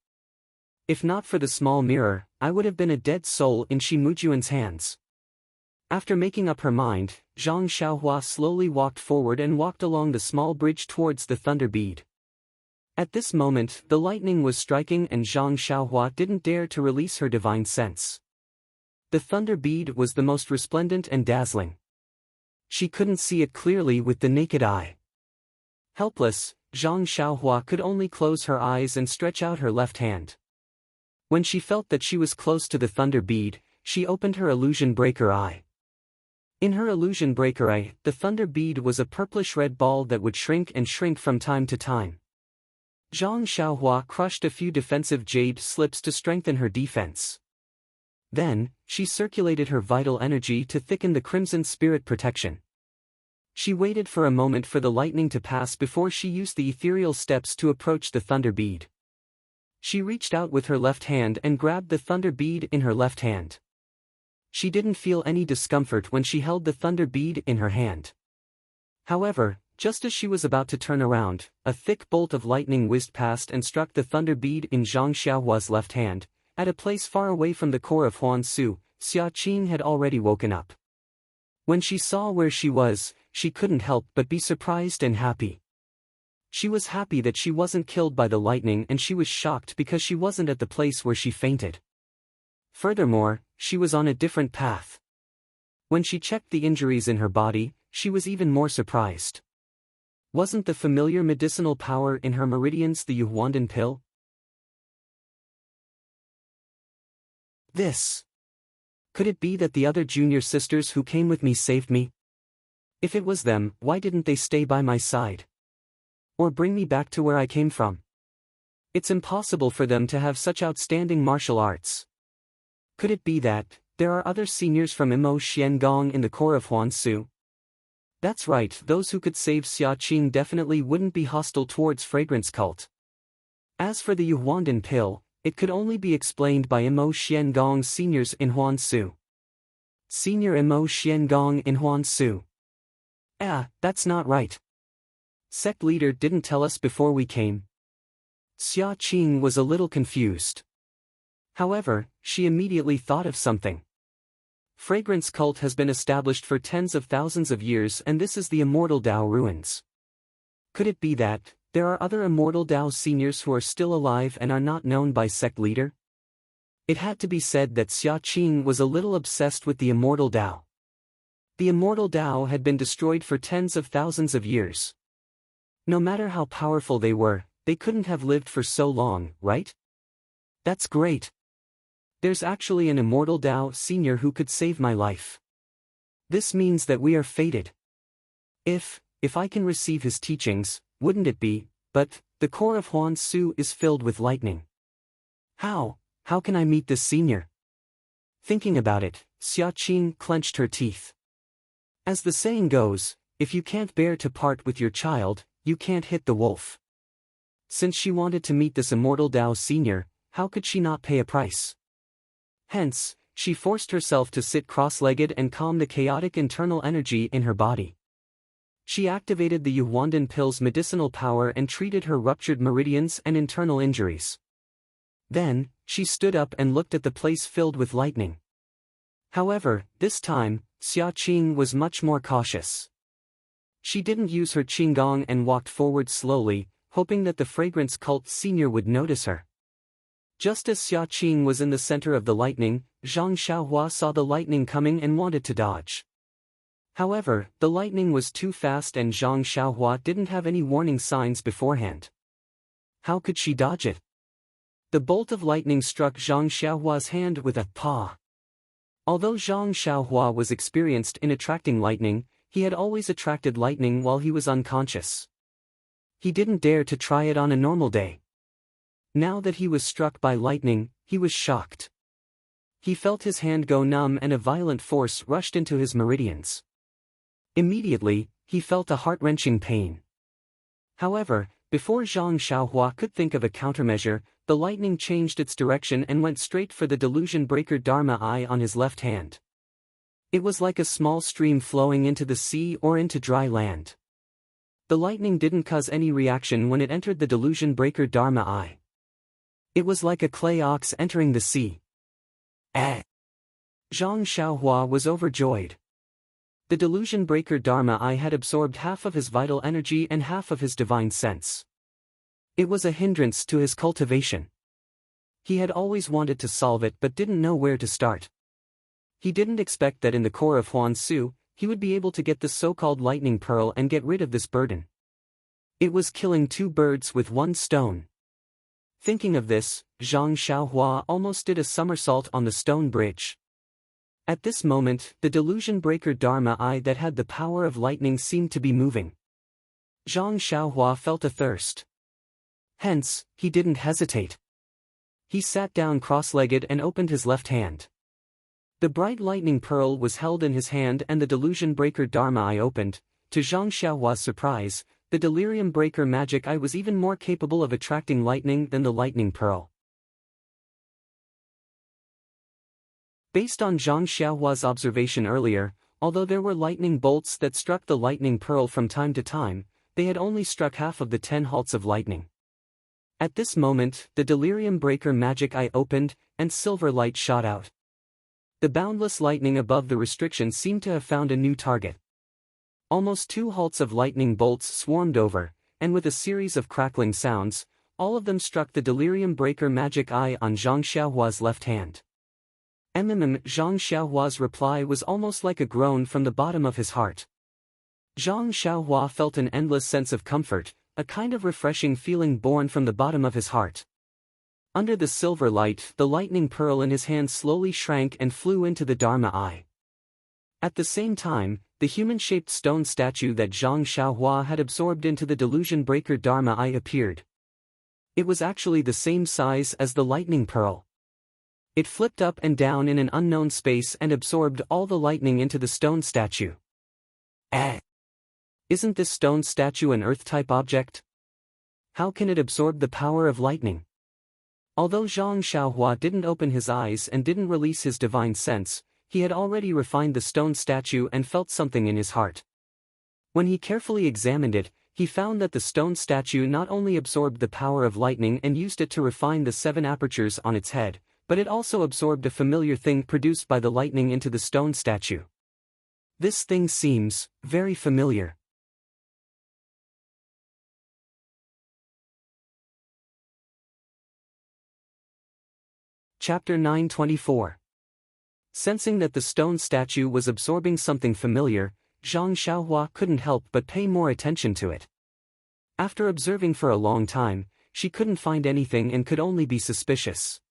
If not for the small mirror, I would have been a dead soul in Shi Mujuan's hands. After making up her mind, Zhang Xiaohua slowly walked forward and walked along the small bridge towards the thunder bead. At this moment, the lightning was striking and Zhang Xiaohua didn't dare to release her divine sense. The thunder bead was the most resplendent and dazzling. She couldn't see it clearly with the naked eye. Helpless, Zhang Xiaohua could only close her eyes and stretch out her left hand. When she felt that she was close to the thunder bead, she opened her illusion breaker eye. In her illusion breaker eye, the thunder bead was a purplish-red ball that would shrink and shrink from time to time. Zhang Xiaohua crushed a few defensive jade slips to strengthen her defense. Then, she circulated her vital energy to thicken the crimson spirit protection. She waited for a moment for the lightning to pass before she used the ethereal steps to approach the thunder bead. She reached out with her left hand and grabbed the thunder bead in her left hand. She didn't feel any discomfort when she held the thunder bead in her hand. However, just as she was about to turn around, a thick bolt of lightning whizzed past and struck the thunder bead in Zhang Xiaohua's left hand. At a place far away from the core of Huan Su, Xia Qing had already woken up. When she saw where she was, she couldn't help but be surprised and happy. She was happy that she wasn't killed by the lightning, and she was shocked because she wasn't at the place where she fainted. Furthermore, she was on a different path. When she checked the injuries in her body, she was even more surprised. Wasn't the familiar medicinal power in her meridians the Yuhuandan pill? Could it be that the other junior sisters who came with me saved me? If it was them, why didn't they stay by my side? Or bring me back to where I came from? It's impossible for them to have such outstanding martial arts. Could it be that there are other seniors from Imo Xiangong in the core of Huan Su? That's right, those who could save Xia Qing definitely wouldn't be hostile towards Fragrance Cult. As for the Yuhuandan pill, it could only be explained by Imo Xiangong's seniors in Huan Su. Senior Imo Xiangong in Huan Su. That's not right. Sect leader didn't tell us before we came. Xia Qing was a little confused. However, she immediately thought of something. Fragrance Cult has been established for tens of thousands of years, and this is the Immortal Dao ruins. Could it be that there are other Immortal Dao seniors who are still alive and are not known by sect leader? It had to be said that Xia Qing was a little obsessed with the Immortal Dao. The Immortal Dao had been destroyed for tens of thousands of years. No matter how powerful they were, they couldn't have lived for so long, right? That's great. There's actually an Immortal Dao senior who could save my life. This means that we are fated. If I can receive his teachings, wouldn't it be? But the core of Huan Su is filled with lightning. How can I meet this senior? Thinking about it, Xia Qing clenched her teeth. As the saying goes, if you can't bear to part with your child, you can't hit the wolf. Since she wanted to meet this Immortal Dao senior, how could she not pay a price? Hence, she forced herself to sit cross-legged and calm the chaotic internal energy in her body. She activated the Yuhuandan pill's medicinal power and treated her ruptured meridians and internal injuries. Then, she stood up and looked at the place filled with lightning. However, this time, Xia Qing was much more cautious. She didn't use her qinggong and walked forward slowly, hoping that the Fragrance Cult senior would notice her. Just as Xia Qing was in the center of the lightning, Zhang Xiaohua saw the lightning coming and wanted to dodge. However, the lightning was too fast and Zhang Xiaohua didn't have any warning signs beforehand. How could she dodge it? The bolt of lightning struck Zhang Xiaohua's hand with a paw. Although Zhang Xiaohua was experienced in attracting lightning, he had always attracted lightning while he was unconscious. He didn't dare to try it on a normal day. Now that he was struck by lightning, he was shocked. He felt his hand go numb and a violent force rushed into his meridians. Immediately, he felt a heart-wrenching pain. However, before Zhang Xiaohua could think of a countermeasure, the lightning changed its direction and went straight for the delusion breaker Dharma Eye on his left hand. It was like a small stream flowing into the sea or into dry land. The lightning didn't cause any reaction when it entered the delusion breaker Dharma Eye. It was like a clay ox entering the sea. Zhang Xiaohua was overjoyed. The delusion breaker Dharma Eye had absorbed half of his vital energy and half of his divine sense. It was a hindrance to his cultivation. He had always wanted to solve it but didn't know where to start. He didn't expect that in the core of Huan Su, he would be able to get the so-called lightning pearl and get rid of this burden. It was killing two birds with one stone. Thinking of this, Zhang Xiaohua almost did a somersault on the stone bridge. At this moment, the delusion breaker Dharma eye that had the power of lightning seemed to be moving. Zhang Xiaohua felt a thirst. Hence, he didn't hesitate. He sat down cross-legged and opened his left hand. The bright lightning pearl was held in his hand and the delusion breaker Dharma eye opened. To Zhang Xiaohua's surprise, the delirium breaker magic eye was even more capable of attracting lightning than the lightning pearl. Based on Zhang Xiaohua's observation earlier, although there were lightning bolts that struck the lightning pearl from time to time, they had only struck half of the 10 halts of lightning. At this moment, the delirium breaker magic eye opened, and silver light shot out. The boundless lightning above the restriction seemed to have found a new target. Almost 2 halts of lightning bolts swarmed over, and with a series of crackling sounds, all of them struck the delirium breaker magic eye on Zhang Xiaohua's left hand. Zhang Xiaohua's reply was almost like a groan from the bottom of his heart. Zhang Xiaohua felt an endless sense of comfort, a kind of refreshing feeling born from the bottom of his heart. Under the silver light, the lightning pearl in his hand slowly shrank and flew into the Dharma eye. At the same time, the human-shaped stone statue that Zhang Xiaohua had absorbed into the delusion breaker Dharma eye appeared. It was actually the same size as the lightning pearl. It flipped up and down in an unknown space and absorbed all the lightning into the stone statue. Isn't this stone statue an Earth-type object? How can it absorb the power of lightning? Although Zhang Xiaohua didn't open his eyes and didn't release his divine sense, he had already refined the stone statue and felt something in his heart. When he carefully examined it, he found that the stone statue not only absorbed the power of lightning and used it to refine the 7 apertures on its head, but it also absorbed a familiar thing produced by the lightning into the stone statue. This thing seems very familiar. Chapter 924. Sensing that the stone statue was absorbing something familiar, Zhang Xiaohua couldn't help but pay more attention to it. After observing for a long time, she couldn't find anything and could only be suspicious.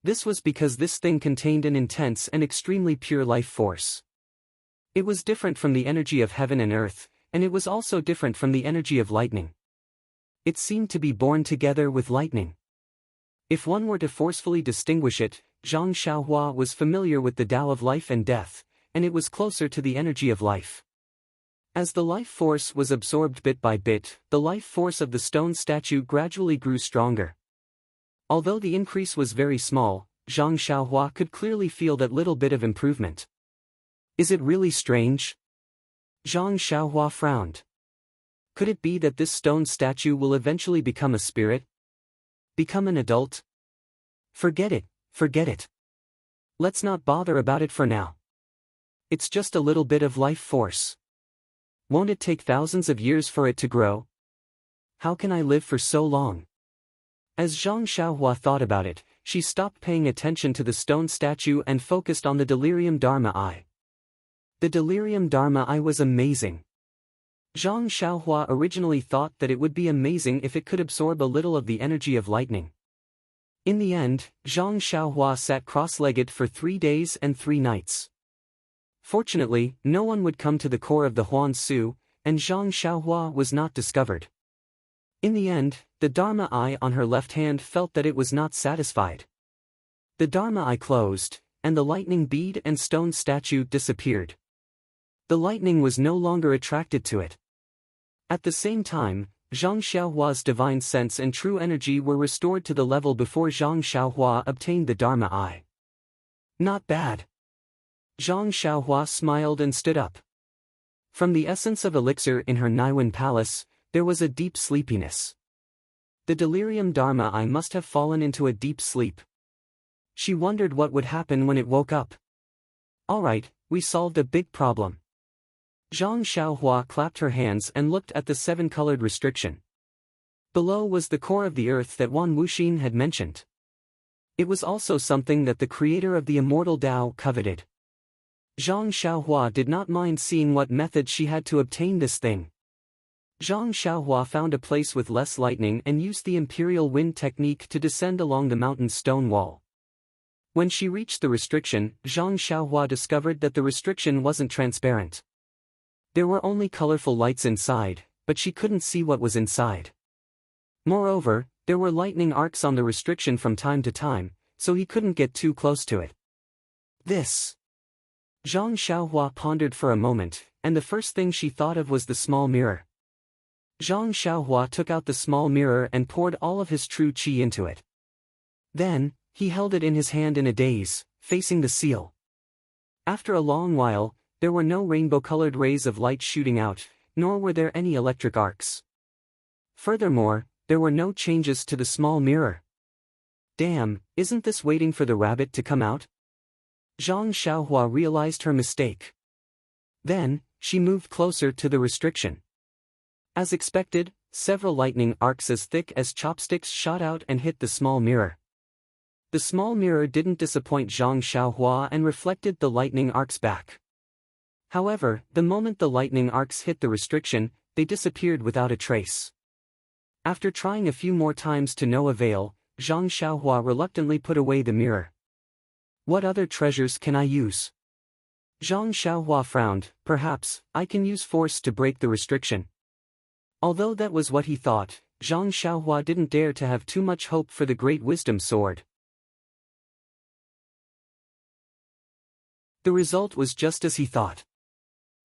This was because this thing contained an intense and extremely pure life force. It was different from the energy of heaven and earth, and it was also different from the energy of lightning. It seemed to be born together with lightning. If one were to forcefully distinguish it, Zhang Xiaohua was familiar with the Tao of life and death, and it was closer to the energy of life. As the life force was absorbed bit by bit, the life force of the stone statue gradually grew stronger. Although the increase was very small, Zhang Xiaohua could clearly feel that little bit of improvement. Is it really strange? Zhang Xiaohua frowned. Could it be that this stone statue will eventually become a spirit? Become an adult? Forget it. Forget it. Let's not bother about it for now. It's just a little bit of life force. Won't it take thousands of years for it to grow? How can I live for so long? As Zhang Xiaohua thought about it, she stopped paying attention to the stone statue and focused on the delirium Dharma eye. The delirium Dharma eye was amazing. Zhang Xiaohua originally thought that it would be amazing if it could absorb a little of the energy of lightning. In the end, Zhang Xiaohua sat cross-legged for 3 days and 3 nights. Fortunately, no one would come to the core of the Huan Su, and Zhang Xiaohua was not discovered. In the end, the Dharma eye on her left hand felt that it was not satisfied. The Dharma eye closed, and the lightning bead and stone statue disappeared. The lightning was no longer attracted to it. At the same time, Zhang Xiaohua's divine sense and true energy were restored to the level before Zhang Xiaohua obtained the Dharma eye. Not bad. Zhang Xiaohua smiled and stood up. From the essence of elixir in her Naiwan palace, there was a deep sleepiness. The delirium Dharma eye must have fallen into a deep sleep. She wondered what would happen when it woke up. All right, we solved a big problem. Zhang Xiaohua clapped her hands and looked at the 7-colored restriction. Below was the core of the earth that Wan Wuxin had mentioned. It was also something that the creator of the immortal Tao coveted. Zhang Xiaohua did not mind seeing what method she had to obtain this thing. Zhang Xiaohua found a place with less lightning and used the imperial wind technique to descend along the mountain's stone wall. When she reached the restriction, Zhang Xiaohua discovered that the restriction wasn't transparent. There were only colorful lights inside, but she couldn't see what was inside. Moreover, there were lightning arcs on the restriction from time to time, so he couldn't get too close to it. This. Zhang Xiaohua pondered for a moment, and the first thing she thought of was the small mirror. Zhang Xiaohua took out the small mirror and poured all of his true qi into it. Then, he held it in his hand in a daze, facing the seal. After a long while, there were no rainbow-colored rays of light shooting out, nor were there any electric arcs. Furthermore, there were no changes to the small mirror. Damn, isn't this waiting for the rabbit to come out? Zhang Xiaohua realized her mistake. Then, she moved closer to the restriction. As expected, several lightning arcs as thick as chopsticks shot out and hit the small mirror. The small mirror didn't disappoint Zhang Xiaohua and reflected the lightning arcs back. However, the moment the lightning arcs hit the restriction, they disappeared without a trace. After trying a few more times to no avail, Zhang Xiaohua reluctantly put away the mirror. What other treasures can I use? Zhang Xiaohua frowned. Perhaps, I can use force to break the restriction. Although that was what he thought, Zhang Xiaohua didn't dare to have too much hope for the Great Wisdom Sword. The result was just as he thought.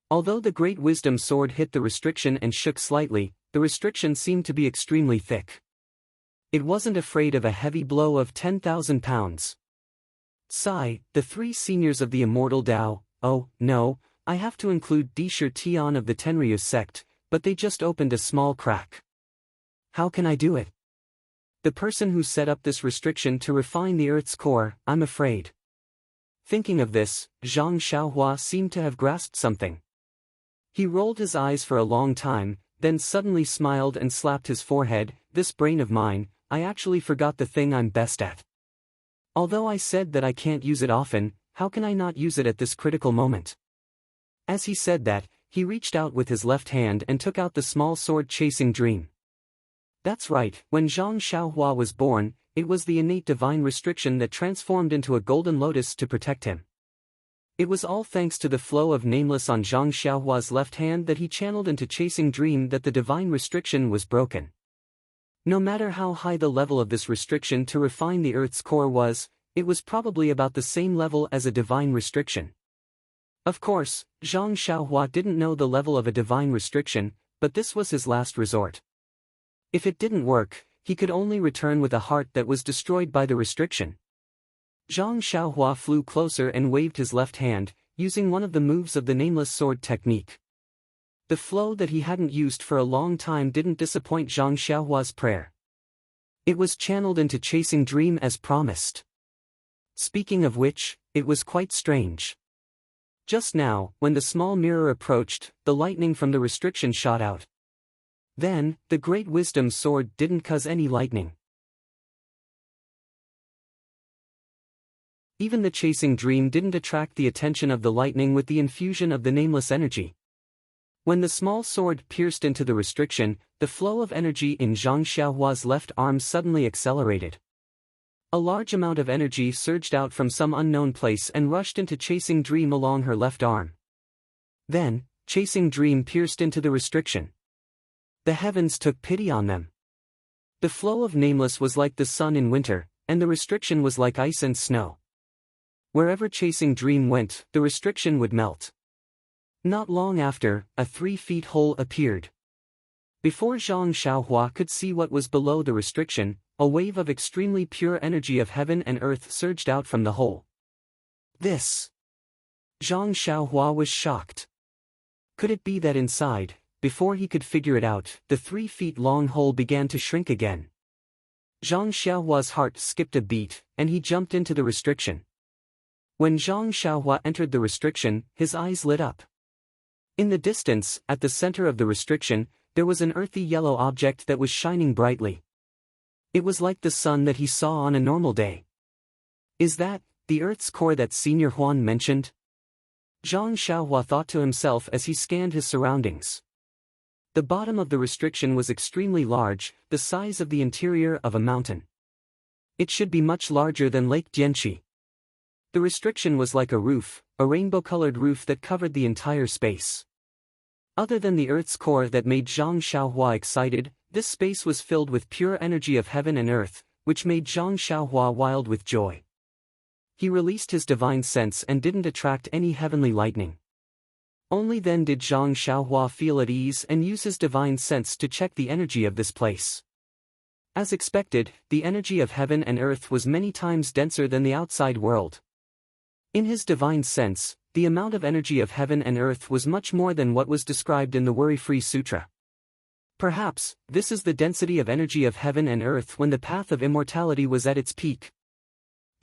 Although the Great Wisdom Sword hit the restriction and shook slightly, the restriction seemed to be extremely thick. It wasn't afraid of a heavy blow of 10,000 pounds. Sigh, the three seniors of the immortal Tao. Oh, no, I have to include Di Shi Tian of the Tenryu sect, but they just opened a small crack. How can I do it? The person who set up this restriction to refine the Earth's core, I'm afraid. Thinking of this, Zhang Xiaohua seemed to have grasped something. He rolled his eyes for a long time, then suddenly smiled and slapped his forehead. This brain of mine, I actually forgot the thing I'm best at. Although I said that I can't use it often, how can I not use it at this critical moment? As he said that, he reached out with his left hand and took out the small sword chasing dream. That's right, when Zhang Xiaohua was born, it was the innate divine restriction that transformed into a golden lotus to protect him. It was all thanks to the flow of nameless on Zhang Xiaohua's left hand that he channeled into chasing dream that the divine restriction was broken. No matter how high the level of this restriction to refine the Earth's core was, it was probably about the same level as a divine restriction. Of course, Zhang Xiaohua didn't know the level of a divine restriction, but this was his last resort. If it didn't work, he could only return with a heart that was destroyed by the restriction. Zhang Xiaohua flew closer and waved his left hand, using one of the moves of the nameless sword technique. The flow that he hadn't used for a long time didn't disappoint Zhang Xiaohua's prayer. It was channeled into chasing dream as promised. Speaking of which, it was quite strange. Just now, when the small mirror approached, the lightning from the restriction shot out. Then, the Great Wisdom Sword didn't cause any lightning. Even the chasing dream didn't attract the attention of the lightning with the infusion of the nameless energy. When the small sword pierced into the restriction, the flow of energy in Zhang Xiaohua's left arm suddenly accelerated. A large amount of energy surged out from some unknown place and rushed into chasing dream along her left arm. Then, chasing dream pierced into the restriction. The heavens took pity on them. The flow of nameless was like the sun in winter, and the restriction was like ice and snow. Wherever chasing dream went, the restriction would melt. Not long after, a 3-foot hole appeared. Before Zhang Xiaohua could see what was below the restriction, a wave of extremely pure energy of heaven and earth surged out from the hole. This. Zhang Xiaohua was shocked. Could it be that inside, before he could figure it out, the 3-foot-long hole began to shrink again? Zhang Xiaohua's heart skipped a beat, and he jumped into the restriction. When Zhang Xiaohua entered the restriction, his eyes lit up. In the distance, at the center of the restriction, there was an earthy yellow object that was shining brightly. It was like the sun that he saw on a normal day. Is that the Earth's core that Senior Huan mentioned? Zhang Xiaohua thought to himself as he scanned his surroundings. The bottom of the restriction was extremely large, the size of the interior of a mountain. It should be much larger than Lake Jianxi. The restriction was like a roof, a rainbow-colored roof that covered the entire space. Other than the Earth's core that made Zhang Xiaohua excited, this space was filled with pure energy of heaven and earth, which made Zhang Xiaohua wild with joy. He released his divine sense and didn't attract any heavenly lightning. Only then did Zhang Xiaohua feel at ease and use his divine sense to check the energy of this place. As expected, the energy of heaven and earth was many times denser than the outside world. In his divine sense, the amount of energy of heaven and earth was much more than what was described in the Worry-Free Sutra. Perhaps, this is the density of energy of heaven and earth when the path of immortality was at its peak.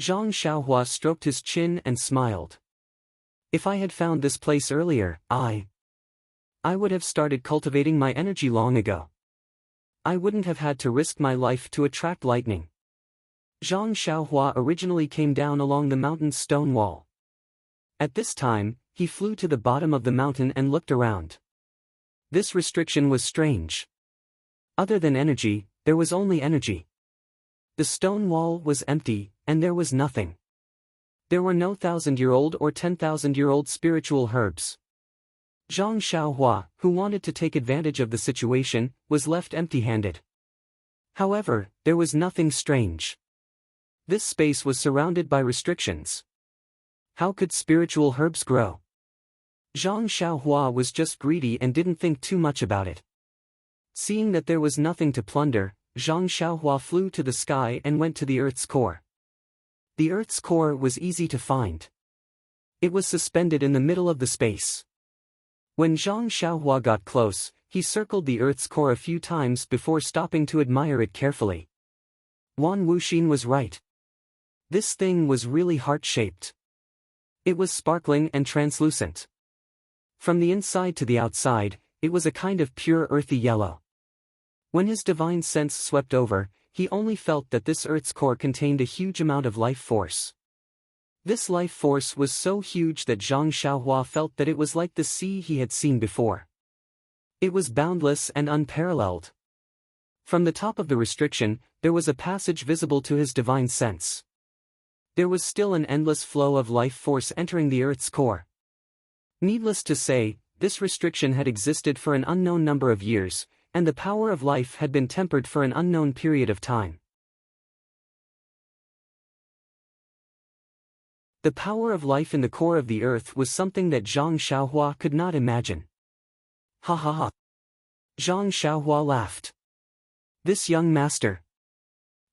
Zhang Xiaohua stroked his chin and smiled. If I had found this place earlier, I would have started cultivating my energy long ago. I wouldn't have had to risk my life to attract lightning. Zhang Xiaohua originally came down along the mountain's stone wall. At this time, he flew to the bottom of the mountain and looked around. This restriction was strange. Other than energy, there was only energy. The stone wall was empty, and there was nothing. There were no 1,000-year-old or 10,000-year-old spiritual herbs. Zhang Xiaohua, who wanted to take advantage of the situation, was left empty-handed. However, there was nothing strange. This space was surrounded by restrictions. How could spiritual herbs grow? Zhang Xiaohua was just greedy and didn't think too much about it. Seeing that there was nothing to plunder, Zhang Xiaohua flew to the sky and went to the Earth's core. The Earth's core was easy to find. It was suspended in the middle of the space. When Zhang Xiaohua got close, he circled the Earth's core a few times before stopping to admire it carefully. Wan Wuxin was right. This thing was really heart-shaped. It was sparkling and translucent. From the inside to the outside, it was a kind of pure earthy yellow. When his divine sense swept over, he only felt that this Earth's core contained a huge amount of life force. This life force was so huge that Zhang Xiaohua felt that it was like the sea he had seen before. It was boundless and unparalleled. From the top of the restriction, there was a passage visible to his divine sense. There was still an endless flow of life force entering the Earth's core. Needless to say, this restriction had existed for an unknown number of years, and the power of life had been tempered for an unknown period of time. The power of life in the core of the earth was something that Zhang Xiaohua could not imagine. Ha ha ha. Zhang Xiaohua laughed. This young master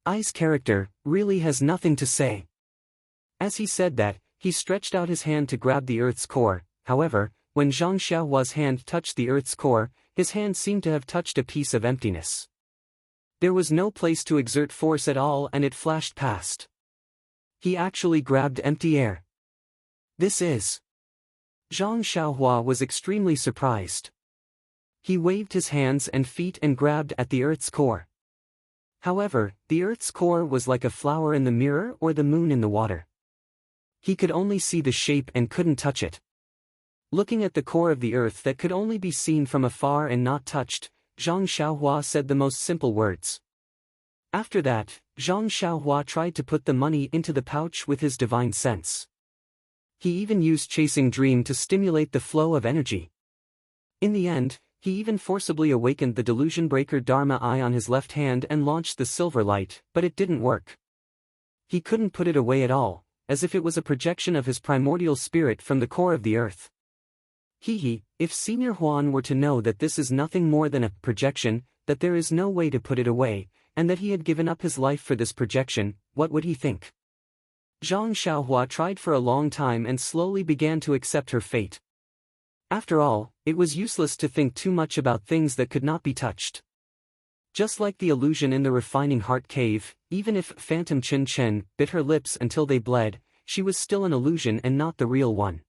I's character really has nothing to say. As he said that, he stretched out his hand to grab the earth's core. However, when Zhang Xiaohua's hand touched the earth's core, his hand seemed to have touched a piece of emptiness. There was no place to exert force at all and it flashed past. He actually grabbed empty air. This is... Zhang Xiaohua was extremely surprised. He waved his hands and feet and grabbed at the earth's core. However, the earth's core was like a flower in the mirror or the moon in the water. He could only see the shape and couldn't touch it. Looking at the core of the earth that could only be seen from afar and not touched, Zhang Xiaohua said the most simple words. After that, Zhang Xiaohua tried to put the money into the pouch with his divine sense. He even used Chasing Dream to stimulate the flow of energy. In the end, he even forcibly awakened the delusion breaker Dharma Eye on his left hand and launched the silver light, but it didn't work. He couldn't put it away at all, as if it was a projection of his primordial spirit from the core of the earth. If Senior Huan were to know that this is nothing more than a projection, that there is no way to put it away, and that he had given up his life for this projection, what would he think? Zhang Xiaohua tried for a long time and slowly began to accept her fate. After all, it was useless to think too much about things that could not be touched. Just like the illusion in the refining heart cave, even if Phantom Chen Chen bit her lips until they bled, she was still an illusion and not the real one.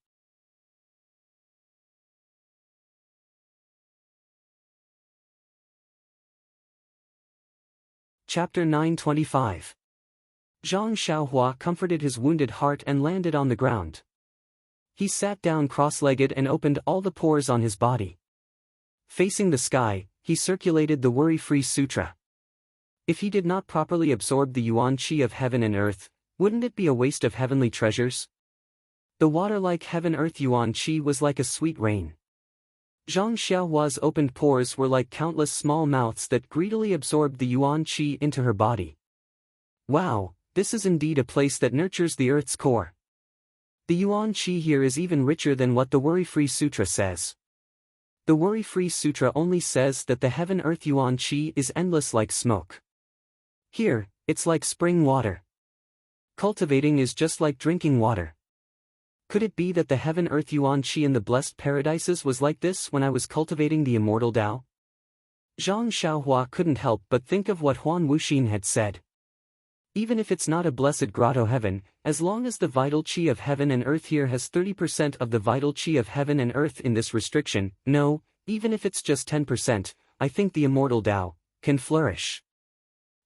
Chapter 925. Zhang Xiaohua comforted his wounded heart and landed on the ground. He sat down cross-legged and opened all the pores on his body. Facing the sky, he circulated the worry-free sutra. If he did not properly absorb the yuan qi of heaven and earth, wouldn't it be a waste of heavenly treasures? The water-like heaven-earth yuan qi was like a sweet rain. Zhang Xiaohua's opened pores were like countless small mouths that greedily absorbed the yuan qi into her body. Wow, this is indeed a place that nurtures the earth's core. The yuan qi here is even richer than what the worry-free sutra says. The worry-free sutra only says that the heaven-earth yuan qi is endless like smoke. Here, it's like spring water. Cultivating is just like drinking water. Could it be that the heaven-earth yuan qi in the blessed paradises was like this when I was cultivating the immortal Tao? Zhang Xiaohua couldn't help but think of what Huan Wuxin had said. Even if it's not a blessed grotto heaven, as long as the vital qi of heaven and earth here has 30% of the vital qi of heaven and earth in this restriction, no, even if it's just 10%, I think the immortal Tao can flourish.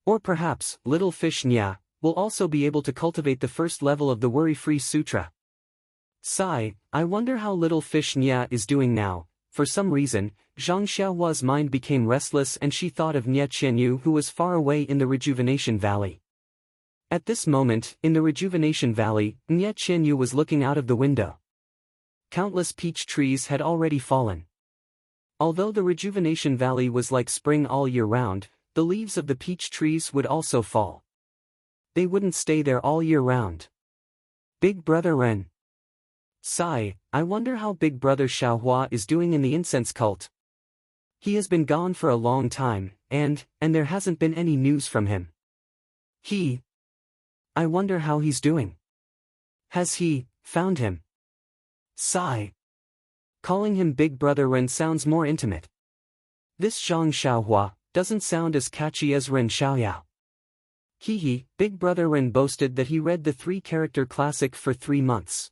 Or perhaps, little fish Nya will also be able to cultivate the first level of the worry-free sutra. Sigh, I wonder how little fish Nya is doing now. For some reason, Zhang Xiaohua's mind became restless and she thought of Nye Qianyu who was far away in the Rejuvenation Valley. At this moment, in the Rejuvenation Valley, Nye Qianyu was looking out of the window. Countless peach trees had already fallen. Although the Rejuvenation Valley was like spring all year round, the leaves of the peach trees would also fall. They wouldn't stay there all year round. Big Brother Ren. Sigh, I wonder how Big Brother Xiaohua is doing in the incense cult. He has been gone for a long time, and there hasn't been any news from him. I wonder how he's doing. Has he found him? Sigh. Calling him Big Brother Ren sounds more intimate. This Zhang Xiaohua doesn't sound as catchy as Ren Xiaoyao. Big Brother Ren boasted that he read the 3-character classic for 3 months.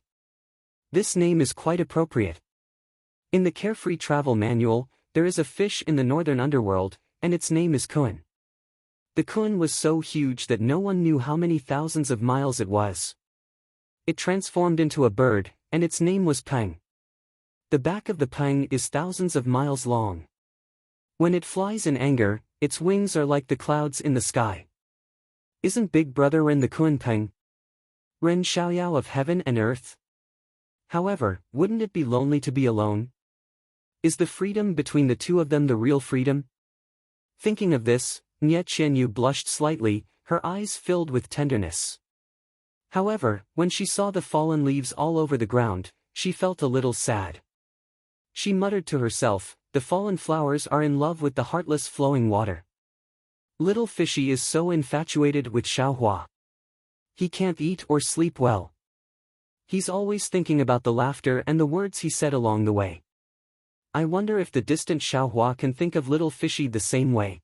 This name is quite appropriate. In the Carefree Travel Manual, there is a fish in the northern underworld, and its name is Kun. The Kun was so huge that no one knew how many thousands of miles it was. It transformed into a bird, and its name was Peng. The back of the Peng is thousands of miles long. When it flies in anger, its wings are like the clouds in the sky. Isn't Big Brother Ren the Kun Peng? Ren Xiaoyao of heaven and earth? However, wouldn't it be lonely to be alone? Is the freedom between the two of them the real freedom? Thinking of this, Nye Qianyu blushed slightly, her eyes filled with tenderness. However, when she saw the fallen leaves all over the ground, she felt a little sad. She muttered to herself, the fallen flowers are in love with the heartless flowing water. Little fishy is so infatuated with Xiaohua. He can't eat or sleep well. He's always thinking about the laughter and the words he said along the way. I wonder if the distant Xiaohua can think of little fishy the same way.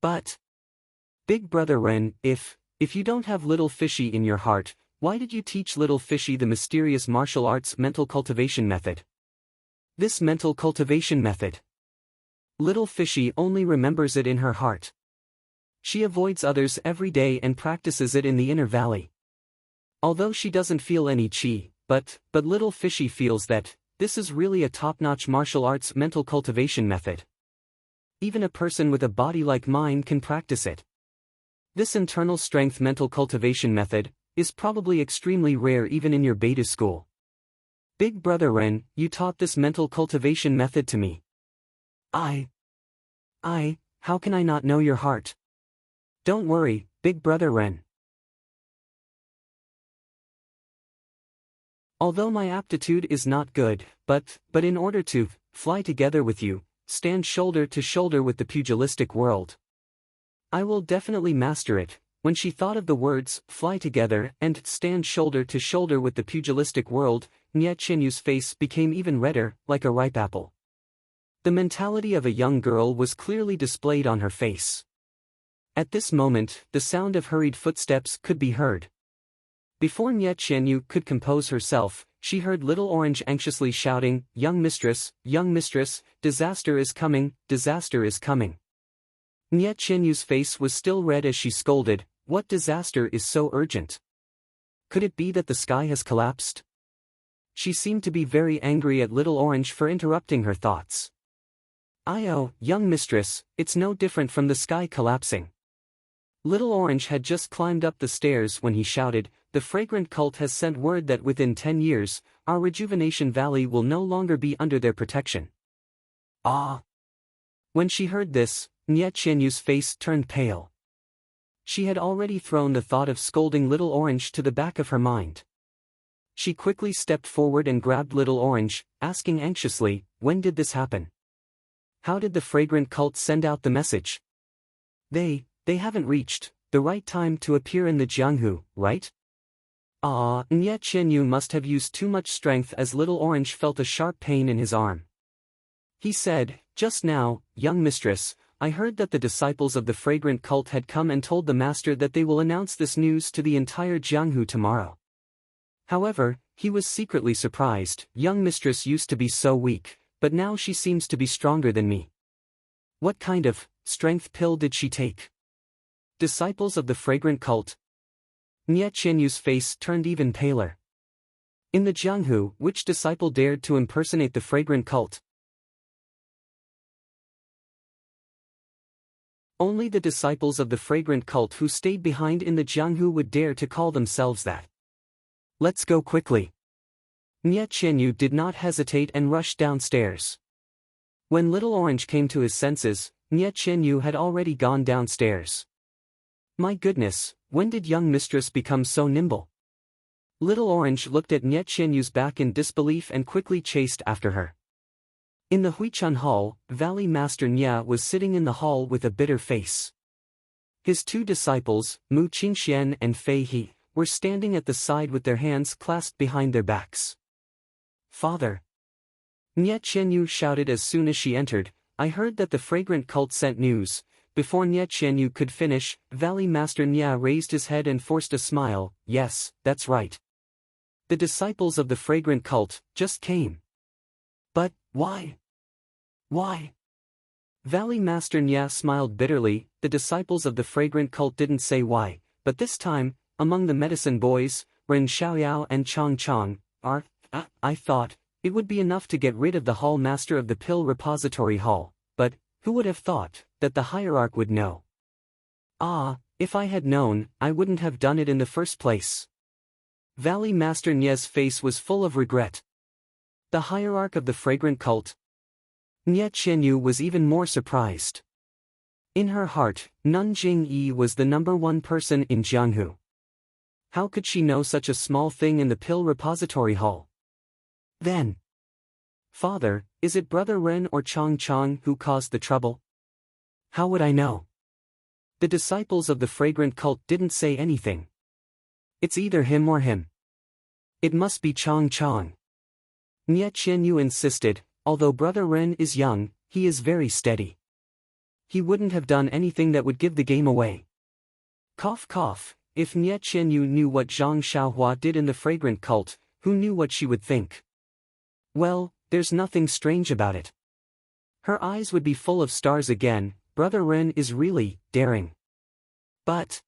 But Big Brother Ren, if you don't have little fishy in your heart, why did you teach little fishy the mysterious martial arts mental cultivation method? This mental cultivation method. Little fishy only remembers it in her heart. She avoids others every day and practices it in the inner valley. Although she doesn't feel any chi, but little fishy feels that this is really a top-notch martial arts mental cultivation method. Even a person with a body like mine can practice it. This internal strength mental cultivation method is probably extremely rare even in your beta school. Big Brother Ren, you taught this mental cultivation method to me. How can I not know your heart? Don't worry, Big Brother Ren. Although my aptitude is not good, but in order to fly together with you, stand shoulder to shoulder with the pugilistic world, I will definitely master it. When she thought of the words, fly together, and stand shoulder to shoulder with the pugilistic world, Nye Qianyu's face became even redder, like a ripe apple. The mentality of a young girl was clearly displayed on her face. At this moment, the sound of hurried footsteps could be heard. Before Nye Qianyu could compose herself, she heard Little Orange anxiously shouting, young mistress, disaster is coming, disaster is coming." Nye Qianyu's face was still red as she scolded, "What disaster is so urgent? Could it be that the sky has collapsed?" She seemed to be very angry at Little Orange for interrupting her thoughts. Young mistress, it's no different from the sky collapsing. Little Orange had just climbed up the stairs when he shouted, the fragrant cult has sent word that within 10 years, our Rejuvenation Valley will no longer be under their protection. Ah! When she heard this, Nye Qianyu's face turned pale. She had already thrown the thought of scolding Little Orange to the back of her mind. She quickly stepped forward and grabbed Little Orange, asking anxiously, when did this happen? How did the fragrant cult send out the message? They haven't reached the right time to appear in the Jianghu, right? Nye Qianyu must have used too much strength as Little Orange felt a sharp pain in his arm. He said, just now, young mistress, I heard that the disciples of the fragrant cult had come and told the master that they will announce this news to the entire Jianghu tomorrow. However, he was secretly surprised. Young mistress used to be so weak, but now she seems to be stronger than me. What kind of strength pill did she take? Disciples of the fragrant cult? Nye Qianyu's face turned even paler. In the Jianghu, which disciple dared to impersonate the fragrant cult? Only the disciples of the fragrant cult who stayed behind in the Jianghu would dare to call themselves that. Let's go quickly. Nye Qianyu did not hesitate and rushed downstairs. When Little Orange came to his senses, Nye Qianyu had already gone downstairs. My goodness, when did young mistress become so nimble? Little Orange looked at Nye Qianyu's back in disbelief and quickly chased after her. In the Huichun Hall, Valley Master Nye was sitting in the hall with a bitter face. His two disciples, Mu Qingxian and Fei He, were standing at the side with their hands clasped behind their backs. Father! Nye Qianyu shouted as soon as she entered, I heard that the fragrant cult sent news. Before Nye Qianyu could finish, Valley Master Nye raised his head and forced a smile. Yes, that's right. The disciples of the fragrant cult just came. But, why? Why? Valley Master Nye smiled bitterly. The disciples of the fragrant cult didn't say why, but this time, among the medicine boys, Ren Xiaoyao and Chong Chong, I thought, it would be enough to get rid of the hall master of the pill repository hall, but, who would have thought that the hierarch would know? If I had known, I wouldn't have done it in the first place. Valley Master Nye's face was full of regret. The hierarch of the fragrant cult? Nye Qianyu was even more surprised. In her heart, Nun Jingyi was the #1 person in Jianghu. How could she know such a small thing in the pill repository hall? Then, Father, is it Brother Ren or Chong Chong who caused the trouble? How would I know? The disciples of the fragrant cult didn't say anything. It's either him or him. It must be Chong Chong. Nye Qianyu insisted, although Brother Ren is young, he is very steady. He wouldn't have done anything that would give the game away. Cough cough, if Nye Qianyu knew what Zhang Xiaohua did in the fragrant cult, who knew what she would think? Well, there's nothing strange about it. Her eyes would be full of stars again. Brother Ren is really daring. But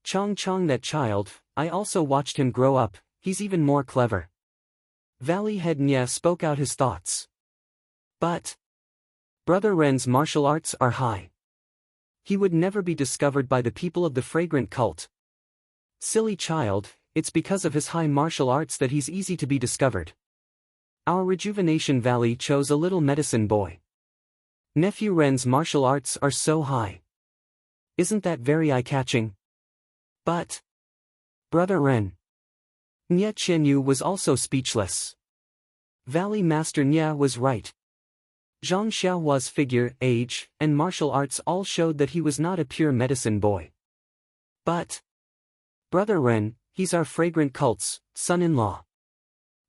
Chong Chong, that child, I also watched him grow up, he's even more clever. Valley Head Nye spoke out his thoughts. But Brother Ren's martial arts are high. He would never be discovered by the people of the fragrant cult. Silly child, it's because of his high martial arts that he's easy to be discovered. Our Rejuvenation Valley chose a little medicine boy. Nephew Ren's martial arts are so high. Isn't that very eye-catching? But Brother Ren. Nye Qianyu was also speechless. Valley Master Nye was right. Zhang Xiaohua's figure, age, and martial arts all showed that he was not a pure medicine boy. But Brother Ren, he's our fragrant cult's son-in-law.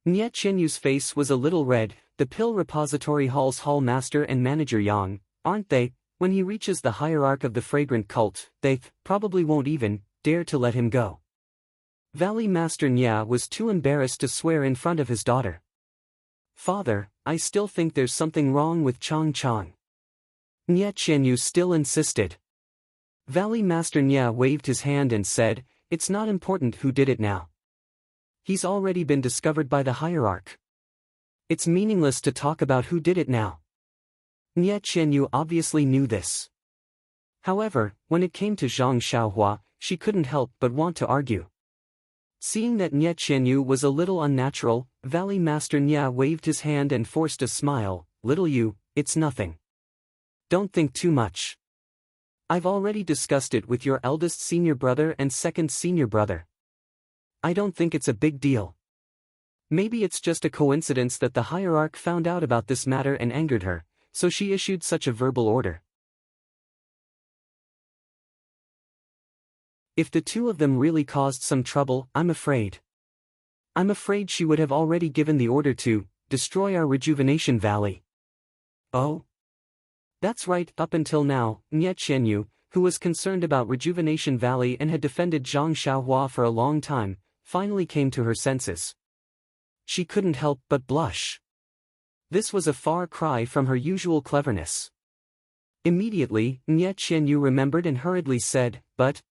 Nye Qianyu's face was a little red. The pill repository hall's hall master and manager Yang, aren't they? When he reaches the hierarch of the fragrant cult, they probably won't even dare to let him go. Valley Master Nye was too embarrassed to swear in front of his daughter. Father, I still think there's something wrong with Chong Chong. Nye Qianyu still insisted. Valley Master Nye waved his hand and said, it's not important who did it now. He's already been discovered by the hierarch. It's meaningless to talk about who did it now. Nie Qianyu obviously knew this. However, when it came to Zhang Xiaohua, she couldn't help but want to argue. Seeing that Nie Qianyu was a little unnatural, Valley Master Nie waved his hand and forced a smile. Little you, it's nothing. Don't think too much. I've already discussed it with your eldest senior brother and second senior brother. I don't think it's a big deal. Maybe it's just a coincidence that the hierarch found out about this matter and angered her, so she issued such a verbal order. If the two of them really caused some trouble, I'm afraid she would have already given the order to destroy our Rejuvenation Valley. Oh? That's right. Up until now, Nie Qianyu, who was concerned about Rejuvenation Valley and had defended Zhang Xiaohua for a long time, finally came to her senses. She couldn't help but blush. This was a far cry from her usual cleverness. Immediately, Nie Qianyu remembered and hurriedly said, "But,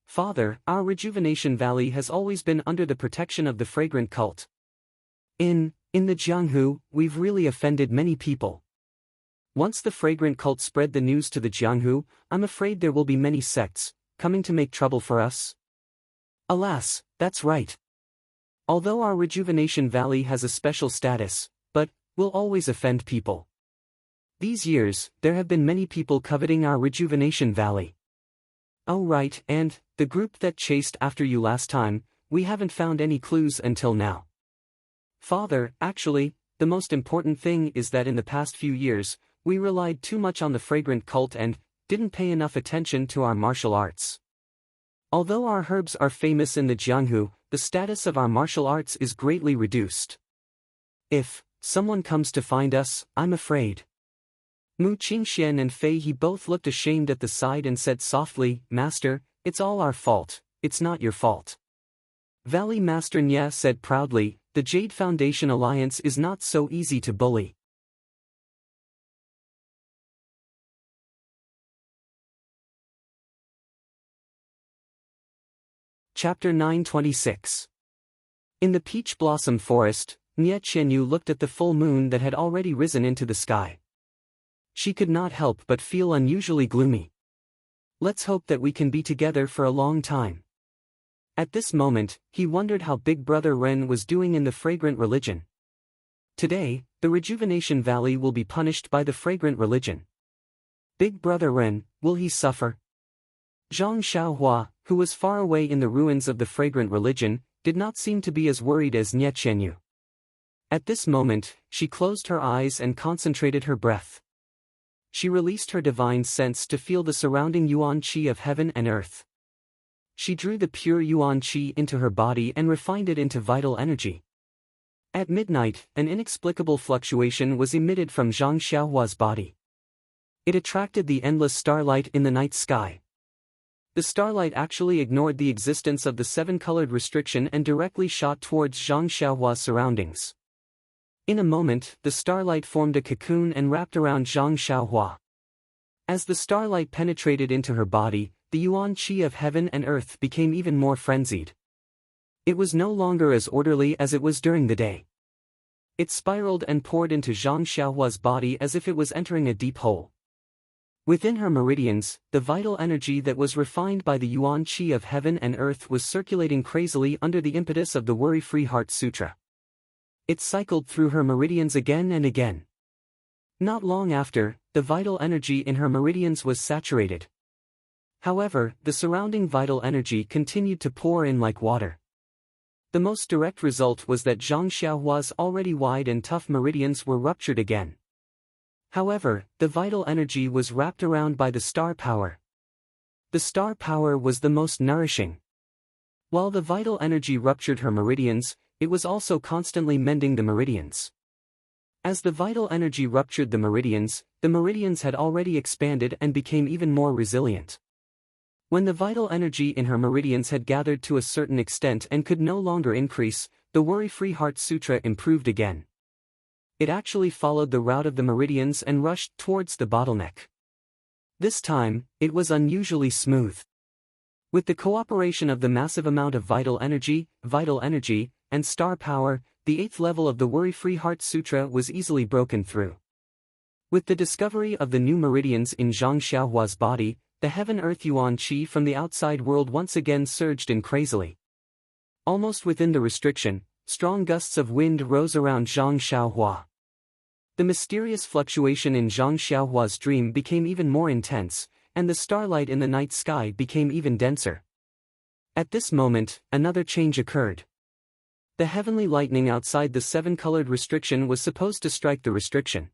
Father, our Rejuvenation Valley has always been under the protection of the fragrant cult. In the Jianghu, we've really offended many people. Once the fragrant cult spread the news to the Jianghu, I'm afraid there will be many sects coming to make trouble for us." Alas, that's right. Although our Rejuvenation Valley has a special status, but will always offend people. These years, there have been many people coveting our Rejuvenation Valley. Oh right, and the group that chased after you last time, we haven't found any clues until now. Father, actually, the most important thing is that in the past few years, we relied too much on the fragrant cult and didn't pay enough attention to our martial arts. Although our herbs are famous in the Jianghu, the status of our martial arts is greatly reduced. If someone comes to find us, I'm afraid. Mu Qingxian and Fei He both looked ashamed at the side and said softly, "Master, it's all our fault, it's not your fault." Valley Master Nie said proudly, "The Jade Foundation Alliance is not so easy to bully." Chapter 926. In the Peach Blossom Forest, Nie Qianyu looked at the full moon that had already risen into the sky. She could not help but feel unusually gloomy. Let's hope that we can be together for a long time. At this moment, he wondered how Big Brother Ren was doing in the fragrant religion. Today, the Rejuvenation Valley will be punished by the fragrant religion. Big Brother Ren, will he suffer? Zhang Xiaohua, who was far away in the ruins of the fragrant religion, did not seem to be as worried as Nie Qianyu. At this moment, she closed her eyes and concentrated her breath. She released her divine sense to feel the surrounding yuan qi of heaven and earth. She drew the pure yuan qi into her body and refined it into vital energy. At midnight, an inexplicable fluctuation was emitted from Zhang Xiaohua's body. It attracted the endless starlight in the night sky. The starlight actually ignored the existence of the seven-colored restriction and directly shot towards Zhang Xiaohua's surroundings. In a moment, the starlight formed a cocoon and wrapped around Zhang Xiaohua. As the starlight penetrated into her body, the yuan qi of heaven and earth became even more frenzied. It was no longer as orderly as it was during the day. It spiraled and poured into Zhang Xiaohua's body as if it was entering a deep hole. Within her meridians, the vital energy that was refined by the yuan qi of heaven and earth was circulating crazily under the impetus of the Worry-Free Heart Sutra. It cycled through her meridians again and again. Not long after, the vital energy in her meridians was saturated. However, the surrounding vital energy continued to pour in like water. The most direct result was that Zhang Xiaohua's already wide and tough meridians were ruptured again. However, the vital energy was wrapped around by the star power. The star power was the most nourishing. While the vital energy ruptured her meridians, it was also constantly mending the meridians. As the vital energy ruptured the meridians had already expanded and became even more resilient. When the vital energy in her meridians had gathered to a certain extent and could no longer increase, the Worry-Free Heart Sutra improved again. It actually followed the route of the meridians and rushed towards the bottleneck. This time, it was unusually smooth. With the cooperation of the massive amount of vital energy, and star power, the 8th level of the Worry-Free Heart Sutra was easily broken through. With the discovery of the new meridians in Zhang Xiaohua's body, the heaven-earth yuan qi from the outside world once again surged in crazily. Almost within the restriction, strong gusts of wind rose around Zhang Xiaohua. The mysterious fluctuation in Zhang Xiaohua's dream became even more intense, and the starlight in the night sky became even denser. At this moment, another change occurred. The heavenly lightning outside the seven-colored restriction was supposed to strike the restriction.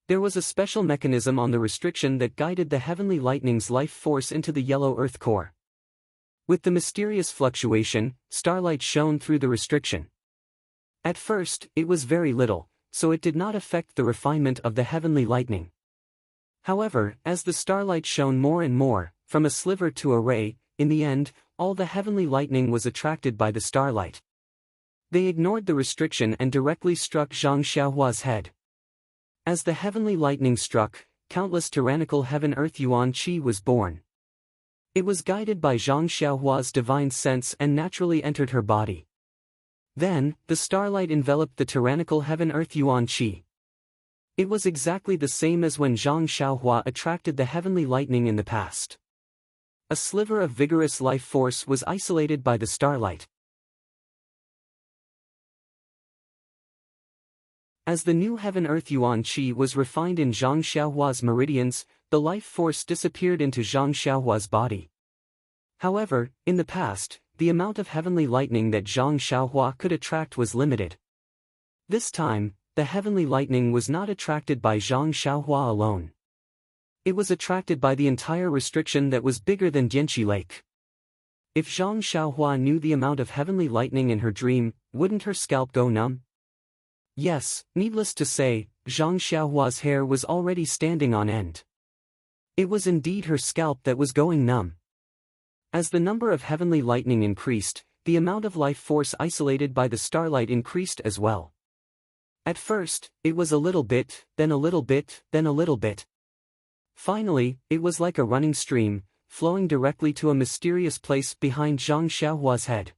There was a special mechanism on the restriction that guided the heavenly lightning's life force into the yellow earth core. With the mysterious fluctuation, starlight shone through the restriction. At first, it was very little, so it did not affect the refinement of the heavenly lightning. However, as the starlight shone more and more, from a sliver to a ray, in the end, all the heavenly lightning was attracted by the starlight. They ignored the restriction and directly struck Zhang Xiaohua's head. As the heavenly lightning struck, countless tyrannical heaven-earth yuan qi was born. It was guided by Zhang Xiaohua's divine sense and naturally entered her body. Then, the starlight enveloped the tyrannical heaven-earth yuan qi. It was exactly the same as when Zhang Xiaohua attracted the heavenly lightning in the past. A sliver of vigorous life force was isolated by the starlight. As the new heaven-earth yuan qi was refined in Zhang Xiaohua's meridians, the life force disappeared into Zhang Xiaohua's body. However, in the past, the amount of heavenly lightning that Zhang Xiaohua could attract was limited. This time, the heavenly lightning was not attracted by Zhang Xiaohua alone. It was attracted by the entire restriction that was bigger than Dianqi Lake. If Zhang Xiaohua knew the amount of heavenly lightning in her dream, wouldn't her scalp go numb? Yes, needless to say, Zhang Xiaohua's hair was already standing on end. It was indeed her scalp that was going numb. As the number of heavenly lightning increased, the amount of life force isolated by the starlight increased as well. At first, it was a little bit, then a little bit, then a little bit. Finally, it was like a running stream, flowing directly to a mysterious place behind Zhang Xiaohua's head.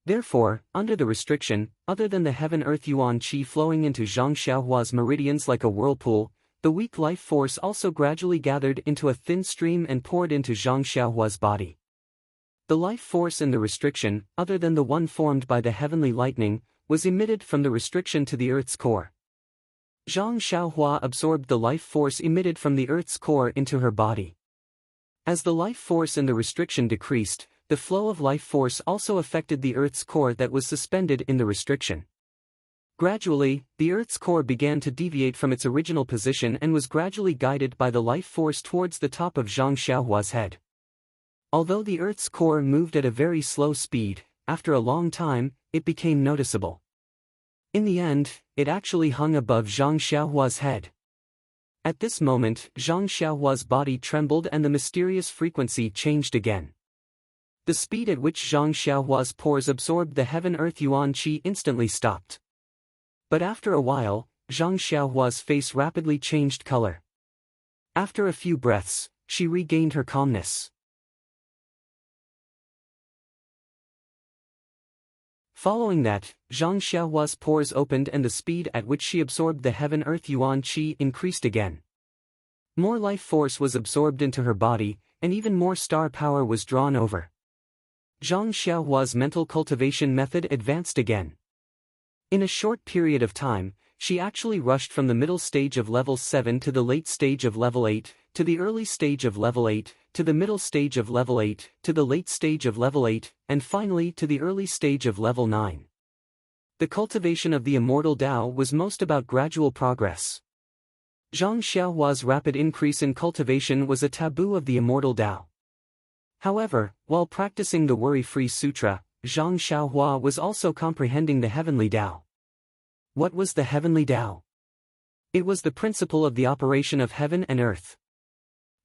Therefore, under the restriction, other than the heaven-earth yuan qi flowing into Zhang Xiaohua's meridians like a whirlpool, the weak life force also gradually gathered into a thin stream and poured into Zhang Xiaohua's body. The life force in the restriction, other than the one formed by the heavenly lightning, was emitted from the restriction to the Earth's core. Zhang Xiaohua absorbed the life force emitted from the Earth's core into her body. As the life force in the restriction decreased, the flow of life force also affected the Earth's core that was suspended in the restriction. Gradually, the Earth's core began to deviate from its original position and was gradually guided by the life force towards the top of Zhang Xiaohua's head. Although the Earth's core moved at a very slow speed, after a long time, it became noticeable. In the end, it actually hung above Zhang Xiaohua's head. At this moment, Zhang Xiaohua's body trembled and the mysterious frequency changed again. The speed at which Zhang Xiaohua's pores absorbed the heaven-earth yuan qi instantly stopped. But after a while, Zhang Xiaohua's face rapidly changed color. After a few breaths, she regained her calmness. Following that, Zhang Xiaohua's pores opened and the speed at which she absorbed the heaven-earth yuan qi increased again. More life force was absorbed into her body, and even more star power was drawn over. Zhang Xiaohua's mental cultivation method advanced again. In a short period of time, she actually rushed from the middle stage of level 7 to the late stage of level 8, to the early stage of level 8, to the middle stage of level 8, to the late stage of level 8, and finally to the early stage of level 9. The cultivation of the immortal Tao was most about gradual progress. Zhang Xiaohua's rapid increase in cultivation was a taboo of the immortal Tao. However, while practicing the Worry-Free Sutra, Zhang Xiaohua was also comprehending the heavenly Tao. What was the heavenly Tao? It was the principle of the operation of heaven and earth.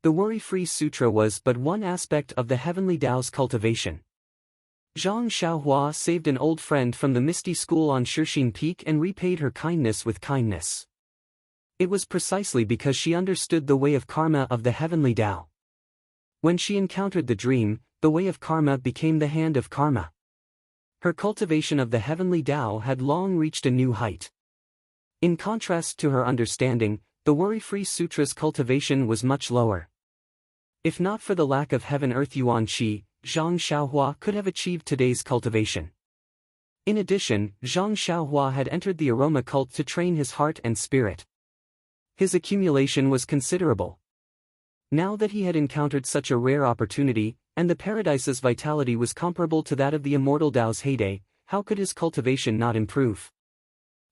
The Worry-Free Sutra was but one aspect of the heavenly Tao's cultivation. Zhang Xiaohua saved an old friend from the misty school on Shixin Peak and repaid her kindness with kindness. It was precisely because she understood the way of karma of the heavenly Tao. When she encountered the dream, the way of karma became the hand of karma. Her cultivation of the heavenly Tao had long reached a new height. In contrast to her understanding, The Worry-Free Sutra's cultivation was much lower. If not for the lack of Heaven-Earth Yuan Qi, Zhang Xiaohua could have achieved today's cultivation. In addition, Zhang Xiaohua had entered the aroma cult to train his heart and spirit. His accumulation was considerable. Now that he had encountered such a rare opportunity, and the Paradise's vitality was comparable to that of the Immortal Tao's heyday, how could his cultivation not improve?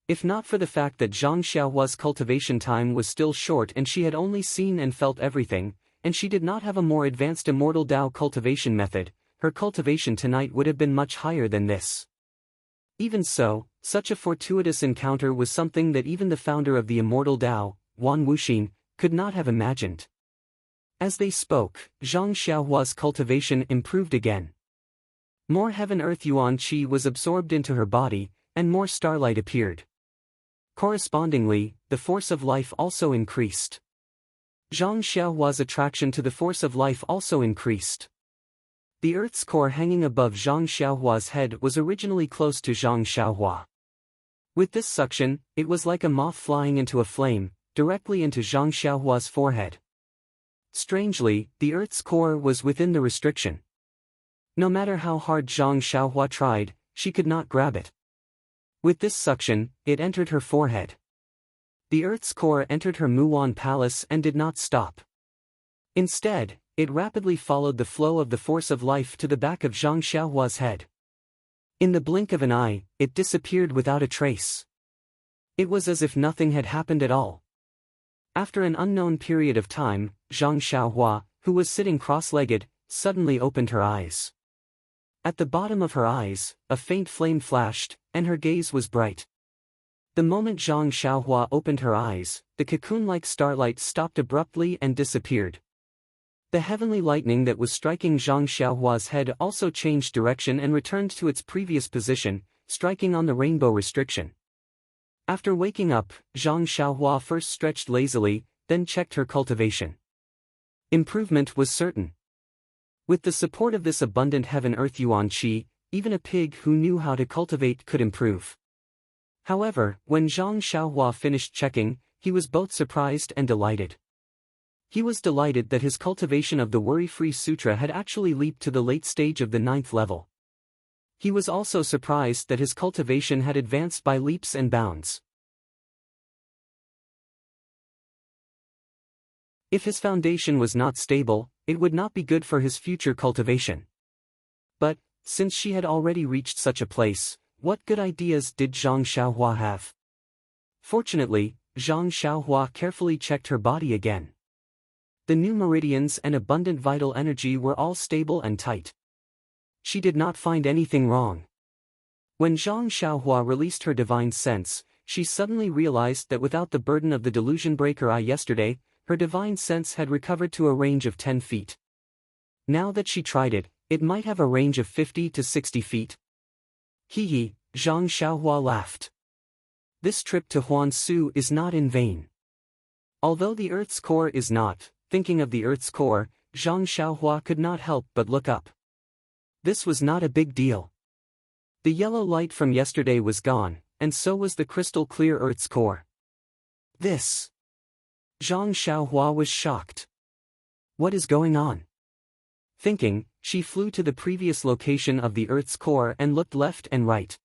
If not for the fact that Zhang Xiaohua's cultivation time was still short and she had only seen and felt everything, and she did not have a more advanced Immortal Tao cultivation method, her cultivation tonight would have been much higher than this. Even so, such a fortuitous encounter was something that even the founder of the Immortal Tao, Wan Wuxin, could not have imagined. As they spoke, Zhang Xiaohua's cultivation improved again. More Heaven-Earth Yuan Qi was absorbed into her body, and more starlight appeared. Correspondingly, the force of life also increased. Zhang Xiaohua's attraction to the force of life also increased. The Earth's core hanging above Zhang Xiaohua's head was originally close to Zhang Xiaohua. With this suction, it was like a moth flying into a flame, directly into Zhang Xiaohua's forehead. Strangely, the Earth's core was within the restriction. No matter how hard Zhang Xiaohua tried, she could not grab it. With this suction, it entered her forehead. The Earth's core entered her Muwan palace and did not stop. Instead, it rapidly followed the flow of the force of life to the back of Zhang Xiaohua's head. In the blink of an eye, it disappeared without a trace. It was as if nothing had happened at all. After an unknown period of time, Zhang Xiaohua, who was sitting cross-legged, suddenly opened her eyes. At the bottom of her eyes, a faint flame flashed, and her gaze was bright. The moment Zhang Xiaohua opened her eyes, the cocoon-like starlight stopped abruptly and disappeared. The heavenly lightning that was striking Zhang Xiaohua's head also changed direction and returned to its previous position, striking on the rainbow restriction. After waking up, Zhang Xiaohua first stretched lazily, then checked her cultivation. Improvement was certain. With the support of this abundant Heaven-Earth Yuan Qi, even a pig who knew how to cultivate could improve. However, when Zhang Xiaohua finished checking, he was both surprised and delighted. He was delighted that his cultivation of the Worry-Free Sutra had actually leaped to the late stage of the 9th level. He was also surprised that his cultivation had advanced by leaps and bounds. If his foundation was not stable, it would not be good for his future cultivation. But, since she had already reached such a place, what good ideas did Zhang Xiaohua have? Fortunately, Zhang Xiaohua carefully checked her body again. The new meridians and abundant vital energy were all stable and tight. She did not find anything wrong. When Zhang Xiaohua released her divine sense, she suddenly realized that without the burden of the delusion breaker eye yesterday, her divine sense had recovered to a range of 10 feet. Now that she tried it, it might have a range of 50 to 60 feet. Hee, Zhang Xiaohua laughed. This trip to Huansu is not in vain. Although the Earth's core is not, thinking of the Earth's core, Zhang Xiaohua could not help but look up. This was not a big deal. The yellow light from yesterday was gone, and so was the crystal clear Earth's core. This. Zhang Xiaohua was shocked. What is going on? Thinking, she flew to the previous location of the Earth's core and looked left and right.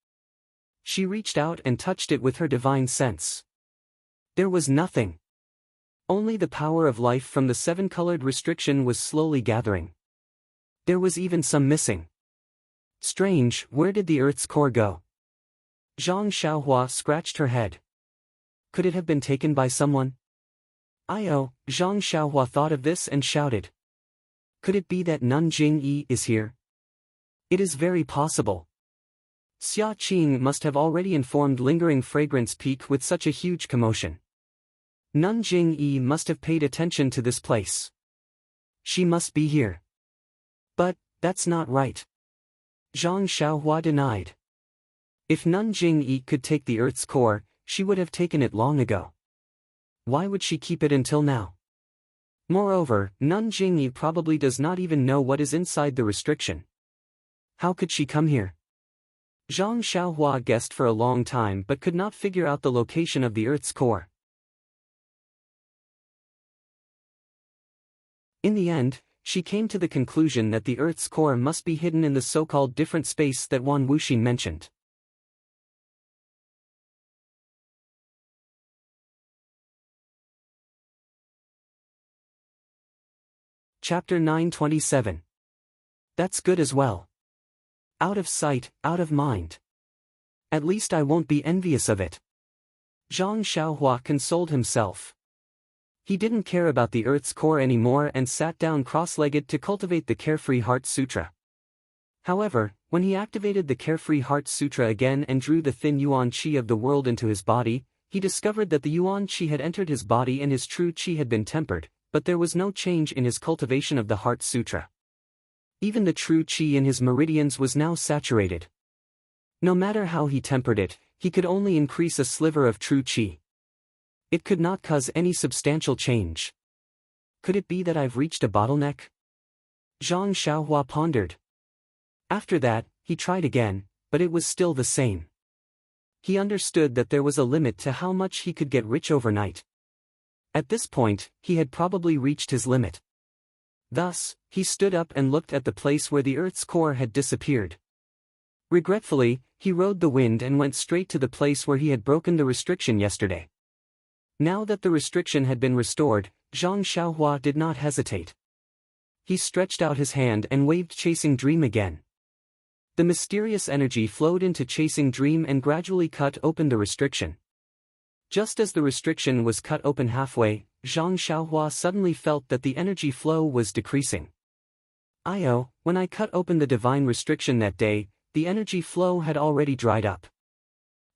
She reached out and touched it with her divine sense. There was nothing. Only the power of life from the 7-colored restriction was slowly gathering. There was even some missing. Strange, where did the Earth's core go? Zhang Xiaohua scratched her head. Could it have been taken by someone? Zhang Xiaohua thought of this and shouted. Could it be that Nun Jingyi is here? It is very possible. Xia Qing must have already informed Lingering Fragrance Peak with such a huge commotion. Nun Jingyi must have paid attention to this place. She must be here. But, that's not right. Zhang Xiaohua denied. If Nun Jingyi could take the Earth's core, she would have taken it long ago. Why would she keep it until now? Moreover, Nun Jingyi probably does not even know what is inside the restriction. How could she come here? Zhang Xiaohua guessed for a long time but could not figure out the location of the Earth's core. In the end, she came to the conclusion that the Earth's core must be hidden in the so-called different space that Wan Wuxin mentioned. Chapter 927. That's good as well. Out of sight, out of mind. At least I won't be envious of it. Zhang Xiaohua consoled himself. He didn't care about the Earth's core anymore and sat down cross-legged to cultivate the Carefree Heart Sutra. However, when he activated the Carefree Heart Sutra again and drew the thin yuan qi of the world into his body, he discovered that the yuan qi had entered his body and his true qi had been tempered, but there was no change in his cultivation of the Heart Sutra. Even the true qi in his meridians was now saturated. No matter how he tempered it, he could only increase a sliver of true qi. It could not cause any substantial change. Could it be that I've reached a bottleneck? Zhang Xiaohua pondered. After that, he tried again, but it was still the same. He understood that there was a limit to how much he could get rich overnight. At this point, he had probably reached his limit. Thus, he stood up and looked at the place where the Earth's core had disappeared. Regretfully, he rode the wind and went straight to the place where he had broken the restriction yesterday. Now that the restriction had been restored, Zhang Xiaohua did not hesitate. He stretched out his hand and waved Chasing Dream again. The mysterious energy flowed into Chasing Dream and gradually cut open the restriction. Just as the restriction was cut open halfway, Zhang Xiaohua suddenly felt that the energy flow was decreasing. When I cut open the divine restriction that day, the energy flow had already dried up.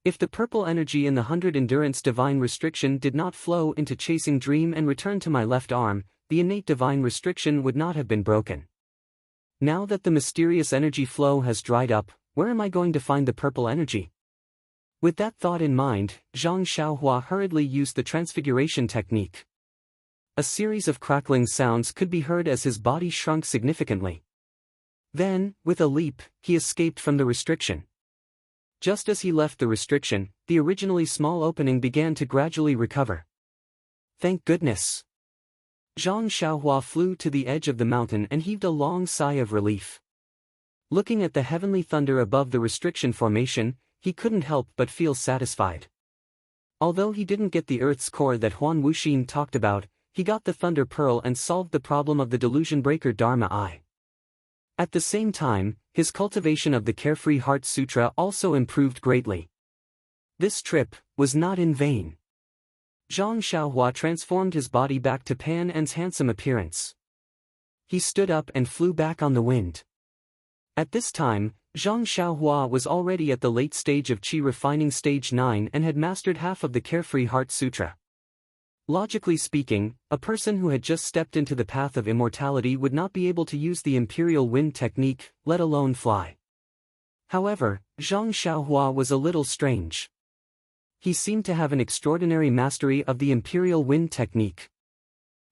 If the purple energy in the 100 endurance divine restriction did not flow into Chasing Dream and return to my left arm, the innate divine restriction would not have been broken. Now that the mysterious energy flow has dried up, where am I going to find the purple energy? With that thought in mind, Zhang Xiaohua hurriedly used the transfiguration technique. A series of crackling sounds could be heard as his body shrunk significantly. Then, with a leap, he escaped from the restriction. Just as he left the restriction, the originally small opening began to gradually recover. Thank goodness. Zhang Xiaohua flew to the edge of the mountain and heaved a long sigh of relief. Looking at the heavenly thunder above the restriction formation, he couldn't help but feel satisfied. Although he didn't get the Earth's core that Huan Wuxin talked about, he got the Thunder Pearl and solved the problem of the delusion breaker Dharma Eye. At the same time, his cultivation of the Carefree Heart Sutra also improved greatly. This trip was not in vain. Zhang Xiaohua transformed his body back to Pan En's handsome appearance. He stood up and flew back on the wind. At this time, Zhang Xiaohua was already at the late stage of Qi refining stage 9 and had mastered half of the Carefree Heart Sutra. Logically speaking, a person who had just stepped into the path of immortality would not be able to use the Imperial Wind technique, let alone fly. However, Zhang Xiaohua was a little strange. He seemed to have an extraordinary mastery of the Imperial Wind technique.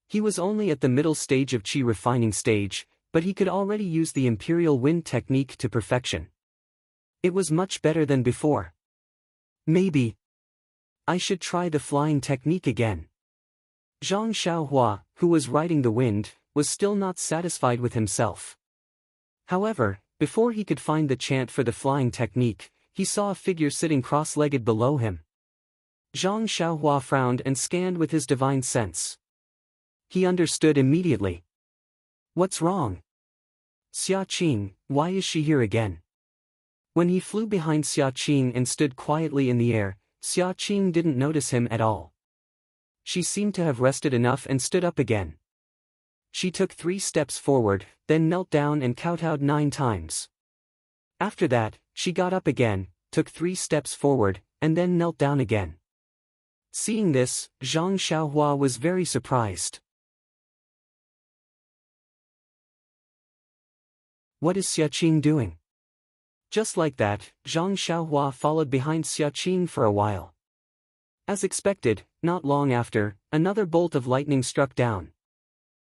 He was only at the middle stage of Qi refining stage, but he could already use the Imperial Wind technique to perfection. It was much better than before. Maybe I should try the flying technique again. Zhang Xiaohua, who was riding the wind, was still not satisfied with himself. However, before he could find the chant for the flying technique, he saw a figure sitting cross-legged below him. Zhang Xiaohua frowned and scanned with his divine sense. He understood immediately. What's wrong? Xia Qing, why is she here again? When he flew behind Xia Qing and stood quietly in the air, Xia Qing didn't notice him at all. She seemed to have rested enough and stood up again. She took 3 steps forward, then knelt down and kowtowed 9 times. After that, she got up again, took 3 steps forward, and then knelt down again. Seeing this, Zhang Xiaohua was very surprised. What is Xia Qing doing? Just like that, Zhang Xiaohua followed behind Xia Qing for a while. As expected, not long after, another bolt of lightning struck down.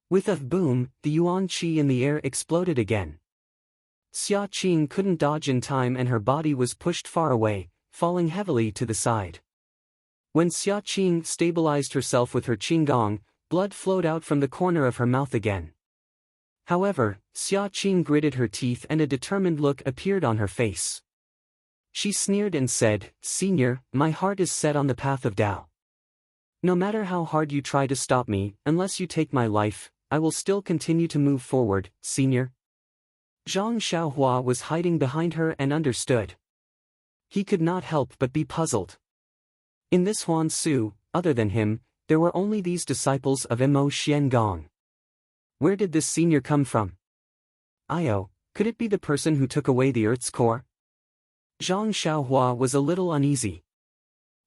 With a boom, the yuan qi in the air exploded again. Xia Qing couldn't dodge in time and her body was pushed far away, falling heavily to the side. When Xia Qing stabilized herself with her qinggong, blood flowed out from the corner of her mouth again. However, Xia Qing gritted her teeth and a determined look appeared on her face. She sneered and said, "Senior, my heart is set on the path of Tao. No matter how hard you try to stop me, unless you take my life, I will still continue to move forward, Senior." Zhang Xiaohua was hiding behind her and understood. He could not help but be puzzled. In this Huan Su, other than him, there were only these disciples of Mo Xiangong. Where did this senior come from? Io, could it be the person who took away the Earth's core? Zhang Xiaohua was a little uneasy.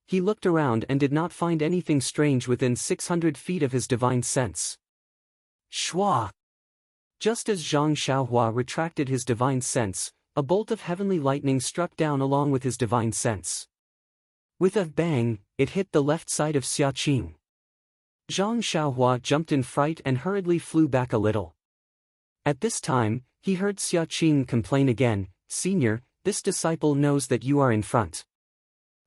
He looked around and did not find anything strange within 600 feet of his divine sense. Shua! Just as Zhang Xiaohua retracted his divine sense, a bolt of heavenly lightning struck down along with his divine sense. With a bang, it hit the left side of Xia Qing. Zhang Xiaohua jumped in fright and hurriedly flew back a little. At this time, he heard Xia Qing complain again, "Senior, this disciple knows that you are in front.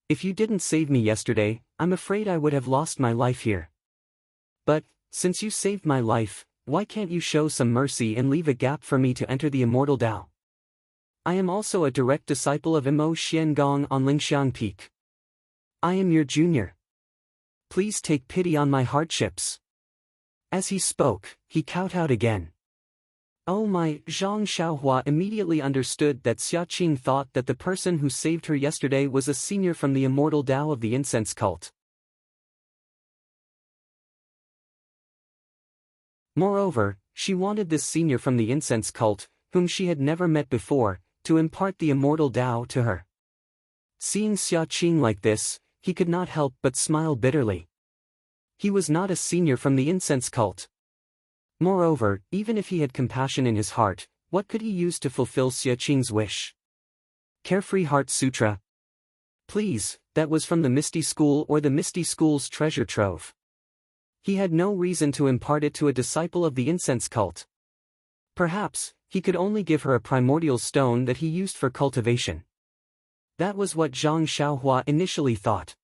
If you didn't save me yesterday, I'm afraid I would have lost my life here. But, since you saved my life, why can't you show some mercy and leave a gap for me to enter the immortal Tao? I am also a direct disciple of Mo Xiangong on Lingxiang Peak. I am your junior. Please take pity on my hardships." As he spoke, he kowtowed again. Oh my! Zhang Xiaohua immediately understood that Xia Qing thought that the person who saved her yesterday was a senior from the immortal Tao of the incense cult. Moreover, she wanted this senior from the incense cult, whom she had never met before, to impart the immortal Tao to her. Seeing Xia Qing like this, he could not help but smile bitterly. He was not a senior from the incense cult. Moreover, even if he had compassion in his heart, what could he use to fulfill Xia Qing's wish? Carefree Heart Sutra. Please, that was from the Misty School or the Misty School's treasure trove. He had no reason to impart it to a disciple of the incense cult. Perhaps, he could only give her a primordial stone that he used for cultivation. That was what Zhang Xiaohua initially thought.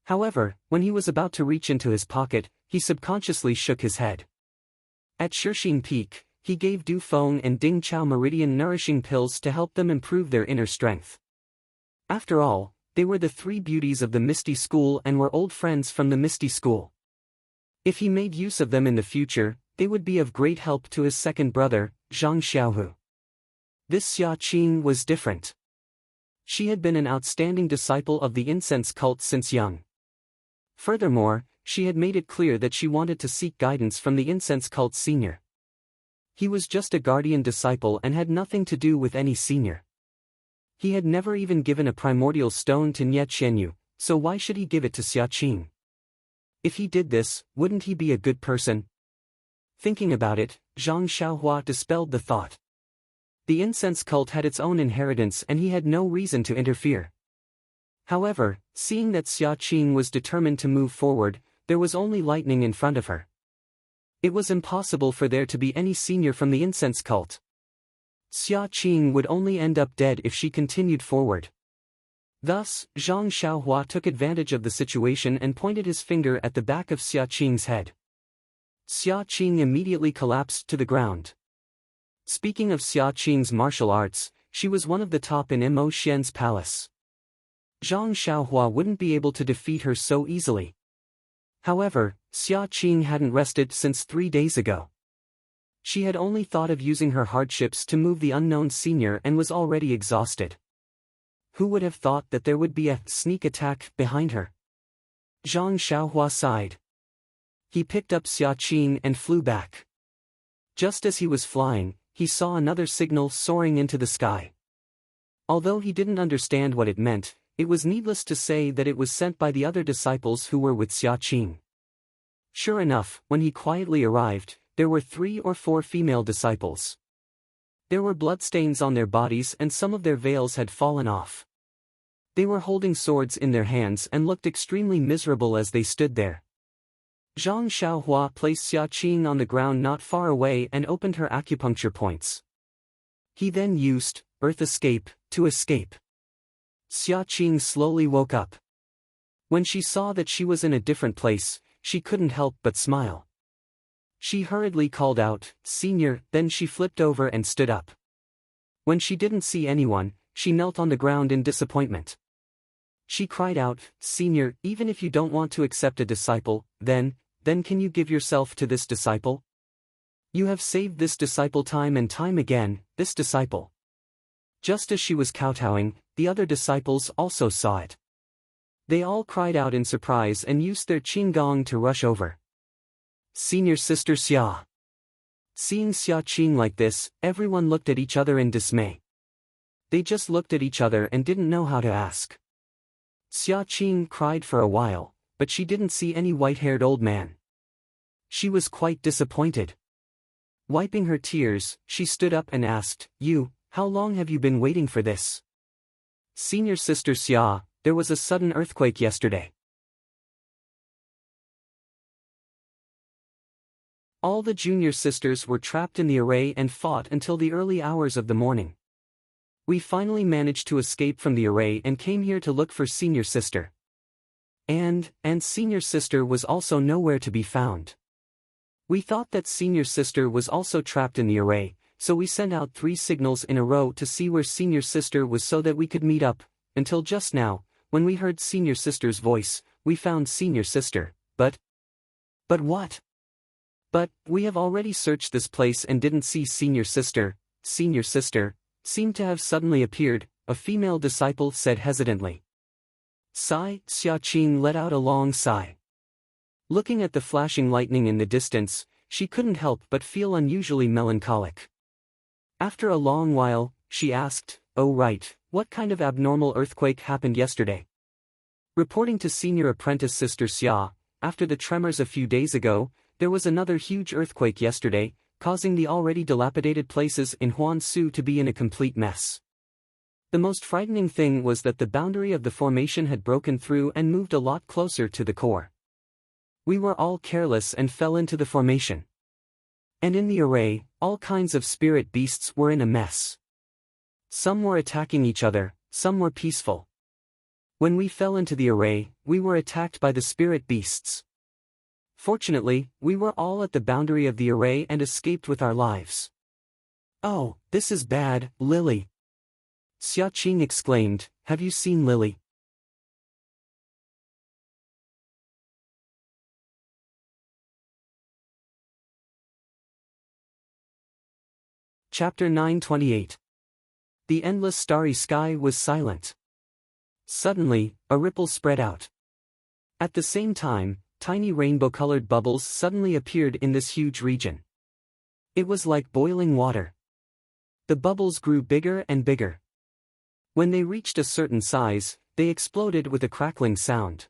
However, when he was about to reach into his pocket, he subconsciously shook his head. At Shixing Peak, he gave Du Feng and Ding Chao Meridian nourishing pills to help them improve their inner strength. After all, they were the three beauties of the Misty School and were old friends from the Misty School. If he made use of them in the future, they would be of great help to his second brother, Zhang Xiaohu. This Xia Qing was different. She had been an outstanding disciple of the incense cult since young. Furthermore, she had made it clear that she wanted to seek guidance from the incense cult senior. He was just a guardian disciple and had nothing to do with any senior. He had never even given a primordial stone to Nye Qianyu, so why should he give it to Xia Qing? If he did this, wouldn't he be a good person? Thinking about it, Zhang Xiaohua dispelled the thought. The incense cult had its own inheritance and he had no reason to interfere. However, seeing that Xia Qing was determined to move forward, there was only lightning in front of her. It was impossible for there to be any senior from the incense cult. Xia Qing would only end up dead if she continued forward. Thus, Zhang Xiaohua took advantage of the situation and pointed his finger at the back of Xia Qing's head. Xia Qing immediately collapsed to the ground. Speaking of Xia Qing's martial arts, she was one of the top in Mo Xian's palace. Zhang Xiaohua wouldn't be able to defeat her so easily. However, Xia Qing hadn't rested since 3 days ago. She had only thought of using her hardships to move the unknown senior and was already exhausted. Who would have thought that there would be a sneak attack behind her? Zhang Xiaohua sighed. He picked up Xia Qing and flew back. Just as he was flying, he saw another signal soaring into the sky. Although he didn't understand what it meant, it was needless to say that it was sent by the other disciples who were with Xia Qing. Sure enough, when he quietly arrived, there were 3 or 4 female disciples. There were bloodstains on their bodies and some of their veils had fallen off. They were holding swords in their hands and looked extremely miserable as they stood there. Zhang Xiaohua placed Xia Qing on the ground not far away and opened her acupuncture points. He then used Earth Escape to escape. Xia Qing slowly woke up. When she saw that she was in a different place, she couldn't help but smile. She hurriedly called out, "Senior," then she flipped over and stood up. When she didn't see anyone, she knelt on the ground in disappointment. She cried out, "Senior, even if you don't want to accept a disciple, then can you give yourself to this disciple? You have saved this disciple time and time again, this disciple." Just as she was kowtowing, the other disciples also saw it. They all cried out in surprise and used their qinggong to rush over. Senior Sister Xia. Seeing Xia Qing like this, everyone looked at each other in dismay. They just looked at each other and didn't know how to ask. Xia Qing cried for a while, but she didn't see any white-haired old man. She was quite disappointed. Wiping her tears, she stood up and asked, How long have you been waiting for this?" "Senior Sister Xia, there was a sudden earthquake yesterday. All the junior sisters were trapped in the array and fought until the early hours of the morning. We finally managed to escape from the array and came here to look for Senior Sister. And Senior Sister was also nowhere to be found. We thought that Senior Sister was also trapped in the array, so we sent out 3 signals in a row to see where Senior Sister was so that we could meet up, until just now, when we heard Senior Sister's voice, we found Senior Sister, but what? But we have already searched this place and didn't see Senior Sister. Senior Sister seemed to have suddenly appeared," a female disciple said hesitantly. Sigh. Xia Qing let out a long sigh. Looking at the flashing lightning in the distance, she couldn't help but feel unusually melancholic. After a long while, she asked, "Oh right, what kind of abnormal earthquake happened yesterday?" Reporting to Senior Apprentice Sister Xia, after the tremors a few days ago, there was another huge earthquake yesterday, causing the already dilapidated places in Huansu to be in a complete mess. The most frightening thing was that the boundary of the formation had broken through and moved a lot closer to the core. We were all careless and fell into the formation. And in the array, all kinds of spirit beasts were in a mess. Some were attacking each other, some were peaceful. When we fell into the array, we were attacked by the spirit beasts. Fortunately, we were all at the boundary of the array and escaped with our lives. "Oh, this is bad, Lily!" Xia Qing exclaimed, "Have you seen Lily?" Chapter 928. The endless starry sky was silent. Suddenly, a ripple spread out. At the same time, tiny rainbow-colored bubbles suddenly appeared in this huge region. It was like boiling water. The bubbles grew bigger and bigger. When they reached a certain size, they exploded with a crackling sound.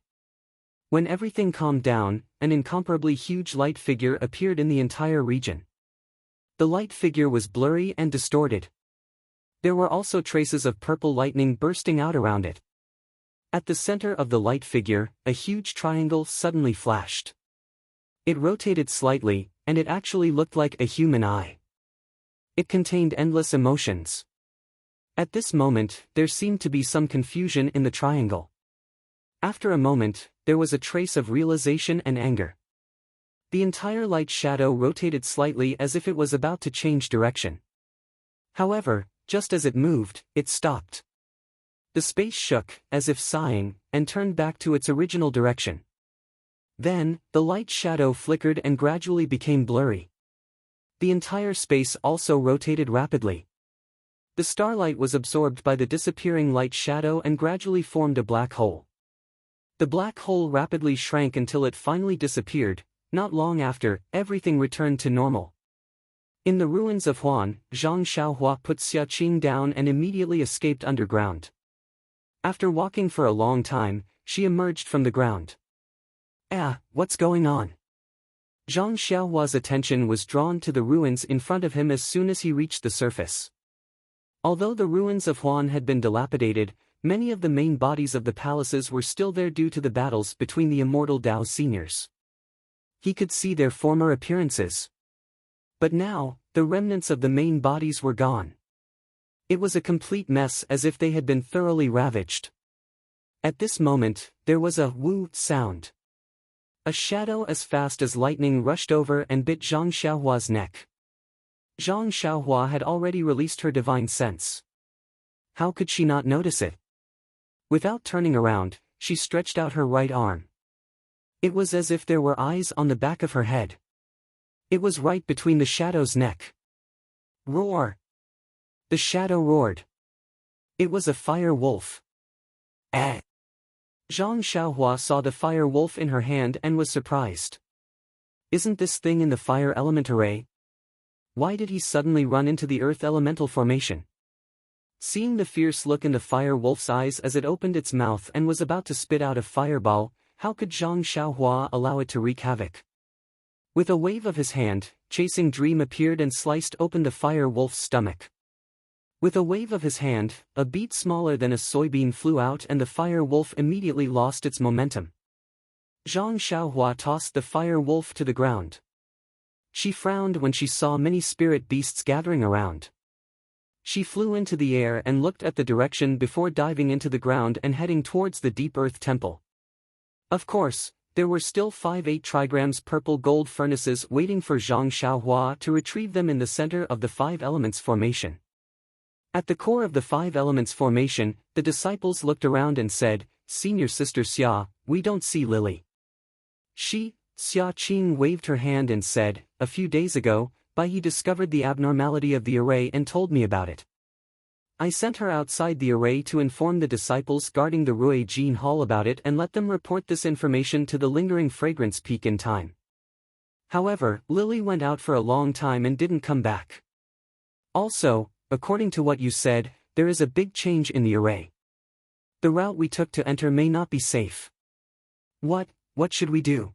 When everything calmed down, an incomparably huge light figure appeared in the entire region. The light figure was blurry and distorted. There were also traces of purple lightning bursting out around it. At the center of the light figure, a huge triangle suddenly flashed. It rotated slightly, and it actually looked like a human eye. It contained endless emotions. At this moment, there seemed to be some confusion in the triangle. After a moment, there was a trace of realization and anger. The entire light shadow rotated slightly as if it was about to change direction. However, just as it moved, it stopped. The space shook, as if sighing, and turned back to its original direction. Then, the light shadow flickered and gradually became blurry. The entire space also rotated rapidly. The starlight was absorbed by the disappearing light shadow and gradually formed a black hole. The black hole rapidly shrank until it finally disappeared. Not long after, everything returned to normal. In the ruins of Huan, Zhang Xiaohua put Xia Qing down and immediately escaped underground. After walking for a long time, she emerged from the ground. What's going on?" Zhang Xiaohua's attention was drawn to the ruins in front of him as soon as he reached the surface. Although the ruins of Huan had been dilapidated, many of the main bodies of the palaces were still there due to the battles between the immortal Dao seniors. He could see their former appearances. But now, the remnants of the main bodies were gone. It was a complete mess, as if they had been thoroughly ravaged. At this moment, there was a woo sound. A shadow as fast as lightning rushed over and bit Zhang Xiaohua's neck. Zhang Xiaohua had already released her divine sense. How could she not notice it? Without turning around, she stretched out her right arm. It was as if there were eyes on the back of her head. It was right between the shadow's neck. Roar! The shadow roared. It was a fire wolf. Eh! Zhang Xiaohua saw the fire wolf in her hand and was surprised. Isn't this thing in the fire element array? Why did he suddenly run into the earth elemental formation? Seeing the fierce look in the fire wolf's eyes as it opened its mouth and was about to spit out a fireball, how could Zhang Xiaohua allow it to wreak havoc? With a wave of his hand, Chasing Dream appeared and sliced open the fire wolf's stomach. With a wave of his hand, a bead smaller than a soybean flew out and the fire wolf immediately lost its momentum. Zhang Xiaohua tossed the fire wolf to the ground. She frowned when she saw many spirit beasts gathering around. She flew into the air and looked at the direction before diving into the ground and heading towards the deep earth temple. Of course, there were still 5-8 trigrams purple gold furnaces waiting for Zhang Xiaohua to retrieve them in the center of the five elements formation. At the core of the five elements formation, the disciples looked around and said, "Senior Sister Xia, we don't see Lily." Xia Qing waved her hand and said, "A few days ago, Bai He discovered the abnormality of the array and told me about it. I sent her outside the array to inform the disciples guarding the Rui Jin Hall about it and let them report this information to the lingering fragrance peak in time. However, Lily went out for a long time and didn't come back. Also, according to what you said, there is a big change in the array. The route we took to enter may not be safe. What should we do?"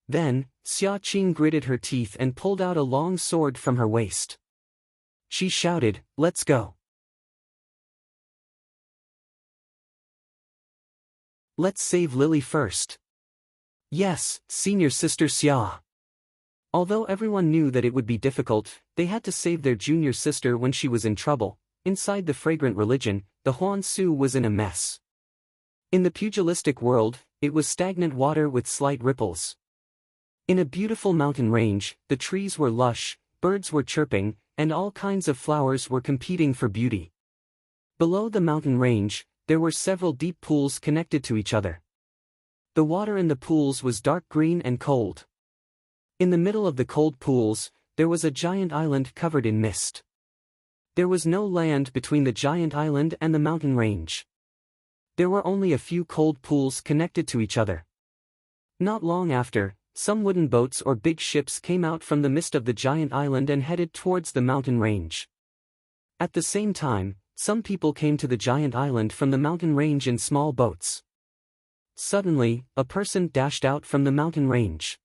Then, Xia Qing gritted her teeth and pulled out a long sword from her waist. She shouted, "Let's go. Let's save Lily first." "Yes, Senior Sister Xia." Although everyone knew that it would be difficult, they had to save their junior sister when she was in trouble. Inside the fragrant religion, the Huan Su was in a mess. In the pugilistic world, it was stagnant water with slight ripples. In a beautiful mountain range, the trees were lush, birds were chirping, and all kinds of flowers were competing for beauty. Below the mountain range, there were several deep pools connected to each other. The water in the pools was dark green and cold. In the middle of the cold pools, there was a giant island covered in mist. There was no land between the giant island and the mountain range. There were only a few cold pools connected to each other. Not long after, some wooden boats or big ships came out from the mist of the giant island and headed towards the mountain range. At the same time, some people came to the giant island from the mountain range in small boats. Suddenly, a person dashed out from the mountain range.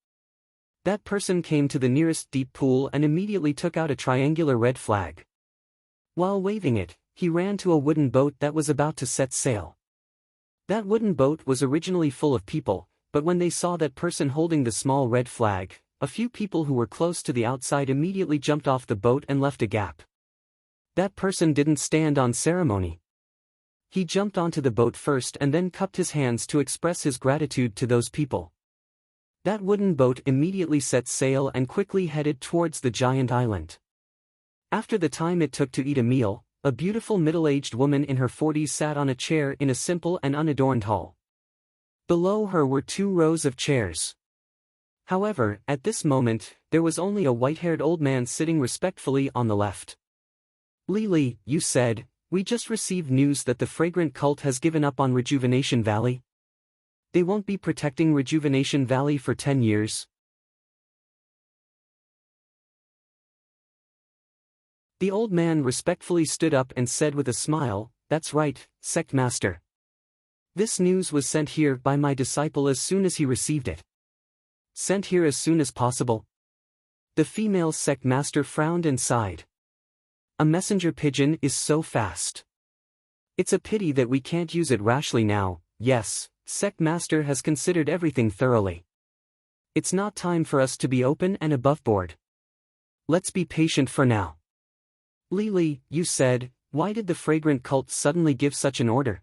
That person came to the nearest deep pool and immediately took out a triangular red flag. While waving it, he ran to a wooden boat that was about to set sail. That wooden boat was originally full of people, but when they saw that person holding the small red flag, a few people who were close to the outside immediately jumped off the boat and left a gap. That person didn't stand on ceremony. He jumped onto the boat first and then cupped his hands to express his gratitude to those people. That wooden boat immediately set sail and quickly headed towards the giant island. After the time it took to eat a meal, a beautiful middle-aged woman in her 40s sat on a chair in a simple and unadorned hall. Below her were 2 rows of chairs. However, at this moment, there was only a white-haired old man sitting respectfully on the left. "Lily, you said, we just received news that the fragrant cult has given up on Rejuvenation Valley. They won't be protecting Rejuvenation Valley for 10 years. The old man respectfully stood up and said with a smile, "That's right, Sect Master. This news was sent here by my disciple as soon as he received it." "Sent here as soon as possible?" The female Sect Master frowned and sighed. "A messenger pigeon is so fast. It's a pity that we can't use it rashly now." "Yes, Sect Master has considered everything thoroughly. It's not time for us to be open and above board. Let's be patient for now." "Lily, you said, why did the fragrant cult suddenly give such an order?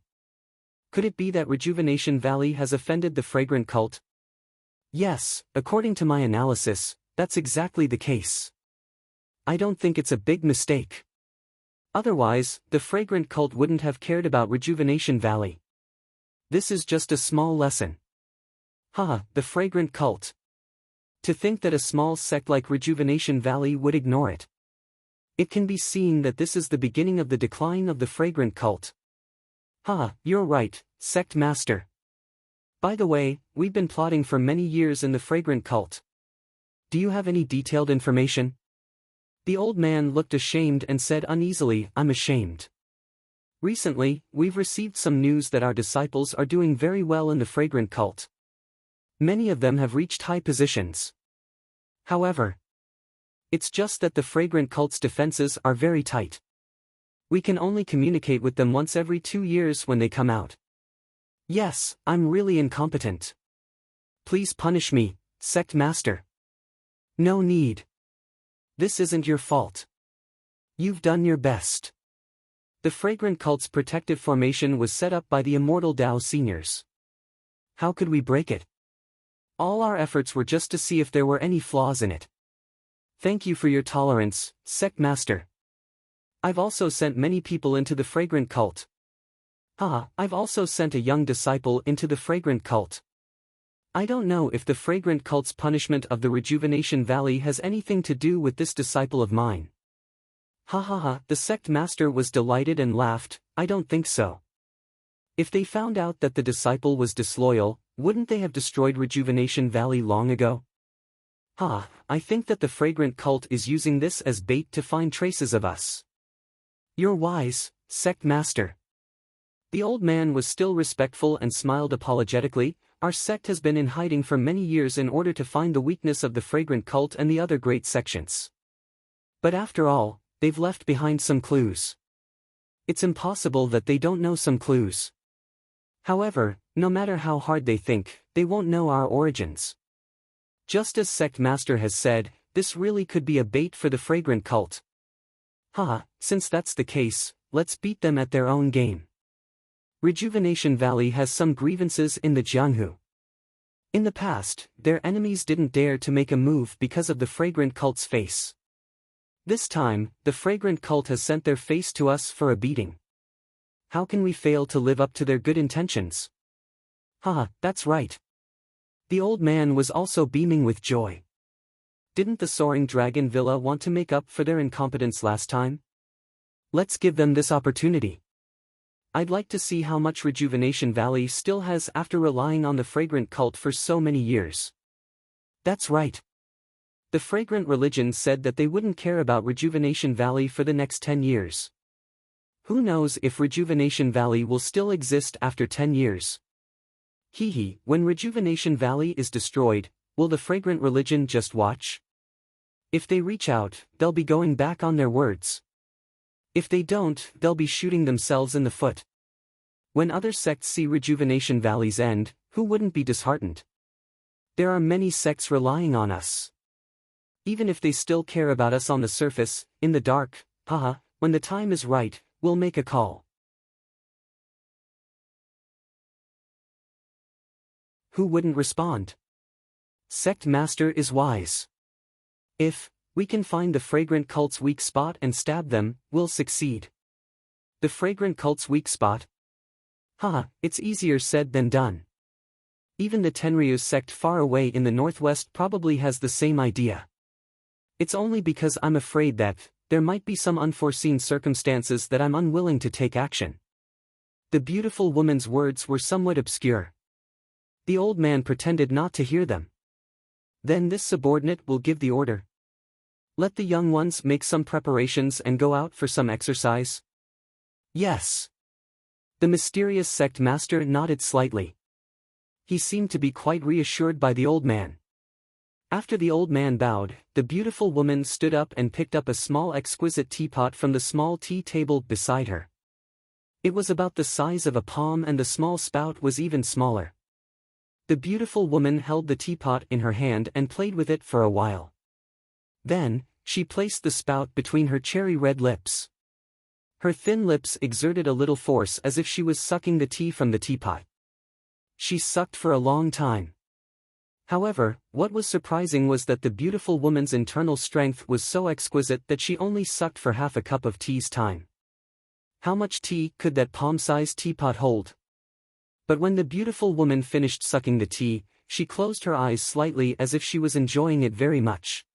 Could it be that Rejuvenation Valley has offended the fragrant cult?" Yes, according to my analysis, that's exactly the case. I don't think it's a big mistake. Otherwise, the fragrant cult wouldn't have cared about Rejuvenation Valley. This is just a small lesson. Haha, the fragrant cult. To think that a small sect like Rejuvenation Valley would ignore it. It can be seen that this is the beginning of the decline of the fragrant cult. Haha, you're right, sect master. By the way, we've been plotting for many years in the fragrant cult. Do you have any detailed information? The old man looked ashamed and said uneasily, I'm ashamed. Recently, we've received some news that our disciples are doing very well in the fragrant cult. Many of them have reached high positions. However, it's just that the fragrant cult's defenses are very tight. We can only communicate with them once every 2 years when they come out. Yes, I'm really incompetent. Please punish me, sect master. No need. This isn't your fault. You've done your best. The fragrant cult's protective formation was set up by the immortal Tao seniors. How could we break it? All our efforts were just to see if there were any flaws in it. Thank you for your tolerance, sect master. I've also sent many people into the fragrant cult. I've also sent a young disciple into the fragrant cult. I don't know if the fragrant cult's punishment of the Rejuvenation Valley has anything to do with this disciple of mine. The sect master was delighted and laughed, I don't think so. If they found out that the disciple was disloyal, wouldn't they have destroyed Rejuvenation Valley long ago? I think that the fragrant cult is using this as bait to find traces of us. You're wise, sect master. The old man was still respectful and smiled apologetically. Our sect has been in hiding for many years in order to find the weakness of the fragrant cult and the other great sections. But after all, they've left behind some clues. It's impossible that they don't know some clues. However, no matter how hard they think, they won't know our origins. Just as Sect Master has said, this really could be a bait for the fragrant cult. Since that's the case, let's beat them at their own game. Rejuvenation Valley has some grievances in the Jianghu. In the past, their enemies didn't dare to make a move because of the fragrant cult's face. This time, the fragrant cult has sent their face to us for a beating. How can we fail to live up to their good intentions? That's right. The old man was also beaming with joy. Didn't the Soaring Dragon Villa want to make up for their incompetence last time? Let's give them this opportunity. I'd like to see how much Rejuvenation Valley still has after relying on the fragrant cult for so many years. That's right. The fragrant religion said that they wouldn't care about Rejuvenation Valley for the next 10 years. Who knows if Rejuvenation Valley will still exist after 10 years? When Rejuvenation Valley is destroyed, will the fragrant religion just watch? If they reach out, they'll be going back on their words. If they don't, they'll be shooting themselves in the foot. When other sects see Rejuvenation Valley's end, who wouldn't be disheartened? There are many sects relying on us. Even if they still care about us on the surface, in the dark, when the time is right, we'll make a call. Who wouldn't respond? Sect Master is wise. If we can find the fragrant cult's weak spot and stab them, we'll succeed. The fragrant cult's weak spot? It's easier said than done. Even the Tenryu sect far away in the northwest probably has the same idea. It's only because I'm afraid that there might be some unforeseen circumstances that I'm unwilling to take action. The beautiful woman's words were somewhat obscure. The old man pretended not to hear them. Then this subordinate will give the order. Let the young ones make some preparations and go out for some exercise. Yes. The mysterious sect master nodded slightly. He seemed to be quite reassured by the old man. After the old man bowed, the beautiful woman stood up and picked up a small exquisite teapot from the small tea table beside her. It was about the size of a palm and the small spout was even smaller. The beautiful woman held the teapot in her hand and played with it for a while. Then, she placed the spout between her cherry-red lips. Her thin lips exerted a little force as if she was sucking the tea from the teapot. She sucked for a long time. However, what was surprising was that the beautiful woman's internal strength was so exquisite that she only sucked for half a cup of tea's time. How much tea could that palm-sized teapot hold? But when the beautiful woman finished sucking the tea, she closed her eyes slightly as if she was enjoying it very much.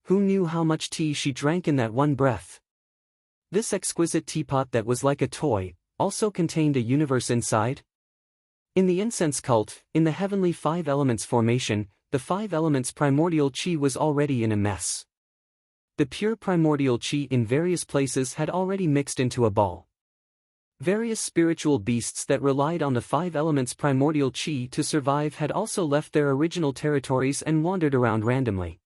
Who knew how much tea she drank in that one breath? This exquisite teapot that was like a toy, also contained a universe inside? In the incense cult, in the heavenly five elements formation, the five elements primordial chi was already in a mess. The pure primordial chi in various places had already mixed into a ball. Various spiritual beasts that relied on the five elements primordial chi to survive had also left their original territories and wandered around randomly.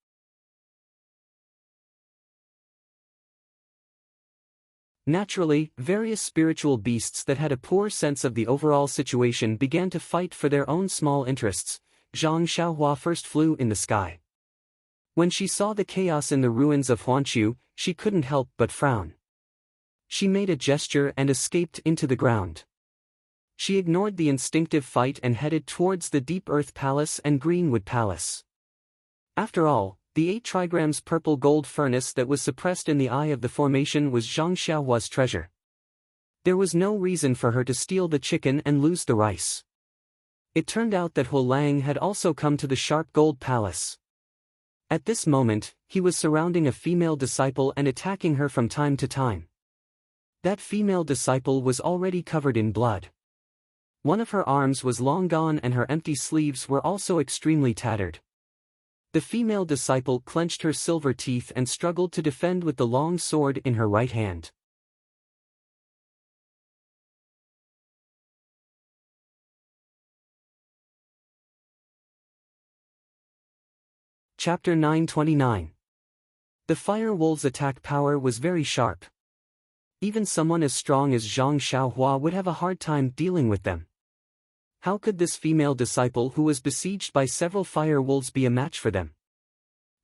Naturally, various spiritual beasts that had a poor sense of the overall situation began to fight for their own small interests. Zhang Xiaohua first flew in the sky. When she saw the chaos in the ruins of Huanqiu, she couldn't help but frown. She made a gesture and escaped into the ground. She ignored the instinctive fight and headed towards the Deep Earth Palace and Greenwood Palace. After all, the 8 trigrams purple gold furnace that was suppressed in the eye of the formation was Zhang Xiaohua's treasure. There was no reason for her to steal the chicken and lose the rice. It turned out that Hu Lang had also come to the Sharp Gold Palace. At this moment, he was surrounding a female disciple and attacking her from time to time. That female disciple was already covered in blood. One of her arms was long gone and her empty sleeves were also extremely tattered. The female disciple clenched her silver teeth and struggled to defend with the long sword in her right hand. Chapter 929. The fire wolves' attack power was very sharp. Even someone as strong as Zhang Xiaohua would have a hard time dealing with them. How could this female disciple who was besieged by several fire wolves be a match for them?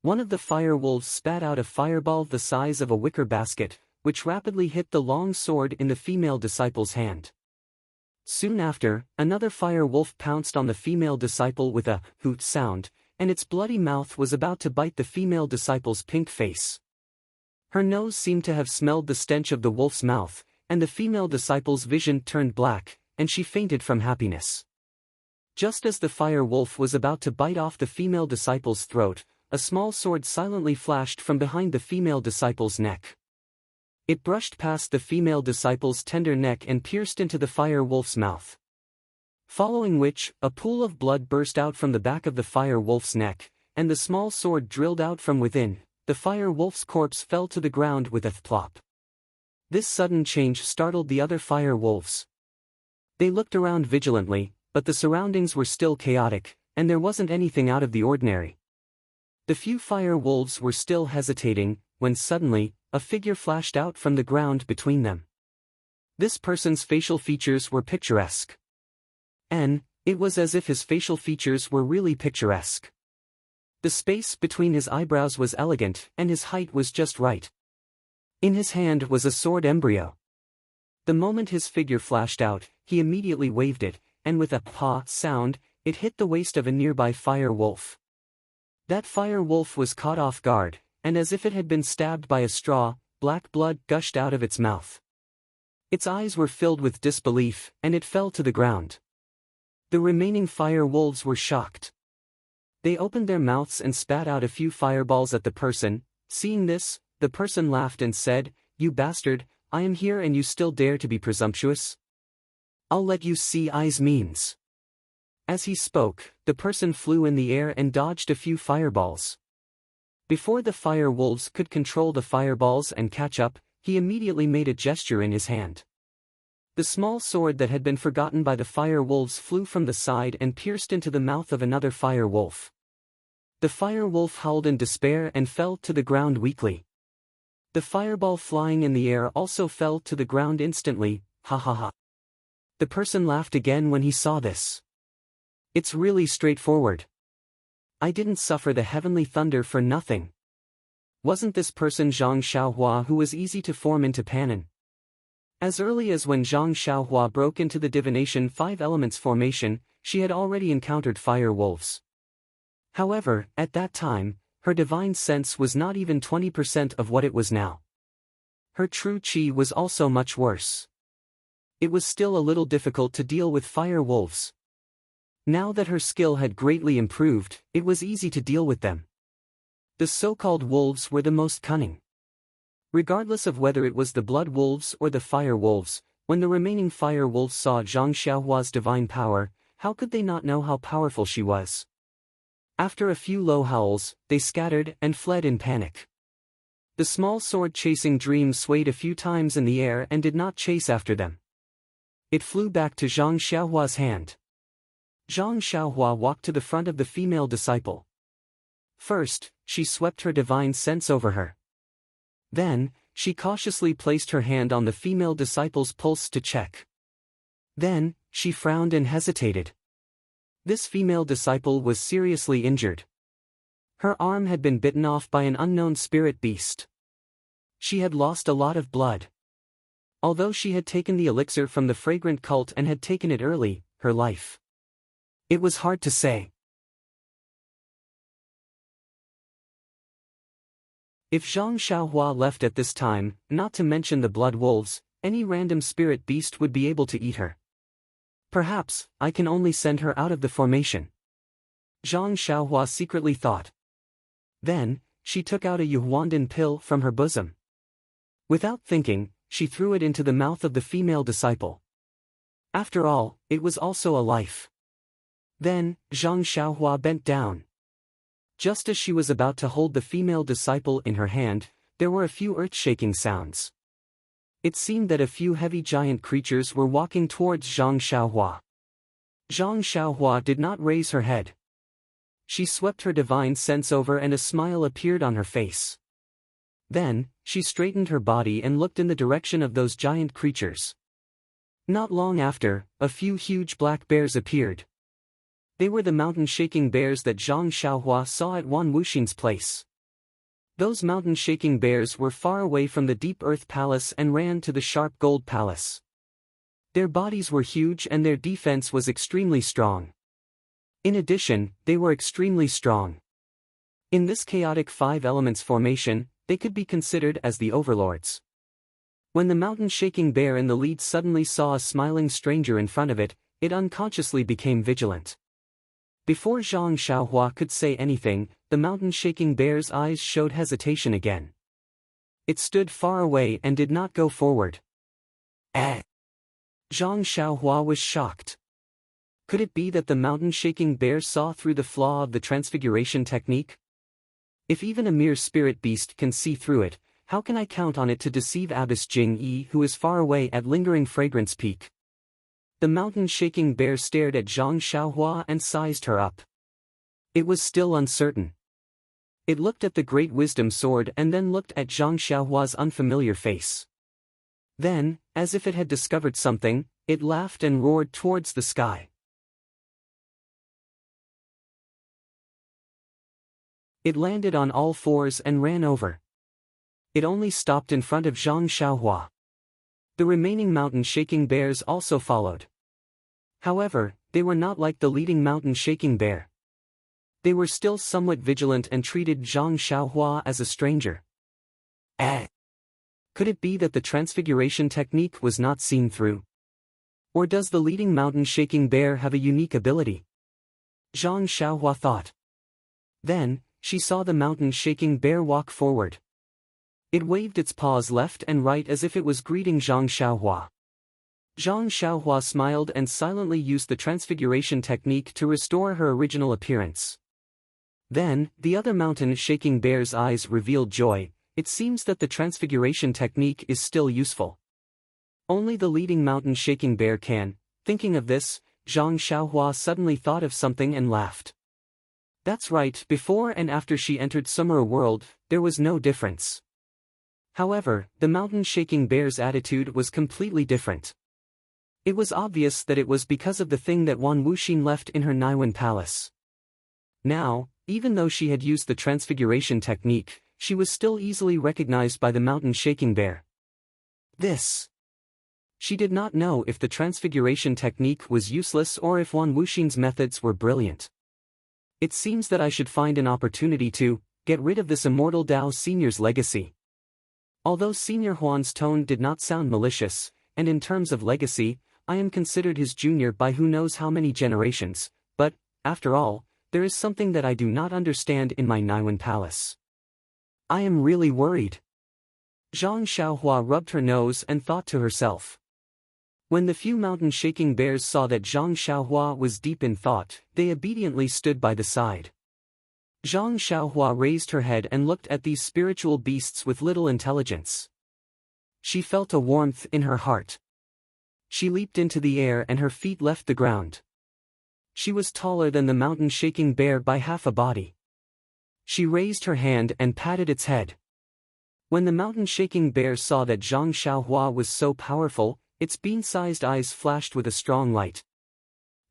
One of the fire wolves spat out a fireball the size of a wicker basket, which rapidly hit the long sword in the female disciple's hand. Soon after, another fire wolf pounced on the female disciple with a hoot sound, and its bloody mouth was about to bite the female disciple's pink face. Her nose seemed to have smelled the stench of the wolf's mouth, and the female disciple's vision turned black, and she fainted from happiness. Just as the fire wolf was about to bite off the female disciple's throat, a small sword silently flashed from behind the female disciple's neck. It brushed past the female disciple's tender neck and pierced into the fire wolf's mouth. Following which, a pool of blood burst out from the back of the fire wolf's neck, and the small sword drilled out from within. The fire wolf's corpse fell to the ground with a plop. This sudden change startled the other fire wolves. They looked around vigilantly, but the surroundings were still chaotic, and there wasn't anything out of the ordinary. The few fire wolves were still hesitating, when suddenly, a figure flashed out from the ground between them. This person's facial features were picturesque. And it was as if his facial features were really picturesque. The space between his eyebrows was elegant, and his height was just right. In his hand was a sword embryo. The moment his figure flashed out, he immediately waved it, and with a "pa" sound, it hit the waist of a nearby fire wolf. That fire wolf was caught off guard, and as if it had been stabbed by a straw, black blood gushed out of its mouth. Its eyes were filled with disbelief, and it fell to the ground. The remaining fire wolves were shocked. They opened their mouths and spat out a few fireballs at the person. Seeing this, the person laughed and said, "You bastard, I am here and you still dare to be presumptuous? I'll let you see I's means." As he spoke, the person flew in the air and dodged a few fireballs. Before the fire wolves could control the fireballs and catch up, he immediately made a gesture in his hand. The small sword that had been forgotten by the fire wolves flew from the side and pierced into the mouth of another fire wolf. The fire wolf howled in despair and fell to the ground weakly. The fireball flying in the air also fell to the ground instantly. Ha ha ha. The person laughed again when he saw this. It's really straightforward. I didn't suffer the heavenly thunder for nothing. Wasn't this person Zhang Xiaohua who was easy to form into Panin? As early as when Zhang Xiaohua broke into the divination 5 elements formation, she had already encountered fire wolves. However, at that time, her divine sense was not even 20% of what it was now. Her true chi was also much worse. It was still a little difficult to deal with fire wolves. Now that her skill had greatly improved, it was easy to deal with them. The so-called wolves were the most cunning. Regardless of whether it was the blood wolves or the fire wolves, when the remaining fire wolves saw Zhang Xiaohua's divine power, how could they not know how powerful she was? After a few low howls, they scattered and fled in panic. The small sword-chasing dream swayed a few times in the air and did not chase after them. It flew back to Zhang Xiaohua's hand. Zhang Xiaohua walked to the front of the female disciple. First, she swept her divine sense over her. Then, she cautiously placed her hand on the female disciple's pulse to check. Then, she frowned and hesitated. This female disciple was seriously injured. Her arm had been bitten off by an unknown spirit beast. She had lost a lot of blood. Although she had taken the elixir from the fragrant cult and had taken it early, her life. It was hard to say. If Zhang Xiaohua left at this time, not to mention the blood wolves, any random spirit beast would be able to eat her. Perhaps, I can only send her out of the formation. Zhang Xiaohua secretly thought. Then, she took out a Yuhuandan pill from her bosom. Without thinking, she threw it into the mouth of the female disciple. After all, it was also a life. Then, Zhang Xiaohua bent down. Just as she was about to hold the female disciple in her hand, there were a few earth-shaking sounds. It seemed that a few heavy giant creatures were walking towards Zhang Xiaohua. Zhang Xiaohua did not raise her head. She swept her divine sense over and a smile appeared on her face. Then, she straightened her body and looked in the direction of those giant creatures. Not long after, a few huge black bears appeared. They were the mountain-shaking bears that Zhang Xiaohua saw at Wan Wuxin's place. Those mountain-shaking bears were far away from the Deep Earth Palace and ran to the Sharp Gold Palace. Their bodies were huge and their defense was extremely strong. In addition, they were extremely strong. In this chaotic five elements formation, they could be considered as the overlords. When the mountain-shaking bear in the lead suddenly saw a smiling stranger in front of it, it unconsciously became vigilant. Before Zhang Xiaohua could say anything, the mountain-shaking bear's eyes showed hesitation again. It stood far away and did not go forward. Zhang Xiaohua was shocked. Could it be that the mountain-shaking bear saw through the flaw of the transfiguration technique? If even a mere spirit beast can see through it, how can I count on it to deceive Abbess Jing Yi, who is far away at Lingering Fragrance Peak? The mountain-shaking bear stared at Zhang Xiaohua and sized her up. It was still uncertain. It looked at the Great Wisdom Sword and then looked at Zhang Xiaohua's unfamiliar face. Then, as if it had discovered something, it laughed and roared towards the sky. It landed on all fours and ran over. It only stopped in front of Zhang Xiaohua. The remaining mountain-shaking bears also followed. However, they were not like the leading mountain-shaking bear. They were still somewhat vigilant and treated Zhang Xiaohua as a stranger. Could it be that the transfiguration technique was not seen through? Or does the leading mountain-shaking bear have a unique ability? Zhang Xiaohua thought. Then, she saw the mountain-shaking bear walk forward. It waved its paws left and right as if it was greeting Zhang Xiaohua. Zhang Xiaohua smiled and silently used the transfiguration technique to restore her original appearance. Then, the other mountain-shaking bear's eyes revealed joy. It seems that the transfiguration technique is still useful. Only the leading mountain-shaking bear can. Thinking of this, Zhang Xiaohua suddenly thought of something and laughed. That's right, before and after she entered Summer World, there was no difference. However, the mountain-shaking bear's attitude was completely different. It was obvious that it was because of the thing that Wan Wuxin left in her Naiwan palace. Now, even though she had used the transfiguration technique, she was still easily recognized by the mountain-shaking bear. She did not know if the transfiguration technique was useless or if Wan Wuxin's methods were brilliant. It seems that I should find an opportunity to get rid of this immortal Dao Senior's legacy. Although Senior Huan's tone did not sound malicious, and in terms of legacy, I am considered his junior by who knows how many generations, but, after all, there is something that I do not understand in my Naiwan palace. I am really worried. Zhang Xiaohua rubbed her nose and thought to herself. When the few mountain-shaking bears saw that Zhang Xiaohua was deep in thought, they obediently stood by the side. Zhang Xiaohua raised her head and looked at these spiritual beasts with little intelligence. She felt a warmth in her heart. She leaped into the air and her feet left the ground. She was taller than the mountain-shaking bear by half a body. She raised her hand and patted its head. When the mountain-shaking bear saw that Zhang Xiaohua was so powerful, its bean-sized eyes flashed with a strong light.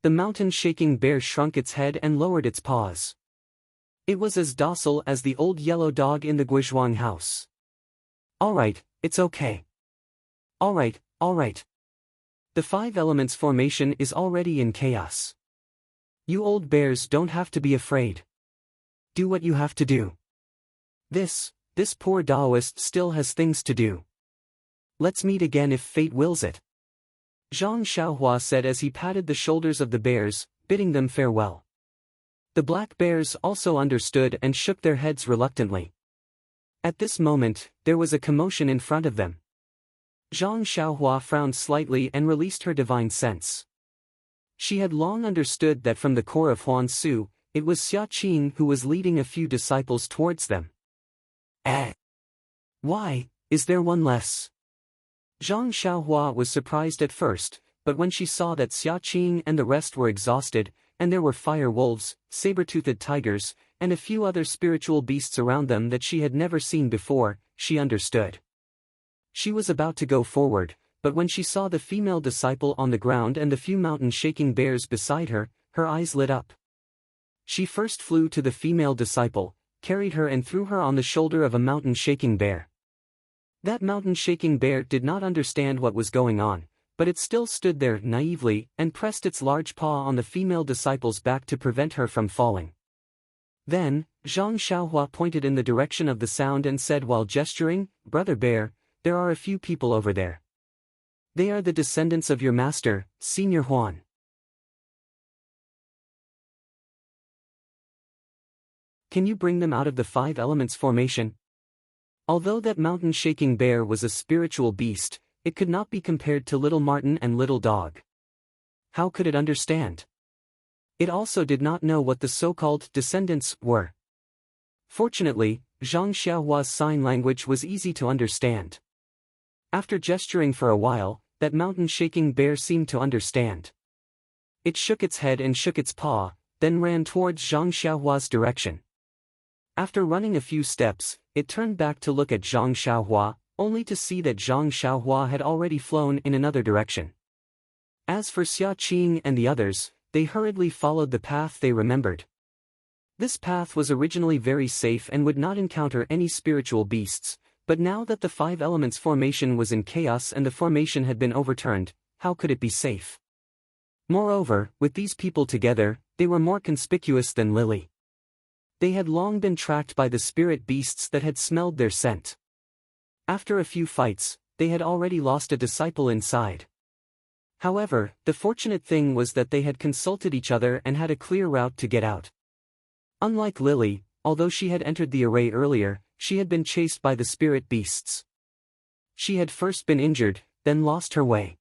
The mountain-shaking bear shrunk its head and lowered its paws. It was as docile as the old yellow dog in the Guizhuang house. All right, it's okay. All right, all right. The five elements formation is already in chaos. You old bears don't have to be afraid. Do what you have to do. This poor Taoist still has things to do. Let's meet again if fate wills it. Zhang Xiaohua said as he patted the shoulders of the bears, bidding them farewell. The black bears also understood and shook their heads reluctantly. At this moment, there was a commotion in front of them. Zhang Xiaohua frowned slightly and released her divine sense. She had long understood that from the core of Huan Su, it was Xia Qing who was leading a few disciples towards them. Why, is there one less? Zhang Xiaohua was surprised at first, but when she saw that Xia Qing and the rest were exhausted, and there were fire wolves, saber-toothed tigers, and a few other spiritual beasts around them that she had never seen before, she understood. She was about to go forward, but when she saw the female disciple on the ground and the few mountain-shaking bears beside her, her eyes lit up. She first flew to the female disciple, carried her and threw her on the shoulder of a mountain-shaking bear. That mountain-shaking bear did not understand what was going on, but it still stood there naively and pressed its large paw on the female disciple's back to prevent her from falling. Then, Zhang Xiaohua pointed in the direction of the sound and said while gesturing, "Brother Bear, there are a few people over there. They are the descendants of your master, Senior Huan. Can you bring them out of the five elements formation?" Although that mountain-shaking bear was a spiritual beast, it could not be compared to Little Martin and Little Dog. How could it understand? It also did not know what the so-called descendants were. Fortunately, Zhang Xiaohua's sign language was easy to understand. After gesturing for a while, that mountain-shaking bear seemed to understand. It shook its head and shook its paw, then ran towards Zhang Xiaohua's direction. After running a few steps, it turned back to look at Zhang Xiaohua, only to see that Zhang Xiaohua had already flown in another direction. As for Xia Qing and the others, they hurriedly followed the path they remembered. This path was originally very safe and would not encounter any spiritual beasts, but now that the five elements formation was in chaos and the formation had been overturned, how could it be safe? Moreover, with these people together, they were more conspicuous than Lily. They had long been tracked by the spirit beasts that had smelled their scent. After a few fights, they had already lost a disciple inside. However, the fortunate thing was that they had consulted each other and had a clear route to get out. Unlike Lily, although she had entered the array earlier, she had been chased by the spirit beasts. She had first been injured, then lost her way.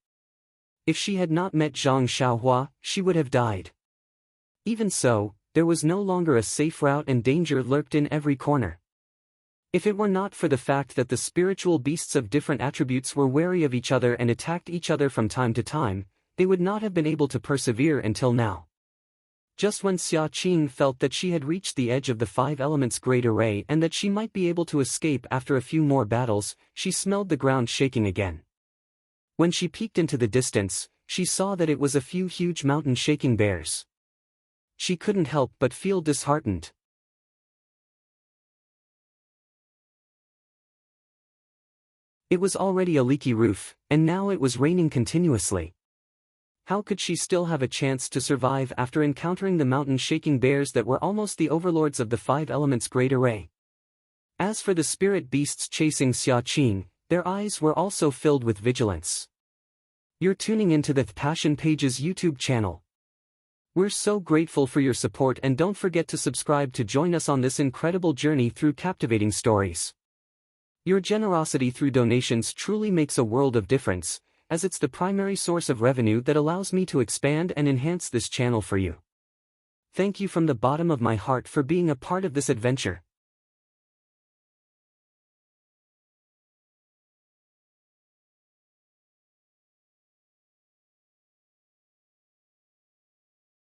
If she had not met Zhang Xiaohua, she would have died. Even so, there was no longer a safe route and danger lurked in every corner. If it were not for the fact that the spiritual beasts of different attributes were wary of each other and attacked each other from time to time, they would not have been able to persevere until now. Just when Xia Qing felt that she had reached the edge of the five elements great array and that she might be able to escape after a few more battles, she smelled the ground shaking again. When she peeked into the distance, she saw that it was a few huge mountain-shaking bears. She couldn't help but feel disheartened. It was already a leaky roof, and now it was raining continuously. How could she still have a chance to survive after encountering the mountain-shaking bears that were almost the overlords of the five elements' great array? As for the spirit beasts chasing Xiaqing, their eyes were also filled with vigilance. You're tuning into the Passion Pages YouTube channel. We're so grateful for your support, and don't forget to subscribe to join us on this incredible journey through captivating stories. Your generosity through donations truly makes a world of difference, as it's the primary source of revenue that allows me to expand and enhance this channel for you. Thank you from the bottom of my heart for being a part of this adventure.